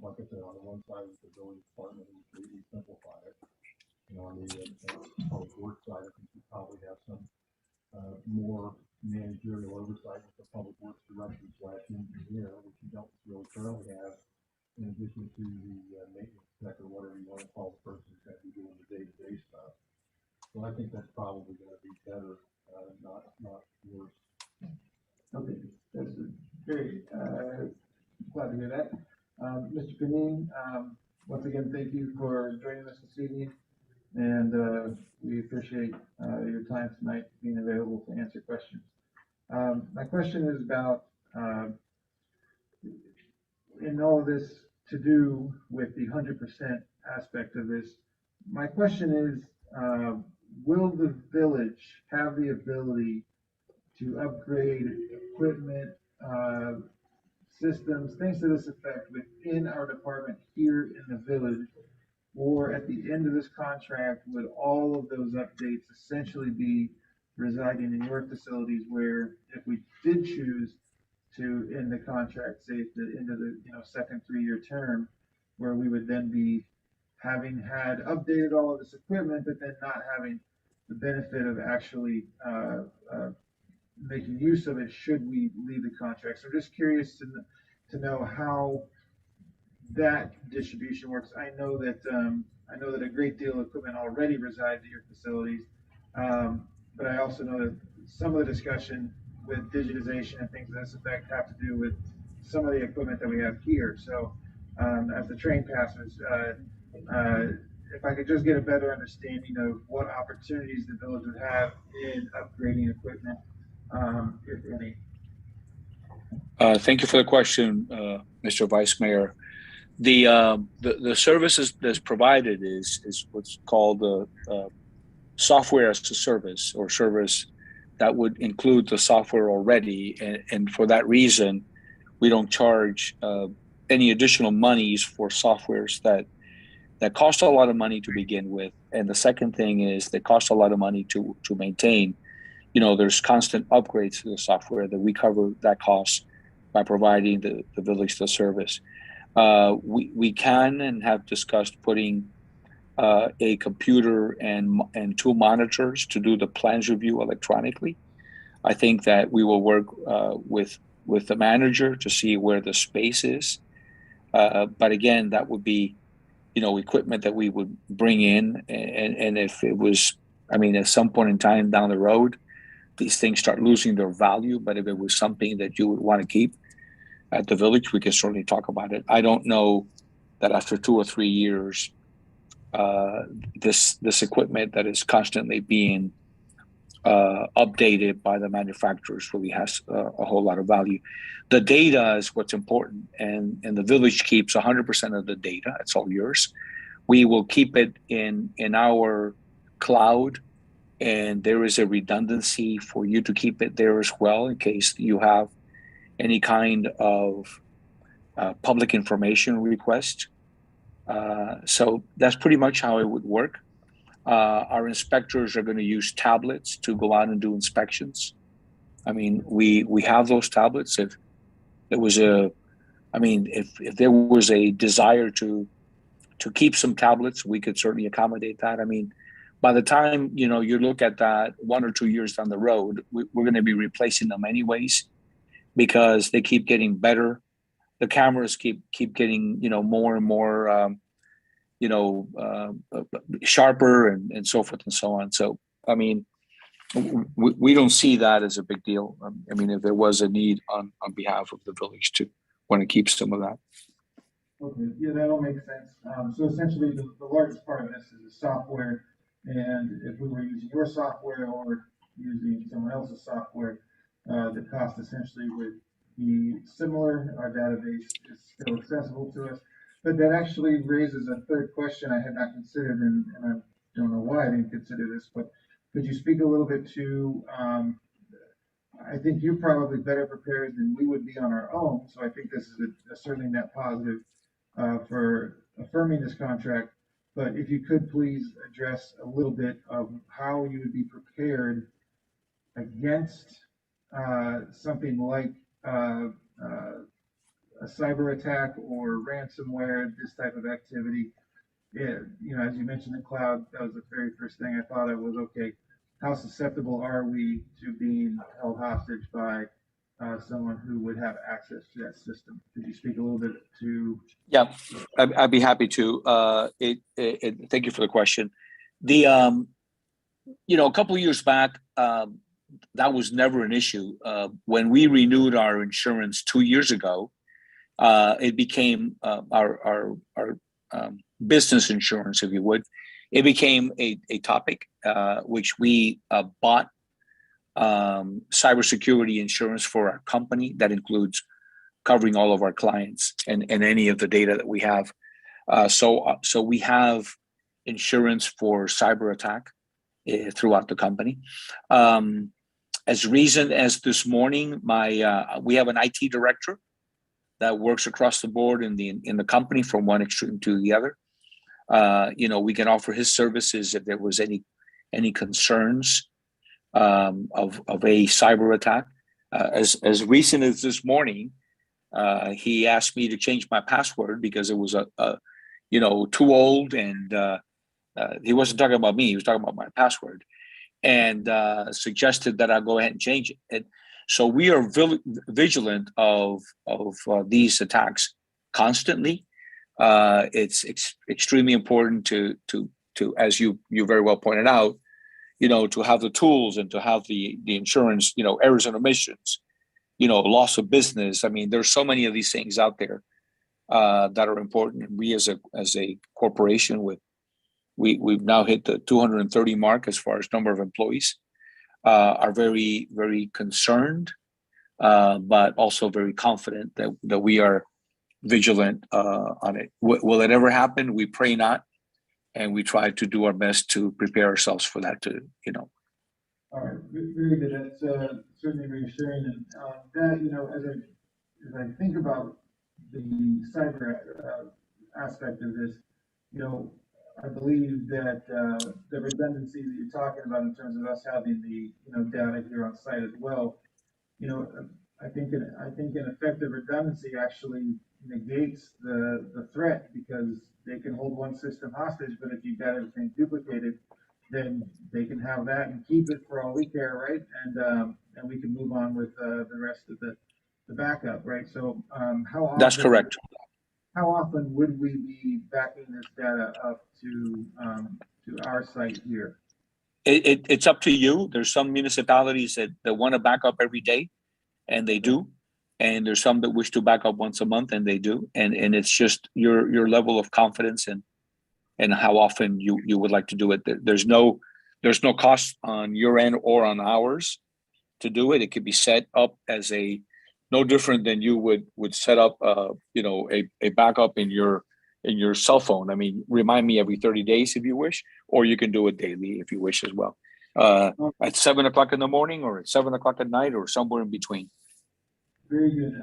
Speaker 2: like I said, on the one side with the building department, we simplify it. On the public works side, I think you probably have some more managerial oversight with the public works director / engineer, which you don't really currently have, in addition to the maintenance tech or whatever you want to call the person who's going to be doing the day-to-day stuff. So I think that's probably going to be better, not worse.
Speaker 8: Okay, that's very glad to hear that. Mr. Panine, once again, thank you for joining us this evening, and we appreciate your time tonight being available to answer questions. My question is about, in all of this to do with the 100% aspect of this, my question is, will the village have the ability to upgrade equipment, systems, things to this effect within our department here in the village? Or at the end of this contract, would all of those updates essentially be residing in your facilities, where if we did choose to end the contract, say at the end of the second 3-year term, where we would then be having had updated all of this equipment, but then not having the benefit of actually making use of it should we leave the contract. So I'm just curious to know how that distribution works. I know that a great deal of equipment already resides at your facilities, but I also know that some of the discussion with digitization and things of this effect have to do with some of the equipment that we have here. So as the train passes, if I could just get a better understanding of what opportunities the village would have in upgrading equipment, if any.
Speaker 14: Thank you for the question, Mr. Vice Mayor. The services that's provided is what's called the software as a service, or service that would include the software already, and for that reason, we don't charge any additional monies for softwares that cost a lot of money to begin with. And the second thing is they cost a lot of money to maintain. There's constant upgrades to the software that we cover that cost by providing the village the service. We can and have discussed putting a computer and 2 monitors to do the plans review electronically. I think that we will work with the manager to see where the space is. But again, that would be, equipment that we would bring in. And if it was, at some point in time down the road, these things start losing their value. But if it was something that you would want to keep at the village, we can certainly talk about it. I don't know that after 2 or 3 years, this equipment that is constantly being updated by the manufacturers really has a whole lot of value. The data is what's important, and the village keeps 100% of the data. It's all yours. We will keep it in our cloud, and there is a redundancy for you to keep it there as well in case you have any kind of public information request. So that's pretty much how it would work. Our inspectors are going to use tablets to go out and do inspections. We have those tablets. If there was if there was a desire to keep some tablets, we could certainly accommodate that. By the time you look at that 1 or 2 years down the road, we're going to be replacing them anyways, because they keep getting better. The cameras keep getting more and more sharper and so forth and so on. So, I mean, we don't see that as a big deal. I mean, if there was a need on behalf of the village to want to keep some of that.
Speaker 4: Okay, yeah, that all makes sense. So essentially, the largest part of this is the software, and if we were using your software or using someone else's software, the cost essentially would be similar. Our database is still accessible to us, but that actually raises a third question I had not considered, and I don't know why I didn't consider this, but could you speak a little bit to, I think you're probably better prepared than we would be on our own, so I think this is a certainly net positive for affirming this contract. But if you could please address a little bit of how you would be prepared against something like a cyber attack or ransomware, this type of activity. Yeah, as you mentioned, the cloud, that was the very first thing I thought of was, okay, how susceptible are we to being held hostage by someone who would have access to that system? Could you speak a little bit to?
Speaker 14: Yeah, I'd be happy to. Thank you for the question. A couple of years back, that was never an issue. When we renewed our insurance 2 years ago, it became our business insurance, if you would. It became a topic which we bought cybersecurity insurance for our company that includes covering all of our clients and any of the data that we have. So we have insurance for cyber attack throughout the company. As recent as this morning, we have an IT director that works across the board in the company from one extreme to the other. We can offer his services if there was any concerns of a cyber attack. As recent as this morning, he asked me to change my password because it was too old, and he wasn't talking about me; he was talking about my password, and suggested that I go ahead and change it. And so we are vigilant of these attacks constantly. It's extremely important to as you very well pointed out, to have the tools and to have the insurance, errors and omissions, loss of business. I mean, there's so many of these things out there that are important. And we as a corporation we've now hit the 230 mark as far as number of employees, are very, very concerned, but also very confident that we are vigilant on it. Will it ever happen? We pray not, and we try to do our best to prepare ourselves for that.
Speaker 4: All right, very good. That's certainly reassuring. And that, as I think about the cyber aspect of this, I believe that the redundancy that you're talking about in terms of us having the data here on site as well, I think an effective redundancy actually negates the threat, because they can hold one system hostage, but if you've got everything duplicated, then they can have that and keep it for all we care, right? And we can move on with the rest of the backup, right? So how often?
Speaker 14: That's correct.
Speaker 4: How often would we be backing this data up to our site here?
Speaker 14: It's up to you. There's some municipalities that want to back up every day, and they do. And there's some that wish to back up once a month, and they do. And it's just your level of confidence and how often you would like to do it. There's no cost on your end or on ours to do it. It could be set up as no different than you would set up a backup in your cell phone. I mean, remind me every 30 days if you wish, or you can do it daily if you wish as well. At 7 o'clock in the morning, or at 7 o'clock at night, or somewhere in between.
Speaker 4: Very good.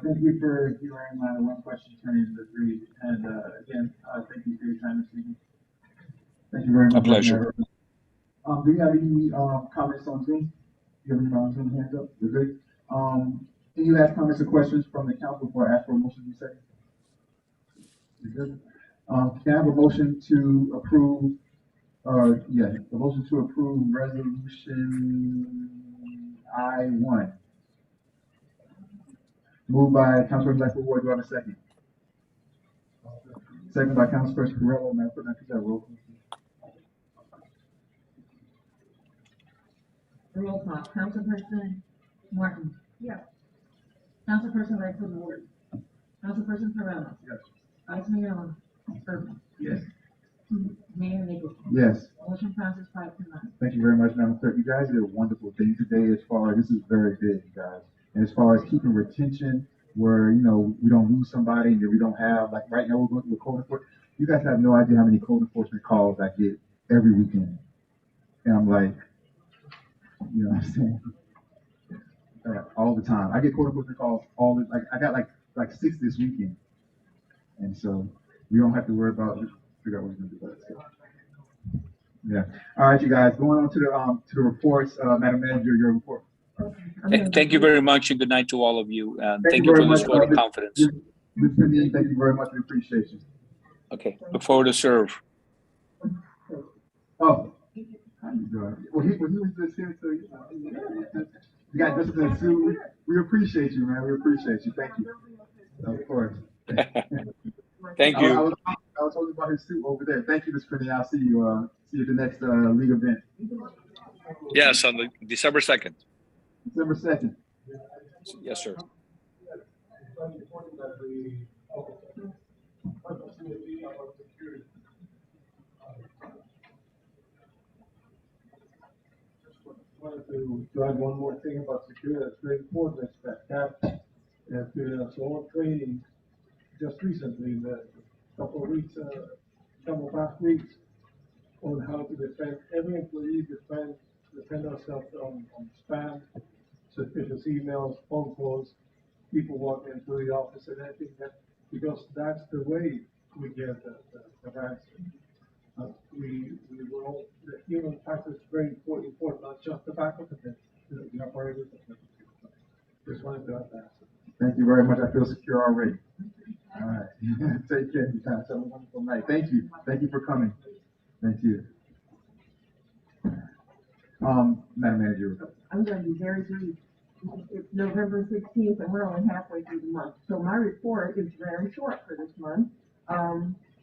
Speaker 4: Thank you for hearing my one question turning into three. And again, thank you for your time this evening. Thank you very much.
Speaker 14: A pleasure.
Speaker 4: Do you have any comments on Zoom? Do you have any comments on hands up? We're good. Any last comments or questions from the council before I ask for a motion to be second? You're good. Can I have a motion to approve? The motion to approve resolution I-1. Moved by Councilor Blackwood Ward. Do I have a second? Second by Councilperson Carrello. Madam Clerk, could you have roll call?
Speaker 1: Roll call, Councilperson Martin.
Speaker 6: Yes.
Speaker 1: Councilperson Lightfoot Ward. Councilperson Carrello.
Speaker 2: Yes.
Speaker 1: Vice Mayor Irvin.
Speaker 2: Yes.
Speaker 1: Mayor Nicholson.
Speaker 4: Yes.
Speaker 1: Motion passes 5-0.
Speaker 4: Thank you very much, Madam Clerk. You guys did a wonderful thing today as far as, this is very big, you guys. And as far as keeping retention, where, you know, we don't lose somebody and we don't have, like right now we're going through a code enforcement. You guys have no idea how many code enforcement calls I get every weekend. And I'm like, you know what I'm saying? All the time. I get code enforcement calls all the, like, I got like 6 this weekend. And so we don't have to worry about, just figure out what we're going to do about it. So. Yeah. All right, you guys. Going on to the reports, Madam Manager, your report.
Speaker 14: Thank you very much, and good night to all of you. And
Speaker 4: Thank
Speaker 14: thank
Speaker 4: you
Speaker 14: you
Speaker 4: very
Speaker 14: for this
Speaker 4: much,
Speaker 14: vote of confidence.
Speaker 4: Ms. Panini, thank you very much. We appreciate you.
Speaker 14: Okay, look forward to serve.
Speaker 4: Oh, how you doing? Well, he was just here to, you know, you got this in suit. We appreciate you, man. We appreciate you. Thank you. Of course.
Speaker 14: Thank you.
Speaker 4: I was talking about his suit over there. Thank you, Ms. Finney. I'll see you at the next league event.
Speaker 14: Yes, on the December 2nd.
Speaker 4: December 2nd.
Speaker 14: Yes, sir.
Speaker 8: Wanted to add one more thing about security. That's very important. That CAP has given us all training just recently, in the couple of weeks, couple of past weeks, on how to defend every employee, defend ourselves on spam, suspicious emails, phone calls, people walking into the office and anything that, because that's the way we get the ransom. The human factor is very important, not just the back of the operators. Just wanted to add that.
Speaker 4: Thank you very much. I feel secure already. All right. Take care. You guys have a wonderful night. Thank you. Thank you for coming. Thank you. Madam Manager.
Speaker 15: I'm going to be very brief. It's November 16th and we're only halfway through the month. So my report is very short for this month.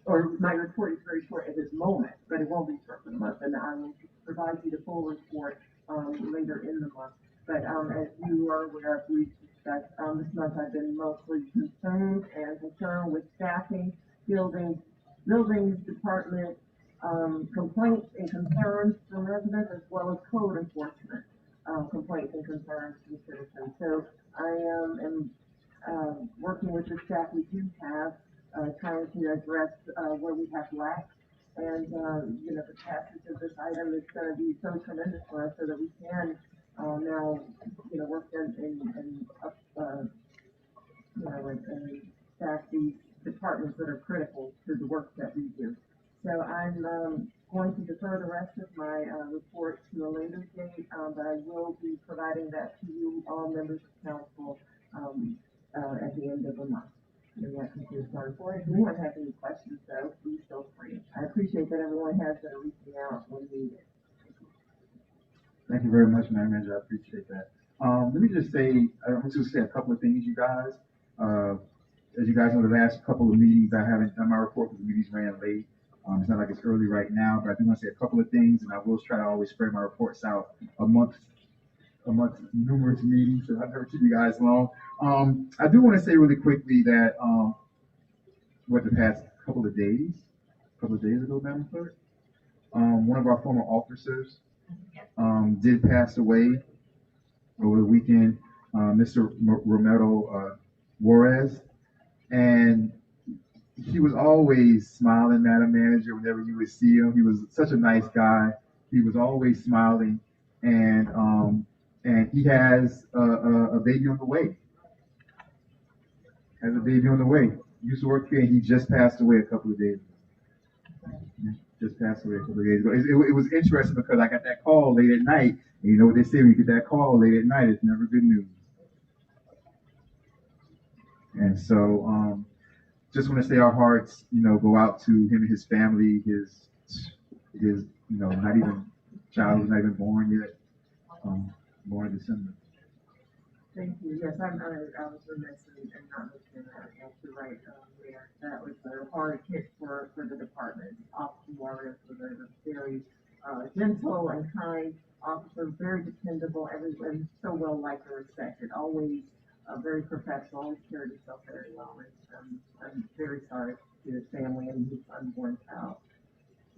Speaker 15: Or my report is very short at this moment, but it won't be short for the month, and I will provide you the full report later in the month. But as you are aware, we've discussed this month I've been mostly concerned with staffing, buildings, department complaints and concerns from residents, as well as code enforcement complaints and concerns from citizens. So I am working with the staff we do have. Trying to address where we have lack, and you know, the passage of this item is going to be so tremendous for us, so that we can now, you know, work and staff these departments that are critical to the work that we do. So I'm going to defer the rest of my report to a later date, but I will be providing that to you, all members of council, at the end of the month. And that concludes my report. If anyone has any questions, though, please feel free. I appreciate that everyone has been reaching out when needed.
Speaker 4: Thank you very much, Madam Manager. I appreciate that. Let me just say, I'm just say a couple of things, you guys. As you guys know, the last couple of meetings, I haven't done my report because the meetings ran late. It's not like it's early right now, but I do want to say a couple of things, and I will try to always spread my reports out amongst numerous meetings, so I never keep you guys long. I do want to say really quickly that the past couple of days ago, Madam Clerk, one of our former officers did pass away over the weekend, Mr. Romero Juarez, and he was always smiling, Madam Manager, whenever you would see him. He was such a nice guy. He was always smiling, and he has a baby on the way. Used to work here, and he just passed away a couple of days ago. It was interesting because I got that call late at night, and you know what they say when you get that call late at night, it's never good news. And so, just want to say our hearts, you know, go out to him and his family. His you know, child was not even born yet. Born in December.
Speaker 15: Thank you. Yes, I was remiss in not mentioning that. You're right there. That was a hard hit for the department. Officer Warriors was a very gentle and kind officer, very dependable, everyone so well liked and respected, always very professional, always carried himself very well. And I'm very sorry to his family and his unborn child.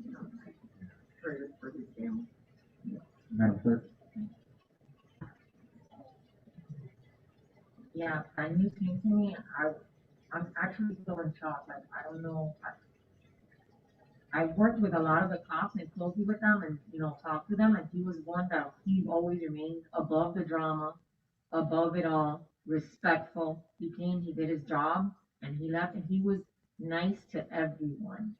Speaker 15: You know, prayers for his family.
Speaker 4: Madam Clerk?
Speaker 1: Yeah, that news came to me. I'm actually still in shock. Like, I don't know. I've worked with a lot of the cops and closely with them and, you know, talked to them. And he was one that he always remained above the drama, above it all, respectful. He came, he did his job, and he left, and he was nice to everyone.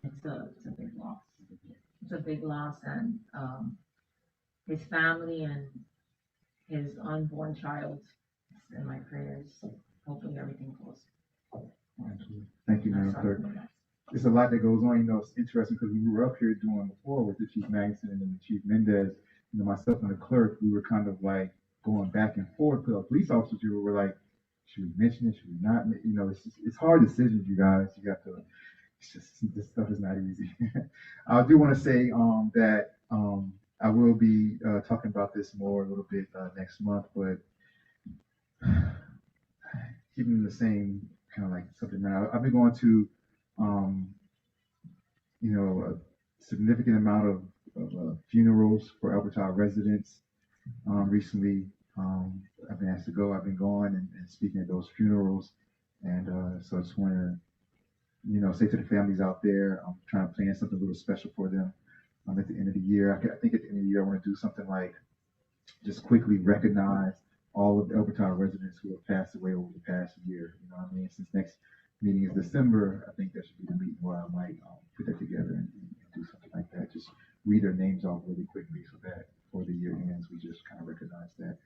Speaker 1: It's a big loss. It's a big loss, and his family and his unborn child is in my prayers. Hopefully everything goes.
Speaker 4: Thank you, Madam Clerk. There's a lot that goes on. You know, it's interesting because we were up here doing before with the Chief Magnuson and the Chief Mendez. You know, myself and the clerk, we were kind of like going back and forth because police officers here were like, should we mention it? Should we not? You know, it's hard decisions, you guys. You got to. It's just, this stuff is not easy. I do want to say that I will be talking about this more a little bit next month, but keeping the same kind of like subject matter. I've been going to, you know, a significant amount of funerals for Albert Child residents. Recently, I've been asked to go. I've been going and speaking at those funerals, and so I just want to, you know, say to the families out there, I'm trying to plan something a little special for them at the end of the year. I think at the end of the year, I want to do something like just quickly recognize all of the Albert Child residents who have passed away over the past year. You know what I mean? Since next meeting is December, I think that should be the meeting where I might put that together and do something like that. Just read their names off really quickly so that before the year ends, we just kind of recognize that.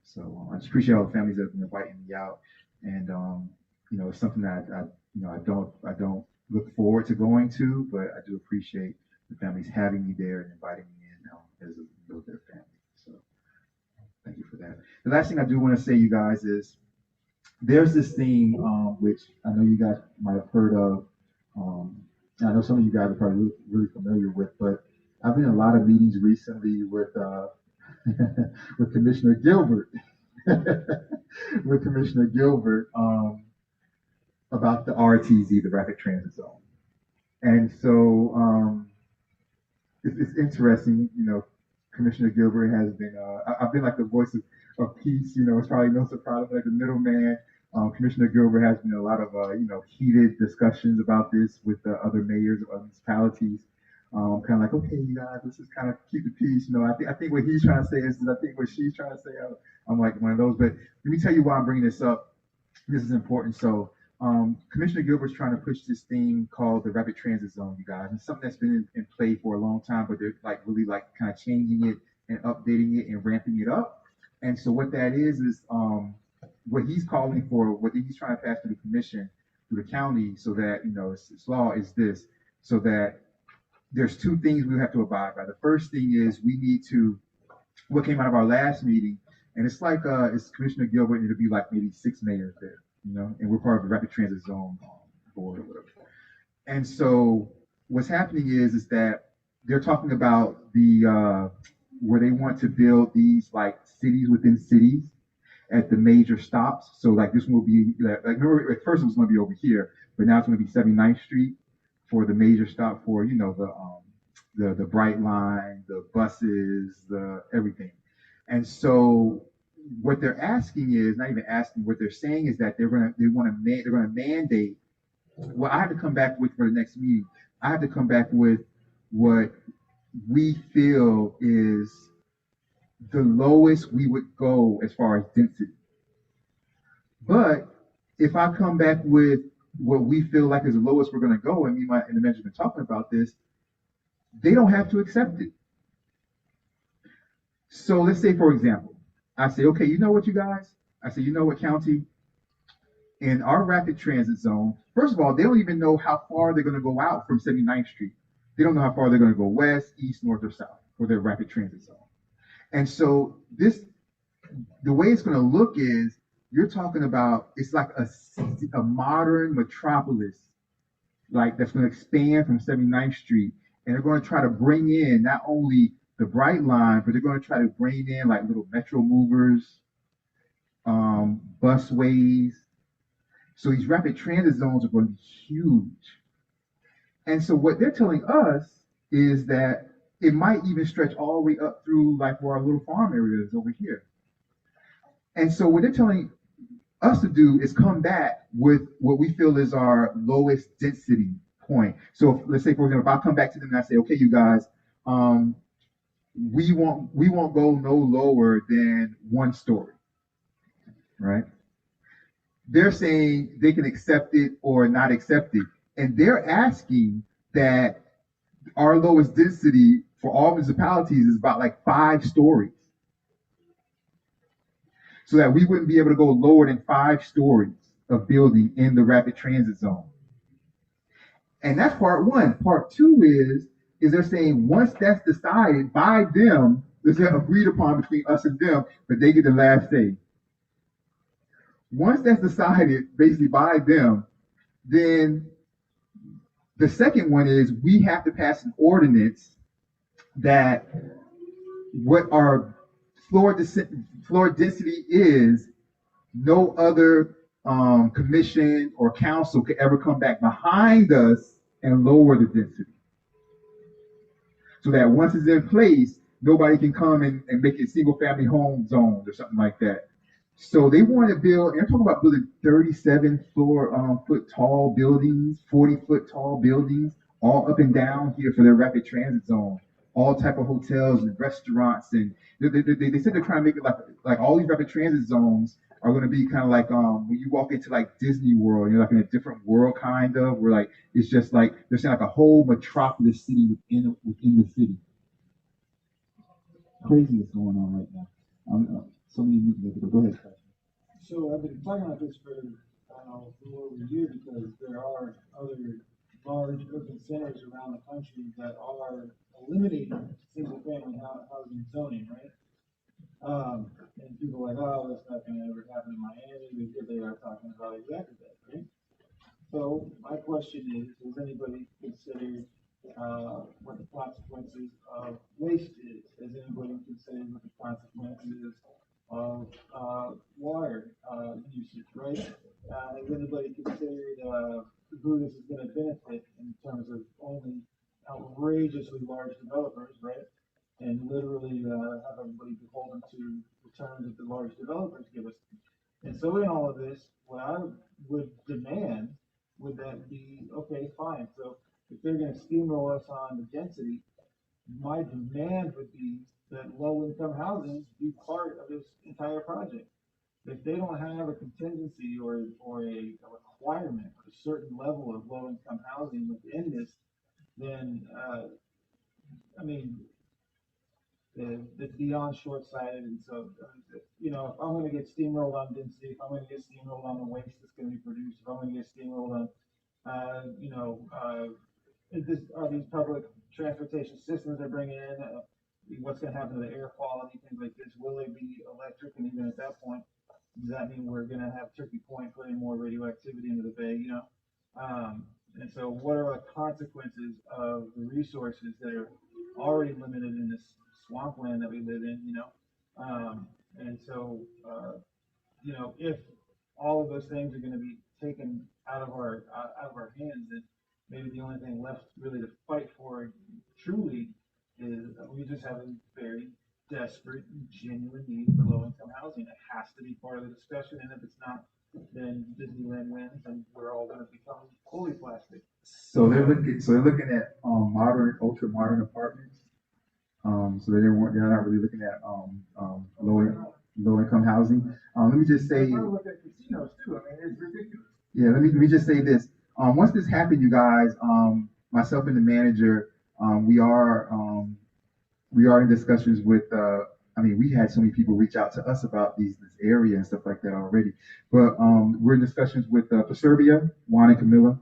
Speaker 4: So I just appreciate all the families that have been inviting me out, and you know, it's something that I don't look forward to going to, but I do appreciate the families having me there and inviting me in as a military family. So thank you for that. The last thing I do want to say, you guys, is there's this thing which I know you guys might have heard of. And I know some of you guys are probably really familiar with, but I've been in a lot of meetings recently with with Commissioner Gilbert, about the RTZ, the Rapid Transit Zone. And so it's interesting, you know, Commissioner Gilbert has been, I've been like the voice of peace, you know, it's probably no surprise, like the middleman. Commissioner Gilbert has been in a lot of, you know, heated discussions about this with the other mayors of other municipalities. Kind of like, okay, you guys, let's just kind of keep the peace. You know, I think what he's trying to say is, I think what she's trying to say, I'm like one of those. But let me tell you why I'm bringing this up. This is important. So Commissioner Gilbert's trying to push this thing called the Rapid Transit Zone, you guys. It's something that's been in play for a long time, but they're like really like kind of changing it and updating it and ramping it up. And so what that is what he's calling for, what he's trying to pass through the commission, through the county, so that, you know, it's law is this, so that there's two things we have to abide by. The first thing is we need to, what came out of our last meeting, and it's like it's Commissioner Gilbert, and it'll be like maybe 6 mayors there, you know, and we're part of the Rapid Transit Zone board or whatever. And so what's happening is that they're talking about the where they want to build these like cities within cities at the major stops. So like this one will be like remember at first it was going to be over here, but now it's going to be 79th Street for the major stop for, you know, the Bright Line, the buses, the everything. And so what they're asking is not even asking. What they're saying is that they're going to mandate. Well, I have to come back with for the next meeting. I have to come back with what we feel is the lowest we would go as far as density. But if I come back with what we feel like is the lowest we're going to go, and me and the manager been talking about this, they don't have to accept it. So let's say, for example, I say, okay, you know what, you guys? I say, you know what, county? In our rapid transit zone, first of all, they don't even know how far they're going to go out from 79th Street. They don't know how far they're going to go west, east, north, or south for their rapid transit zone. And so the way it's going to look is you're talking about, it's like a modern metropolis, like that's going to expand from 79th Street. And they're going to try to bring in not only the Bright Line, but they're going to try to bring in like little metro movers, busways. So these rapid transit zones are going to be huge. And so what they're telling us is that it might even stretch all the way up through like where our little farm area is over here. And so what they're telling us to do is come back with what we feel is our lowest density point. So let's say, for example, if I come back to them and I say, okay, you guys, we won't go no lower than 1 story, right? They're saying they can accept it or not accept it. And they're asking that our lowest density for all municipalities is about like 5 stories. So that we wouldn't be able to go lower than 5 stories of building in the rapid transit zone. And that's part one. Part two is they're saying once that's decided by them, this is agreed upon between us and them, but they get the last say. Once that's decided basically by them, then the second one is we have to pass an ordinance that what our floor density is, no other commission or council could ever come back behind us and lower the density. So that once it's in place, nobody can come and make it single family home zones or something like that. So they want to build, and they're talking about building 37 foot tall buildings, 40-foot tall buildings, all up and down here for their rapid transit zone. All type of hotels and restaurants, and they said they're trying to make it like all these rapid transit zones are going to be kind of like when you walk into like Disney World, you're like in a different world kind of, where like it's just like they're saying like a whole metropolis city within the city. Craziness going on right now. So many people. Go ahead.
Speaker 8: So I've been talking about this for over a year because there are other large urban centers around the country that are eliminating single-family housing zoning, right? And people are like, oh, that's not going to ever happen in Miami. Because they are talking about exactly that, right? So my question is, has anybody considered what the consequences of waste is? Has anybody considered what the consequences of water usage, right? Has anybody considered who this is going to benefit in terms of only outrageously large developers, right? And literally have everybody beholden to the terms that the large developers give us. And so in all of this, what I would demand would that be, okay, fine. So if they're going to steamroll us on the density, my demand would be that low-income housing be part of this entire project. If they don't have a contingency or a requirement for a certain level of low-income housing within this, then I mean, it's beyond short-sighted. And so, if I'm going to get steamrolled on density, if I'm going to get steamrolled on the waste that's going to be produced, if I'm going to get steamrolled on, are these public transportation systems they're bringing in, what's going to happen to the air quality, things like this? Will they be electric? And even at that point, does that mean we're going to have Turkey Point putting more radioactivity into the bay? And so what are the consequences of the resources that are already limited in this swampland that we live in? And so if all of those things are going to be taken out of our hands, then maybe the only thing left really to fight for truly is we just have a very desperate and genuine need for low-income housing. It has to be part of the discussion, and if it's not, then Disneyland wins, and we're all going to become fully plastic.
Speaker 4: So they're looking at ultra modern apartments. So they're not really looking at low income housing. Let me just say.
Speaker 8: Look at casinos too. I mean, it's ridiculous.
Speaker 4: Yeah, let me just say this. Once this happened, you guys, myself and the manager, we are in discussions with. We had so many people reach out to us about this area and stuff like that already. But we're in discussions with Preservia, Juan and Camilla,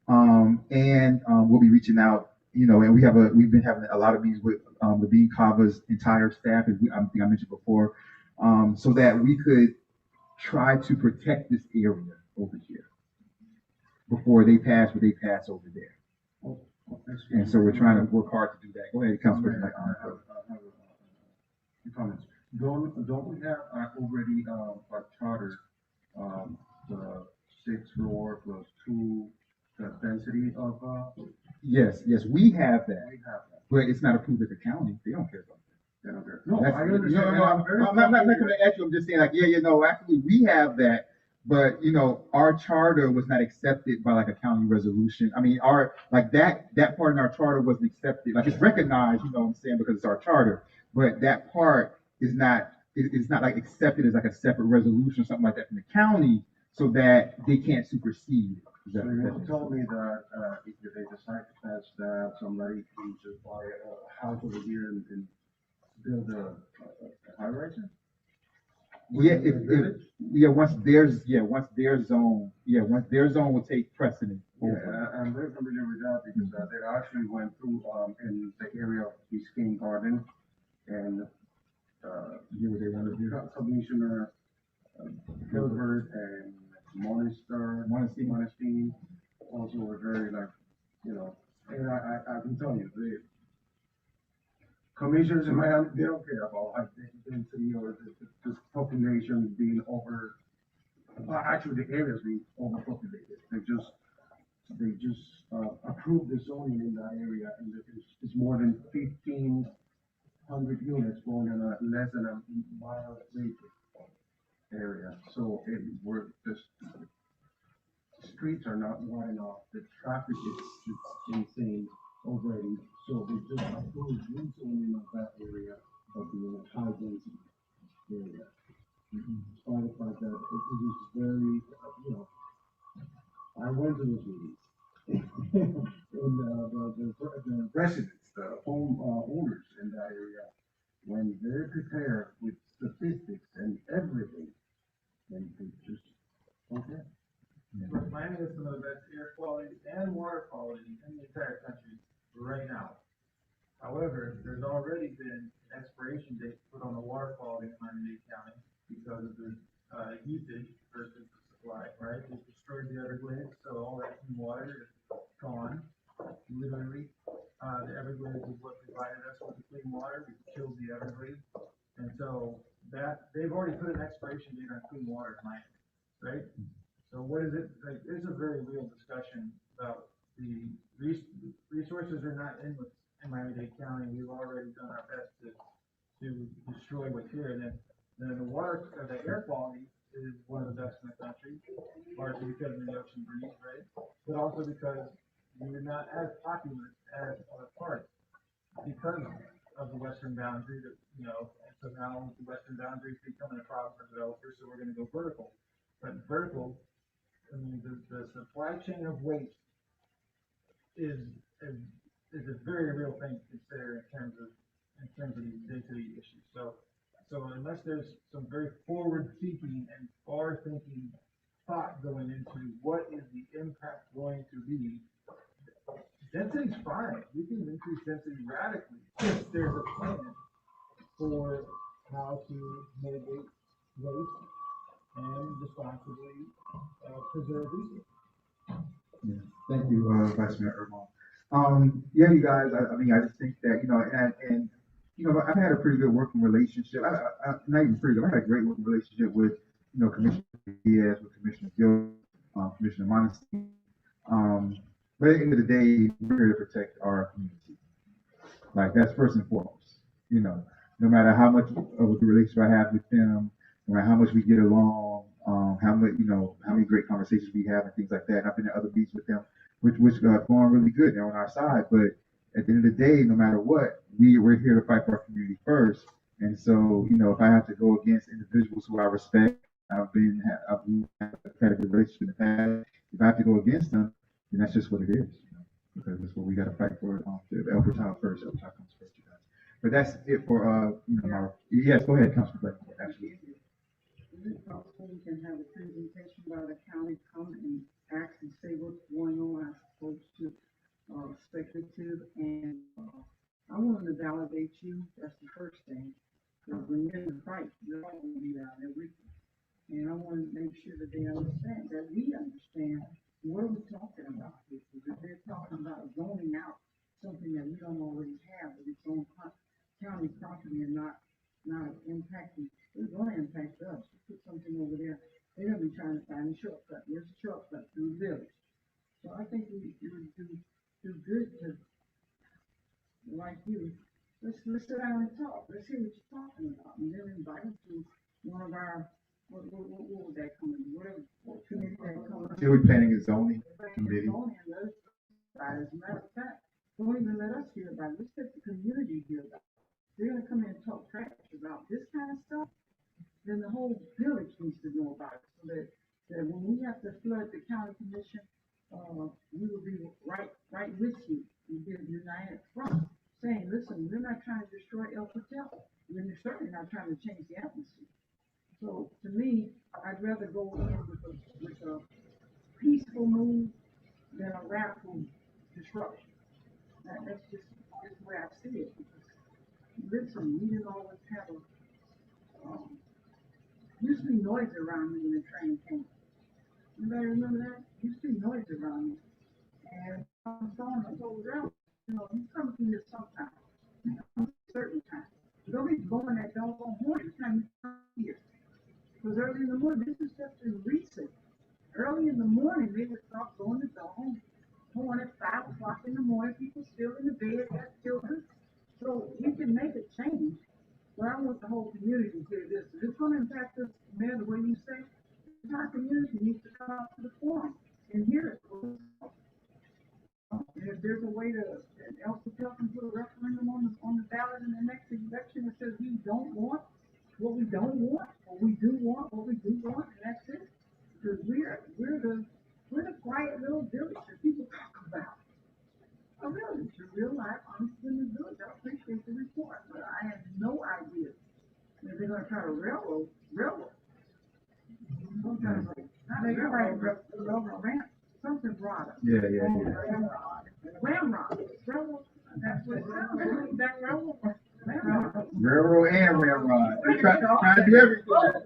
Speaker 4: and we'll be reaching out. And we've been having a lot of meetings with Levine Cava's entire staff, as I think I mentioned before, so that we could try to protect this area over here before they pass what they pass over there. And so we're trying to work hard to do that. Go ahead, Councilman.
Speaker 17: I have a few comments. Don't we have already our charter, the 6 floor plus 2, the density of
Speaker 4: Yes, we have that,
Speaker 17: we have that.
Speaker 4: but it's not approved at the county. They don't care about that.
Speaker 17: They don't care. No,
Speaker 4: That's-
Speaker 17: I understand.
Speaker 4: No, I'm not going to ask you. I'm just saying, like, no, actually, we have that, but our charter was not accepted by like a county resolution. I mean, our like that part in our charter wasn't accepted. Like it's recognized, what I'm saying, because it's our charter, but that part is not like accepted as like a separate resolution or something like that from the county, so that they can't supersede.
Speaker 17: So you told me that if they decide to pass that, somebody can just buy a house over here and build a high rise?
Speaker 4: Once their zone will take precedent over.
Speaker 17: Yeah, I'm very familiar with that because they actually went through in the area of Biscayne Garden and
Speaker 4: what they want to do.
Speaker 17: Commissioner Gilbert and Monestein also were very and I can tell you, the commissioners in Miami, they don't care about high density or this population being actually the areas being overpopulated. They just approved the zoning in that area, and it's more than 1,500 units going in a less than a mile radius area. So we're just the streets are not wide enough. The traffic is insane already. So they just approved rezoning of that area of being a high density area. Despite the fact that it is very, I went to those meetings. And the residents, the home owners in that area, when they're prepared with statistics and everything, then they just don't care.
Speaker 8: Miami has some of the best air quality and water quality in the entire country right now. However, there's already been an expiration date put on the water quality in Miami-Dade County because of the usage versus the supply, right? It destroyed the Everglades, so all that clean water is gone. Literally, the Everglades is what provided us with the clean water. We killed the Everglades, and so that they've already put an expiration date on clean water in Miami, right? So what is it like? There's a very real discussion about the resources are not in Miami-Dade County. We've already done our best to destroy what's here, and then the water, the air quality is one of the best in the country, largely because of the ocean breeze, right? But also because we're not as populous as other parts because of the western boundary. And so now the western boundary is becoming a problem for developers, so we're going to go vertical. But vertical, I mean, the supply chain of waste is a very real thing to consider in terms of these density issues. So unless there's some very forward-thinking and far-thinking thought going into what is the impact going to be, density's fine. We can increase density radically if there's a plan for how to mitigate waste and responsibly preserve resources.
Speaker 4: Yeah. Thank you, Vice Mayor Irma. You guys, I just think that, and I've had a pretty good working relationship. Not even pretty good. I had a great working relationship with, Commissioner Diaz, with Commissioner Gill, Commissioner Monestein. But at the end of the day, we're here to protect our community. Like, that's first and foremost. No matter how much of a relationship I have with them, no matter how much we get along, how many great conversations we have and things like that. And I've been at other meetings with them, which are going really good. They're on our side. But at the end of the day, no matter what, we're here to fight for our community first. And so, if I have to go against individuals who I respect, I've had a good relationship in the past. If I have to go against them, then that's just what it is. Because that's what we got to fight for. The Elbert Child first. Elbert Child comes first, you guys. But that's it for yes. Go ahead, Councilman. Absolutely.
Speaker 12: Is it possible we can have a presentation by the county come and actually say what's going on as opposed to speculative? And I want to validate you. That's the first thing. Because when you're in the fight, you're all going to be down there with you. And I want village. So I think we would do good to, like you, let's sit down and talk. Let's hear what you're talking about, and then invite them to one of our, what would that come in, whatever, what committee that comes.
Speaker 4: City planning and zoning committee.
Speaker 12: As a matter of fact, don't even let us hear about it. Let's let the community hear about it. They're gonna come in and talk trash about this kind of stuff, then the whole village needs to know about it, so that when we have to flood the county commission, we will be right with you. We'll be a united front, saying, listen, we're not trying to destroy El Patel. We're certainly not trying to change the atmosphere. So to me, I'd rather go in with a peaceful move than a radical disruption. That's just the way I see it. Listen, we didn't always have a, used to be noise around me when the train came. Anybody remember that? Used to be noise around me. And I told them, you know, you come to here sometime, you come at a certain time. Don't be going that doggone morning time you come here. Because early in the morning, this is just in recent. Early in the morning, they would start going to doggone horn at 5 o'clock in the morning, people still in the bed, got children. So we can make a change. But I want the whole community to hear this. If it's going to impact us, man, the way you say, the entire community needs to come out to the forum and hear it. And if there's a way to, El Patel can put a referendum on the ballot in the next election that says we don't want what we don't want, or we do want what we do want, and that's it. Because we're the quiet little village that people talk about. A village, a real life, honest in the village. I appreciate the report, but I have no idea that they're going to try to railroad. You're right, railroad, something broader.
Speaker 4: Yeah.
Speaker 12: Ramrod. That's what it sounds like. That railroad.
Speaker 4: Railroad and ramrod. They're trying to do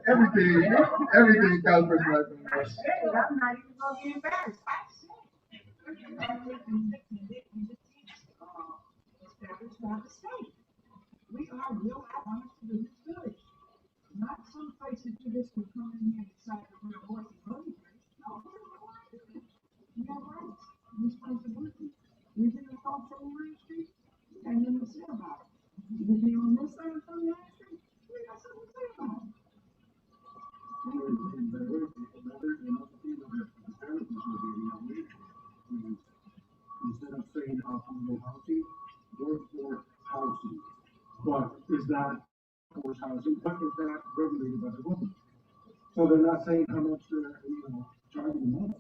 Speaker 4: everything Councilperson Lightfoot.
Speaker 12: I'm not even going to be embarrassed. Establish more the state. We are real honest to this village. Not some places you just can come in here and decide that we're working money. No, we have rights, responsibility. We did a thought from Main Street, and then we say about it. We be on this side of Main Street, we got something to say about it.
Speaker 8: Instead of saying affordable housing, workforce housing. But is that workforce housing? But is that regulated by the government? So they're not saying how much they're, charging a month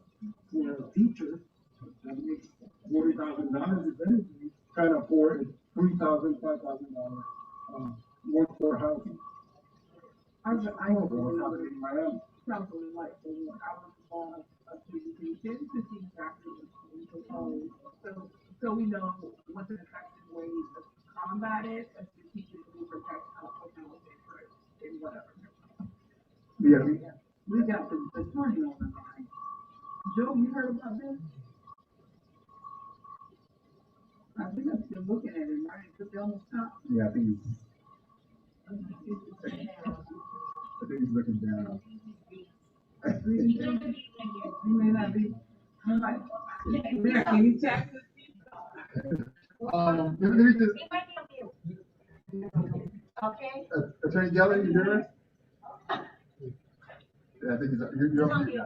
Speaker 8: for a teacher that makes $40,000 if anything, can afford $3,000, $5,000 workforce housing.
Speaker 12: I probably like the one I was on a presentation to see exactly what's going on. So we know what's an effective way to combat it, and strategically protect output and whatever.
Speaker 4: Yeah.
Speaker 12: We got the attorney on the line. Joe, you heard about this? I think I'm still looking at it, right? Put it on the top.
Speaker 4: Yeah, I think he's looking down.
Speaker 12: You may not be. Can you check this?
Speaker 4: Let me just.
Speaker 1: Okay.
Speaker 4: Attorney Geller, you there? Yeah, I think you're on mute.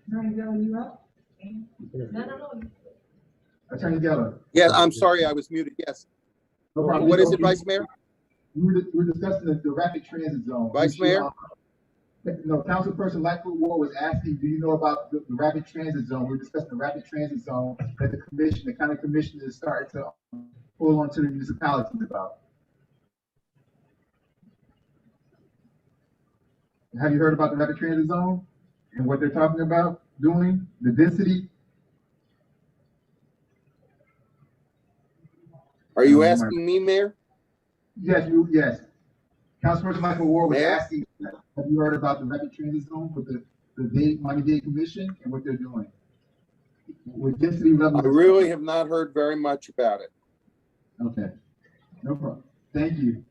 Speaker 12: Attorney Geller, you up?
Speaker 1: No.
Speaker 4: Attorney Geller.
Speaker 13: Yeah, I'm sorry, I was muted. Yes.
Speaker 4: No problem.
Speaker 13: What is it, Vice Mayor?
Speaker 4: We're discussing the rapid transit zone.
Speaker 13: Vice Mayor?
Speaker 4: No, Councilperson Lightfoot Ward was asking, do you know about the rapid transit zone? We're discussing the rapid transit zone that the county commission is starting to pull onto the municipalities about. Have you heard about the rapid transit zone and what they're talking about doing, the density?
Speaker 13: Are you asking me, Mayor?
Speaker 4: Yes. Councilperson Michael Ward was asking, have you heard about the rapid transit zone with the Miami-Dade Commission and what they're doing? With density level.
Speaker 13: I really have not heard very much about it.
Speaker 4: Okay, no problem. Thank you.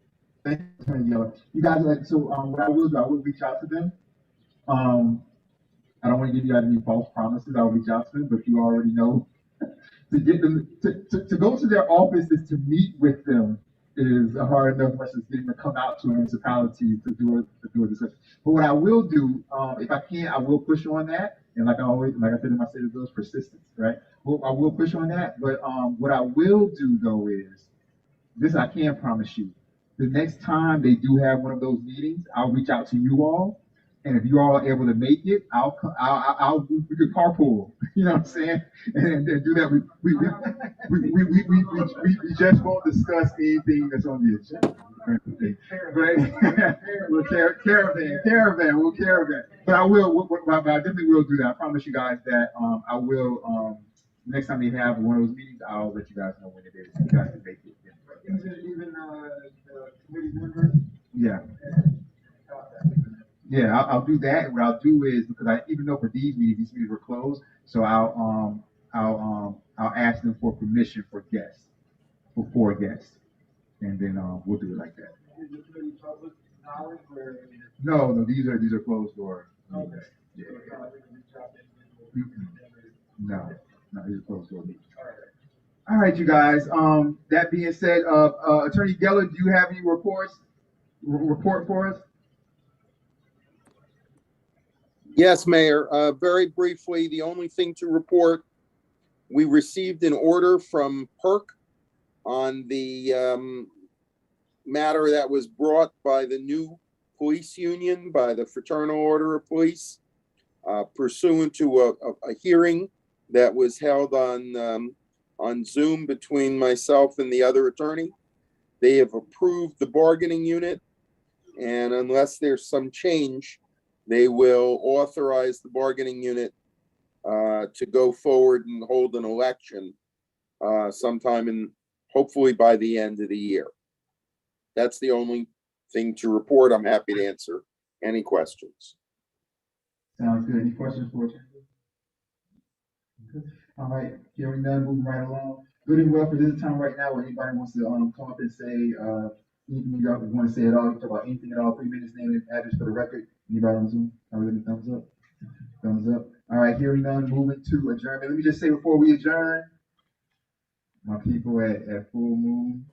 Speaker 4: Thank you, Attorney Geller. You guys like, so, what I will do, I will reach out to them. I don't want to give you guys any false promises. I'll reach out to them, but you already know to get them to go to their offices to meet with them is hard enough much as getting to come out to a municipality to do a discussion. But what I will do, if I can, I will push on that. And like I said in my state of bills, persistence, right? Well, I will push on that. But what I will do though is this: I can promise you, the next time they do have one of those meetings, I'll reach out to you all. And if you all are able to make it, we could carpool. You know what I'm saying? And do that. We just won't discuss anything that's on the agenda. Right? We'll caravan. We'll caravan. But I will. But I definitely will do that. I promise you guys that I will. Next time they have one of those meetings, I'll let you guys know when it is. You guys can make it.
Speaker 8: Even the committee members.
Speaker 4: Yeah. Yeah, I'll do that. And what I'll do is, because even though for these meetings were closed, so I'll ask them for permission for guests, for 4 guests, and then we'll do it like that.
Speaker 8: Is it really public knowledge or?
Speaker 4: No, these are closed doors.
Speaker 8: Okay.
Speaker 4: Yeah.
Speaker 8: So
Speaker 4: No, these are closed door meetings. All right, you guys. That being said, Attorney Geller, do you have any report for us?
Speaker 13: Yes, Mayor. Very briefly, the only thing to report, we received an order from PERC on the matter that was brought by the new police union, by the Fraternal Order of Police, pursuant to a hearing that was held on Zoom between myself and the other attorney. They have approved the bargaining unit, and unless there's some change, they will authorize the bargaining unit to go forward and hold an election sometime hopefully by the end of the year. That's the only thing to report. I'm happy to answer any questions.
Speaker 4: Sounds good. Any questions for us? All right, hearing none, moving right along. Good and well for this time right now where anybody wants to come up and say anything you want to say at all, talk about anything at all, 3 minutes, name and address for the record. Anybody on Zoom? Already thumbs up? Thumbs up. All right, hearing none, moving to adjournment. Let me just say before we adjourn, my people at Full Moon,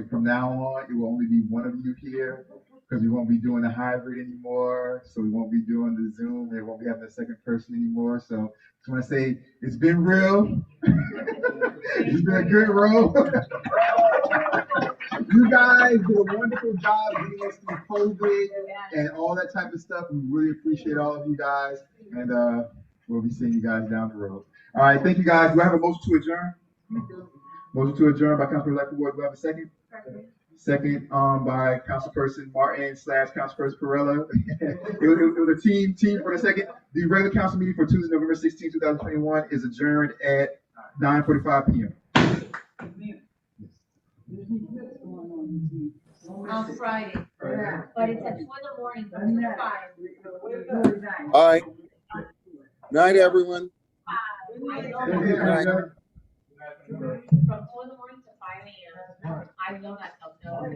Speaker 4: from now on, it will only be one of you here because we won't be doing the hybrid anymore. So we won't be doing the Zoom. We won't be having a second person anymore. So just want to say it's been real. It's been a good roll. You guys did a wonderful job getting us through COVID and all that type of stuff. We really appreciate all of you guys. And we'll be seeing you guys down the road. All right, thank you guys. Do I have a motion to adjourn? Motion to adjourn by Councilman Ward. Do I have a second? Second by Councilperson Martin / Councilperson Perella. it was a team for the second. The regular council meeting for Tuesday, November 16, 2021 is adjourned at 9:45 p.m.
Speaker 1: On Friday. But it's at 2 in the morning from 2 to 5.
Speaker 13: All right. Night, everyone.
Speaker 1: From 2
Speaker 13: Night.
Speaker 1: in the morning to 5 a.m. I know that they'll know.